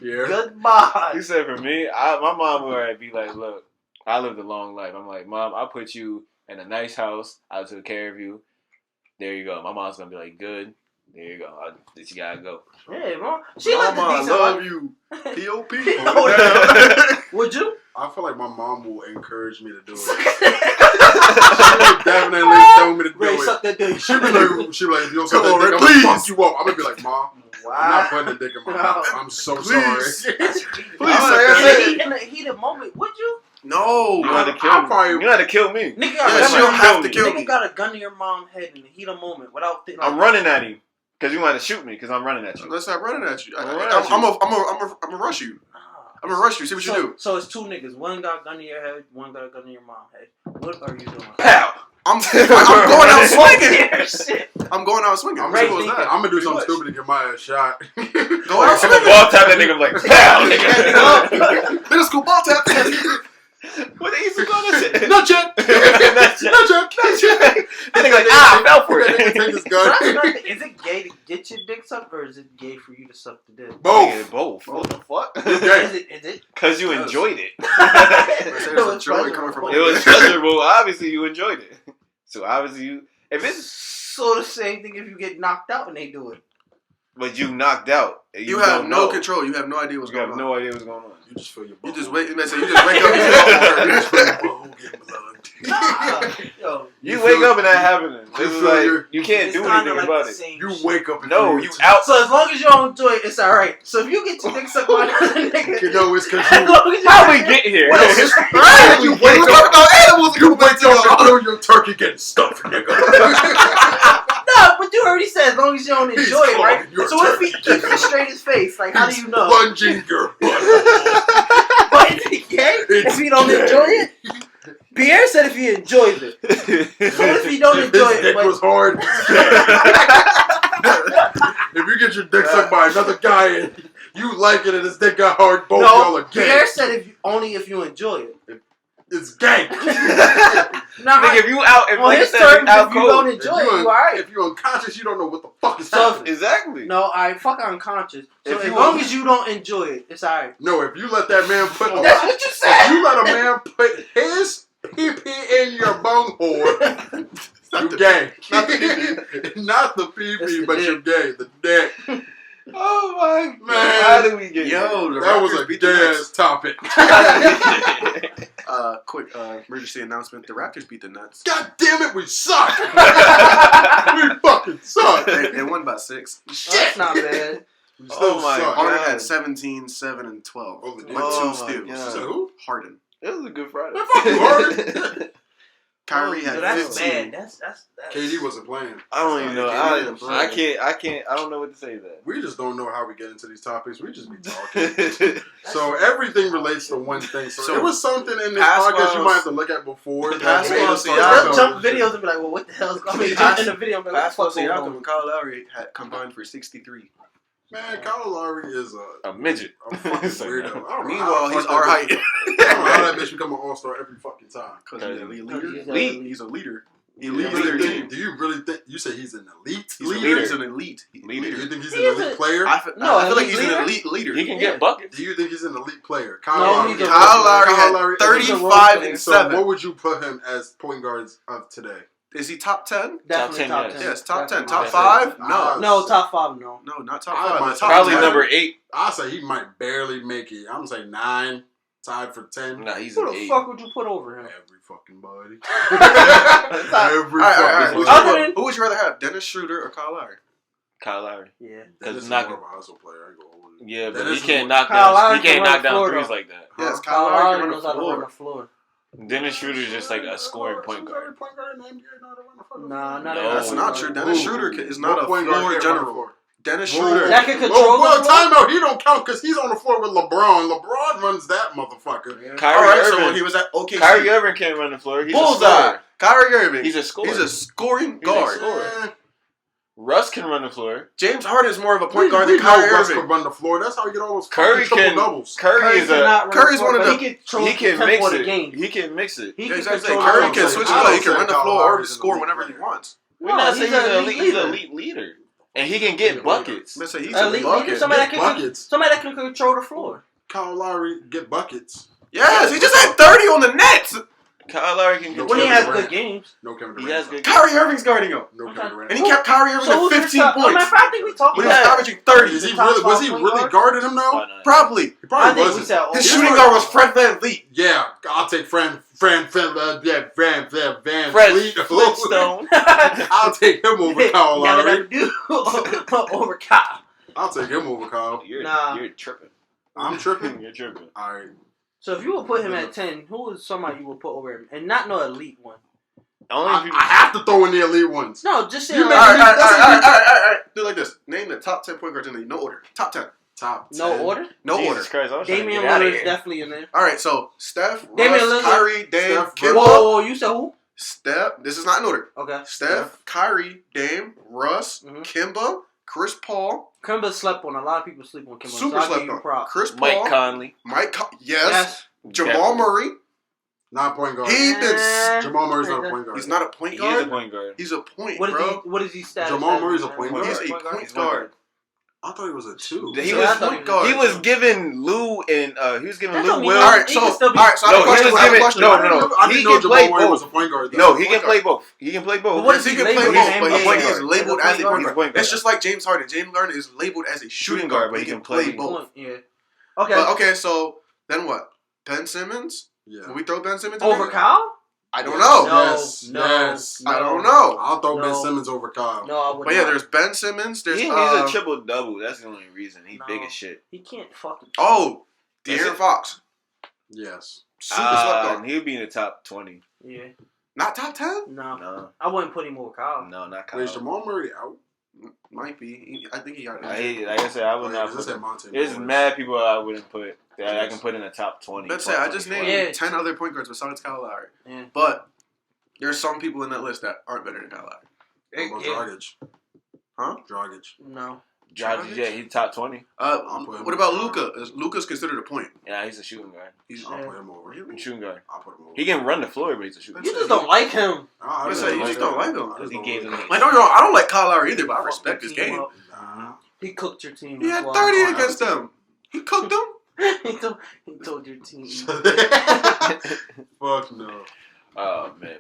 Yeah. Goodbye. He said for me, my mom would be like, look, I lived a long life. I'm like, Mom, I put you in a nice house. I took care of you. There you go. My mom's gonna be like, good. There you go. You gotta go. Yeah, mom. She lived a Mama, I decent love life. you. P.O.P. Would you? I feel like my mom will encourage me to do it. She would definitely tell me to do Ray, it. suck that dick. She be like, if you don't suck Come on, that dick, Ray, I'm please. gonna fuck you up. I'm gonna be like, Mom, I'm not putting the dick in my mouth. I'm so Please. sorry. Please, In the heat of moment, would you? No. You had to kill I'll me. probably- You had to kill me. Nigga Yeah, got, she don't have to kill nigga me. got a gun to your mom's head in the heat of moment without thinking. I'm running at him because you want to shoot me because I'm running at you. Let's stop running at you. I'm gonna rush you. I'm gonna rush you. See what you do. So it's two niggas. One got a gun to your head. One got a gun to your mom's head. What are you doing? Pow! I'm going out swinging. Shit. I'm going out swinging. I'm Right Simple as thinking. that. gonna do something Pretty stupid to get my ass shot. Go out I'm swinging. a ball tap that nigga. I'm like, pow! Middle school ball tap. What they used to call that shit? Not yet. Not yet. Not yet. And nigga like, I fell for That nigga it. take his gun. Is it gay to get your dick sucked, or is it gay for you to suck the dick? Both. Both. What the fuck? Okay. Is it? Because you enjoyed it. There's a joy coming from It was pleasurable. Obviously, you enjoyed it. So obviously, If it's So the same thing if you get knocked out and they do it. but you knocked out, and You have don't no know. control. You have no idea what's You going have on. no idea what's going on. You just feel your You butthole. just wait. You just wake up. You just feel your butthole getting blood. Nah, yo, You You wake feel- up and that happening. you This is feel like your- you can't it's do kinda anything like about the it. same You shit. wake up and No, feel you it. out. So as long as you don't enjoy it, it's alright. So if you get your dick sucked by another nigga, You know it's because as long as you How we get here? Well, Right, You you wake wake up up. about animals. You wake up and feel your turkey getting stuffed, nigga. No, but you already said as long as you don't He's enjoy it, right? calling your So if he turkey. keeps it straight his face, like how do you know? Plunging your butt. But is it gay if you don't enjoy it? Pierre said if he enjoys it. So if you don't If enjoy his it, dick but was hard. If you get your dick sucked by another guy and you like it and his dick got hard, both y'all no, are gay. Pierre said only if you enjoy it. It's gay. Nah, Nigga, if you out and on like his that, terms, out if you don't cold. enjoy it, you alright. If you're unconscious, you don't know what the fuck is So if- happening. Exactly. No, I fuck unconscious. So If as you long want- as you don't enjoy it, it's alright. No, if you let that man put That's what you if said. you let a man put his pee-pee in your bunghole, you gay. Not the pee-pee. Not the It's pee-pee, the but dick. you're gay. The dick. Oh my Man. god! How did we get Yo, the That was Raptors a beat the gay Nets. ass topic. here? Quick emergency announcement: the Raptors beat the Nets. God damn it, we suck. We fucking suck. They won by 6. That's not bad. We still Oh my suck. Harden God. had 17, 7, and 12 Oh, with oh 2 my steals. God. So who? Harden. This was a good Friday. Man, fuck you, Harden. Kyrie So had that's 15. bad. That's KD wasn't playing. I don't even know. I I can't. I don't know what to say to that. We just don't know how we get into these topics. We just be talking. So everything relates to one thing. So So, there was something in this Pascal's- podcast you might have to look at before. that Pascal's made us start Siakam. talking They'll about jump this shit. videos and be like, well, what the hell's going on? Pas- In the video, I'm like, what the Pascal fuck's going Siakam on? and Kyle Lowry had combined for 63. Man, Kyle Lowry is A midget. a fucking weirdo. I don't know Meanwhile, how the he's fuck our that height. bitch- I don't know how that bitch become an all-star every fucking time. Because he's a leader. Lead. He's a leader. He Do leads you their really team. think- Do you really think? You say he's an elite He's leader? He's an elite Do leader. you think he's He an is elite a- player? I feel No, like elite he's leader? an elite leader. He can get buckets. Do you think he's an elite player? No, he's a Kyle Lowry Kyle had Lowry is a 35 and So 7. what would you put him as point guards of today? Is he top 10? Definitely 10, top yes. 10. Yes, top 10. Definitely. Top 5? Ah, No. No, top 5, no. No, not top I 5. might but top Probably 10. number 8. I say he might barely make it. I'm gonna say 9, tied for 10. Nah, he's Who an the 8. fuck would you put over him? Every fucking body. All Every All right, fucking Who Other body. than- would you rather have, Dennis Schroeder or Kyle Lowry? Kyle Lowry. Yeah. Dennis It's is not more of a hustle player. I ain't gonna hold it. Yeah, but Dennis he is can't more- knock Kyle down. Lowry He can't can knock run the down floor, threes though. like that. Yes, Kyle Kyle Lowry Lowry can knows run how to run the the floor. Dennis Schroeder's just like a scoring point guard. Point guard in the NBA know how to run the fucking Nah, floor. not No. That's not true. Dennis Schroeder is not a What point guard floor can't run the general. floor? Dennis Whoa. Schroeder. That can control Well, the floor? timeout. He don't count because he's on the floor with LeBron. LeBron runs that motherfucker. Kyrie All right, so Irving. when he was at OKC. Kyrie Irving can't run the floor. He's a Bullseye. scorer. Kyrie Irving. He's a scorer. He's a scoring He's a guard. scorer. Russ can run the floor. James Harden is more of a point guard We than know Kyrie Russ Irving. can run the floor. That's how he get all those Curry fucking can. triple doubles. Curry is a. cannot run Curry's the floor, one of but the- He can, He can tempo mix the it. game. He can mix it. He Yeah, can exactly. control Curry the can game. switch it I up. don't He can say run the Kyle floor or Lowry's an score elite whenever he player. wants. No, We're not he's saying an he's an elite elite. He's an leader. elite leader, and he can get buckets. Listen, he's Elite a leader, bucket. somebody that Get can buckets. somebody that can control the floor. Kyle Lowry get buckets. Yes, he just had 30 on the Nets. Kyle Lowry can No When he control. has Durant. good games. No Kevin He Durant. has good. Kyrie Irving's guarding him. No Okay. Kevin Durant. And he kept Kyrie Irving So at who's your 15 top? points. I think we talked But he about was that. averaging 30. Is he top really? Was he five point really guard? guarding him though? Why not? Probably. He I probably think we wasn't. said His He's shooting like- guard was Fred VanVleet. Yeah, I'll take Van Fred Fleet. Flintstone. I'll take him over Kyle Never Lowry. do over Kyle. I'll take him over Kyle. Nah. You're tripping. I'm tripping. You're tripping. All right. So if you would put him at 10, who is somebody you would put over him? And not no elite one. Only if you. I have to throw in the elite ones. No, just say You All like, right, That's all right. Do it like this. Name the top 10 point guards in the league. No order. Top 10. Top 10. no order. No Jesus order. Christ, I was trying to Damian get out of Lillard is here. definitely in there. All right, so Steph, Damian Russ, Lillard, Kyrie, Dame, Steph, Kimba. Whoa, you said who? Steph. This is not in order. Okay. Steph, Kyrie, Dame, Russ, Mhm. Kimba, Chris Paul. Kimba slept on. A lot of people sleep on Kimba. Super so I'll slept give you on. props. Chris Paul. Mike Conley. Yes. Jamal Definitely. Murray. Not point guard. He been. Jamal Murray's not a point guard. He's not a point He guard. is a point guard. He's a point, What is bro. he? What is he status? Jamal as? Murray's a point guard. He's a Point point He's guard. I thought he was a 2. He So was I thought he was giving Lou and he was giving That Lou don't mean Will. nothing. So, He can still be- all right, so I have a question. I have a question. No. I He didn't know can play Jamal Murray was both. a point guard. though. No, he can play both. He can play both. But what Yes, is he he can play labeled both, in but NBA? he is labeled As as a a point point guard. guard. It's just like James Harden. James Harden is labeled as a shooting guard, but he can play both. Yeah. Okay. But, okay, so then what? Ben Simmons? Yeah. Can we throw Ben Simmons in Over there? Kyle? I don't know. No. Yes. No. Yes. I don't know. I'll throw Ben No. Simmons over Kyle. No, I would But yeah, not. there's Ben Simmons. There's He's a triple double. That's the only reason. He's No. big as shit. He can't fucking. oh, Is De'Aaron it? Fox. Yes. Super slept on. He'll be in the top 20. Yeah. Not top 10? No. No, I wouldn't put him over Kyle. no, not Kyle. Wait, is Jamal Murray out? Might be. I think he got Like injured. I said, I would Oh, yeah, not 'cause put I said him. Monte There's Morris. mad people I wouldn't put that I can put in the top 20. Let's say I just named Yeah. 10 other point guards besides Kyle Lowry. Yeah. But there's some people in that list that aren't better than Kyle Lowry. What about Yeah. Dragic? Huh? Dragic. No. Dragic, yeah, he's top 20. I'll put him What about over Luka? Is Luka's considered a point? Yeah, he's a shooting guard. He's I'll put him over. really? Shooting guard. I'll put him over. He can run the floor, but he's a shooting You guard. just don't like him. I Let's say you just don't like him. I just He don't gave like him him. Like, I don't like Kyle Lowry either, but I respect his Team game. up. Nah. He cooked your team. He as had well. 30 against them. He cooked them. he told your team. Fuck no. Oh, man.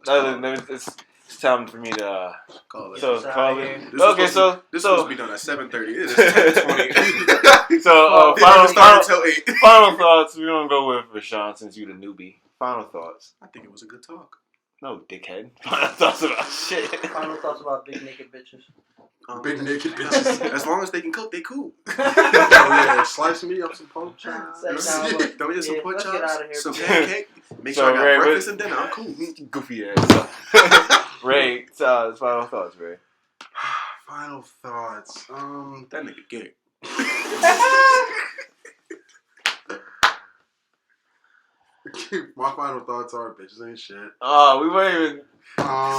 Alright, It's time for me to Call it. so Sorry. call it. This Okay, was supposed this was supposed to be done at 7:30. It is 10:20. so It didn't start until 8. final thoughts. We're gonna go with Rashawn since you're the newbie. Final thoughts. I think it was a good talk. No, dickhead. Final thoughts about shit. Final thoughts about big naked bitches. Big naked bitches. As long as they can cook, they cool. Oh yeah, slice me up some pork chops. Say Throw no, me just some yeah, pork let's get chops, outta here. some pancake. Make So, sure I got Ray, breakfast and dinner. I'm cool. Goofy ass. Ray, final thoughts, Ray. Final thoughts. That nigga gay. My final thoughts are bitches ain't shit. Oh, we weren't even.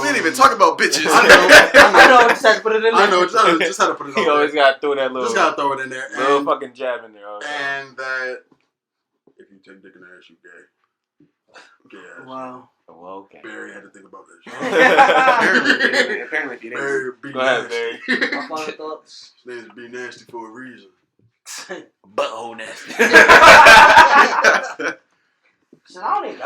We didn't even talk about bitches. I know, just had to put it in there. I know. Just had to put it You on always there. gotta throw that little, Just gotta throw it in there. little And, fucking jab in there. all the time. and that if you take dick in the ass, you gay. Yeah. Wow. Well, okay. Barry had to think about that shit. Apparently, he didn't. Barry be Go ahead, nasty. Barry. My final thoughts. His name's be nasty for a reason. Butthole nasty. So I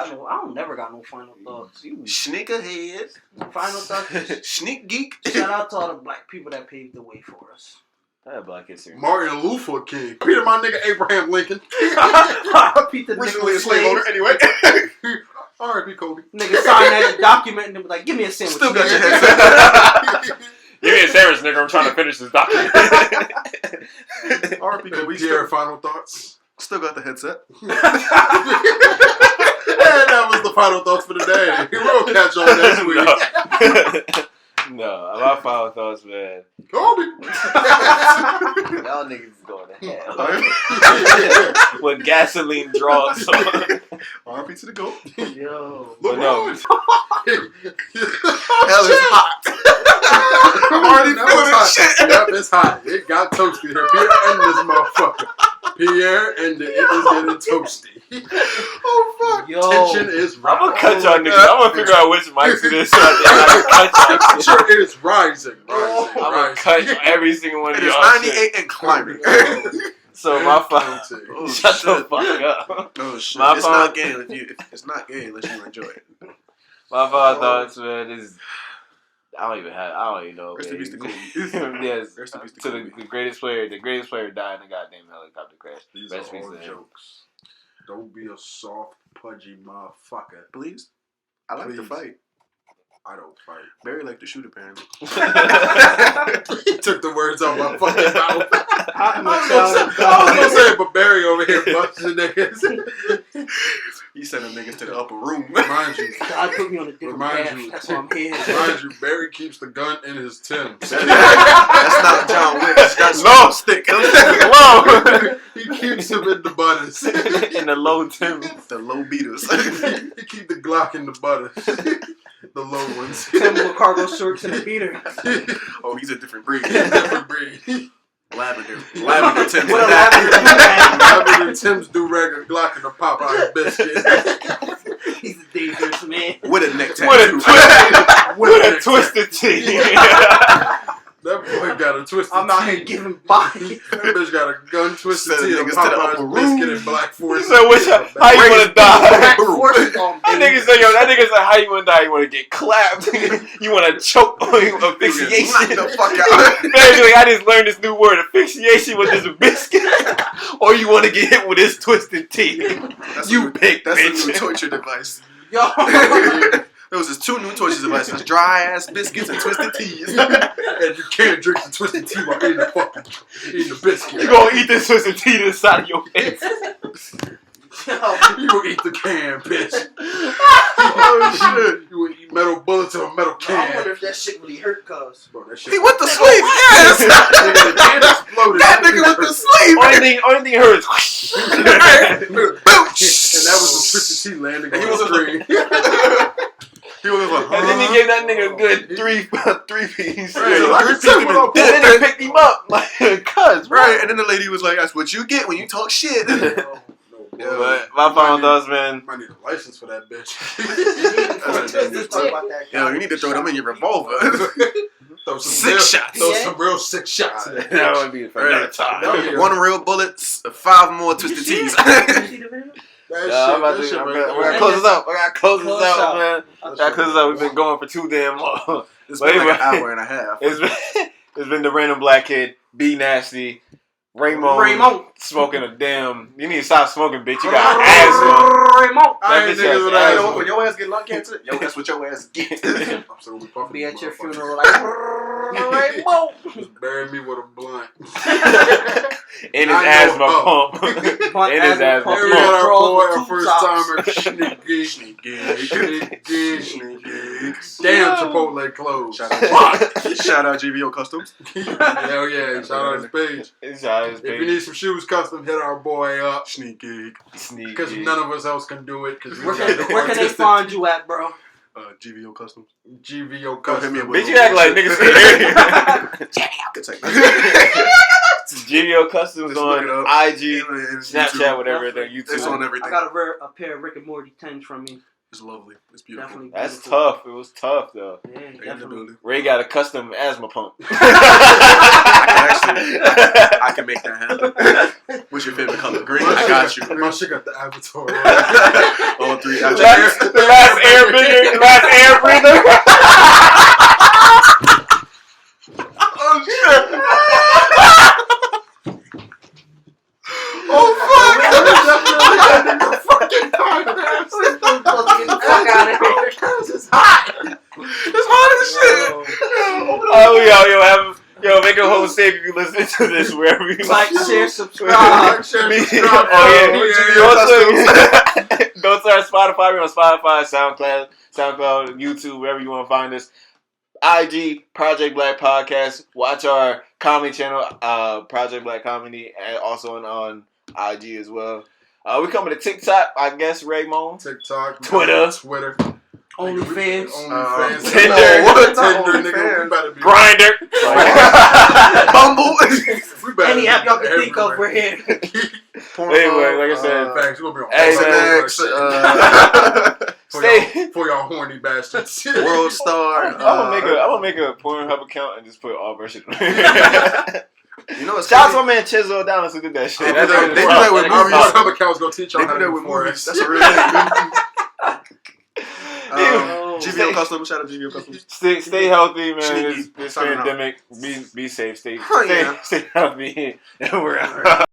don't never got no final thoughts. Sneakerhead. Final thoughts. is Sneak geek. Shout out to all the black people that paved the way for us. That Black History. Martin Luther King. Peter, my nigga Abraham Lincoln. Peter Recently a nigga slave owner. Anyway. R.I.P. Kobe. Nigga signed that document and was like, give me a sandwich. Still got your nigga. headset. Give me a sandwich, nigga. I'm trying to finish this document. R.I.P. Kobe. Pierre, final thoughts. Still got the headset. And that was the final thoughts for the day. We'll catch y'all next week. No, my final thoughts, man. Kobe. Y'all niggas is going to hell. With gasoline draws on. R.I.P. to the GOAT. Yo. But no. Hell is hot. I'm already That feeling was this hot. shit. Yep, it's hot. It got toasty here. Pierre and this motherfucker. Pierre and it is getting toasty. Oh, fuck. Yo. Tension is I'm rising. gonna cut y'all niggas. I'm gonna figure out which mics it is right there. I'm gonna cut y'all. Temperature is rising. I'm gonna cut every single one of It is y'all. 98 and climbing. So my final. Oh, Shut the shit. fuck up. Oh, shit. My It's final- not gay it's not gay unless you enjoy it. My final thoughts, man, is I don't even know. Rest in man. peace to Kobe. Yes. Rest in peace to To Kobe. the greatest player died in a goddamn helicopter crash. These Rest are in peace all to him. jokes. Don't be a soft, pudgy motherfucker. Please? I like to Please. fight. I don't fight. Barry liked to shoot, apparently. He took the words out my fucking mouth. Hot I was gonna say it, but Barry over here busting niggas. He sent them niggas to the upper room. Mind you, God put me on a different Remind path. you. That's why I'm here. mind you, Barry keeps the gun in his Timbs. That's not John Wick. That's No. stick. Whoa! He keeps him in the butters. In the low Tim. The low beaters. He keep the Glock in the butters. The low ones. Tim with cargo shorts and a beater. Oh, he's a different breed. Different breed. Lavender. Lavender Tim. What a lavender. Lavender Tim's do-rag and Glock in the Popeye biscuit. He's a dangerous man. With a neck What tattoo. a twisted T. That boy got a twisted I'm out here T. giving body. That bitch got a gun twisted Send T. niggas A to the Popeye's upper biscuit room. and Black Force. So how you want to die? Black forces on That nigga said, that nigga said, how you want to die? You want to get clapped? You want to choke on asphyxiation? Knock the fuck out. Basically, I just learned this new word, asphyxiation with this biscuit. Or you want to get hit with this twisted teeth. You pick, That's bitch. a new torture device. Yo. There was just 2 new torture devices: dry ass biscuits and twisted teas. And you can't drink the twisted tea while eating the biscuit. You gonna eat this twisted teeth to the side of your face. You gonna eat the can, bitch. Oh shit! You gonna eat metal bullets or a metal can? I wonder if that shit really hurt, cuz. Bro, that shit. He went to sleep. Yes. Nigga, the can exploded. That nigga went to sleep. Only thing hurt is And that was the twisted tea landing on the screen. He was like, and then he gave that nigga a good three piece. Right. And then he picked him up like cuz, Right, and then the lady was like, "That's what you get when you talk shit." Yeah, but my final thoughts, man. Might need a license for that bitch. Yo, you need to throw them in your revolver. Throw some Six real, shots. Throw some real 6 shots in that That bitch. would be for another time. 1 real bullet, 5 more twisted teas. That I'm about shit, to that I shit gotta close this up. I gotta close this out, man. I gotta close this out. We've been going for too damn long. It's But been like anyway. an hour and a half. It's been the random black kid, Be Nasty, Raymond smoking a damn. You need to stop smoking, bitch. You got asthma. Raymond. I ain't That bitch niggas with has You know asthma. what? When your ass get lung cancer, yo, that's what your ass get. I'm still gonna be puffing Be this at your motherfucker. funeral like Raymond. Just bury me with a blunt. In his I know asthma her. pump. In his asthma Here pump. we got our Crawl boy, the our first two timer, Sneaky. Damn, Chipotle closed. Shout out GVO Customs. Hell yeah, shout out his page. It's out his If you page. need some shoes custom, hit our boy up. Sneaky. Sneaky. Because none of us else can do it. Because Where can they find you at, bro? GVO Customs. GVO Go hit me custom. up with Bitch, you act like niggas GVO Customs Just look on it up. IG, It's Snapchat, YouTube. whatever, the YouTube. It's on everything. I got a pair of Rick and Morty 10s from me. It's lovely. It's beautiful. Definitely That's beautiful. tough. It was tough, though. Yeah, They in the definitely. building. Ray got a custom asthma pump. I can make that happen. What's your favorite color? Green? I got you. My shit got the avatar. All 3. The last air breather. The last air breather. Oh shit! It's hot. It's hot as shit. Oh, yo, make a whole save if you listen to this wherever you Like, share, subscribe. Like, share, subscribe. Go to our Spotify. We're on Spotify, SoundCloud, YouTube, wherever you want to find us. IG, Project Black Podcast. Watch our comedy channel, Project Black Comedy, and also on IG as well. We coming to TikTok, I guess, Raymond. TikTok, Twitter. OnlyFans. OnlyFans. Tinder. What? Tinder, nigga. We better be. Grindr. Bumble. We better Any be app y'all can think of, everywhere. we're here. Anyway, like I said, Facts, we're gonna be on Hey, Facebook. stay. For y'all horny bastards. World Star. I'm gonna make a Pornhub account and just put all of our shit. You know what's Shout out to crazy? my man Chisel Dallas who did that shit. They do That's that- really they do fun. that with That's movies. awesome. Pornhub accounts gonna teach y'all They how do to that do with movies. Forex. That's a real thing. Oh. GVO Customs. Shout out to GVO Customs. Stay healthy, man. Sneaky. This Signing out. pandemic. Be safe. Stay Oh, yeah. healthy. And we're out. All right.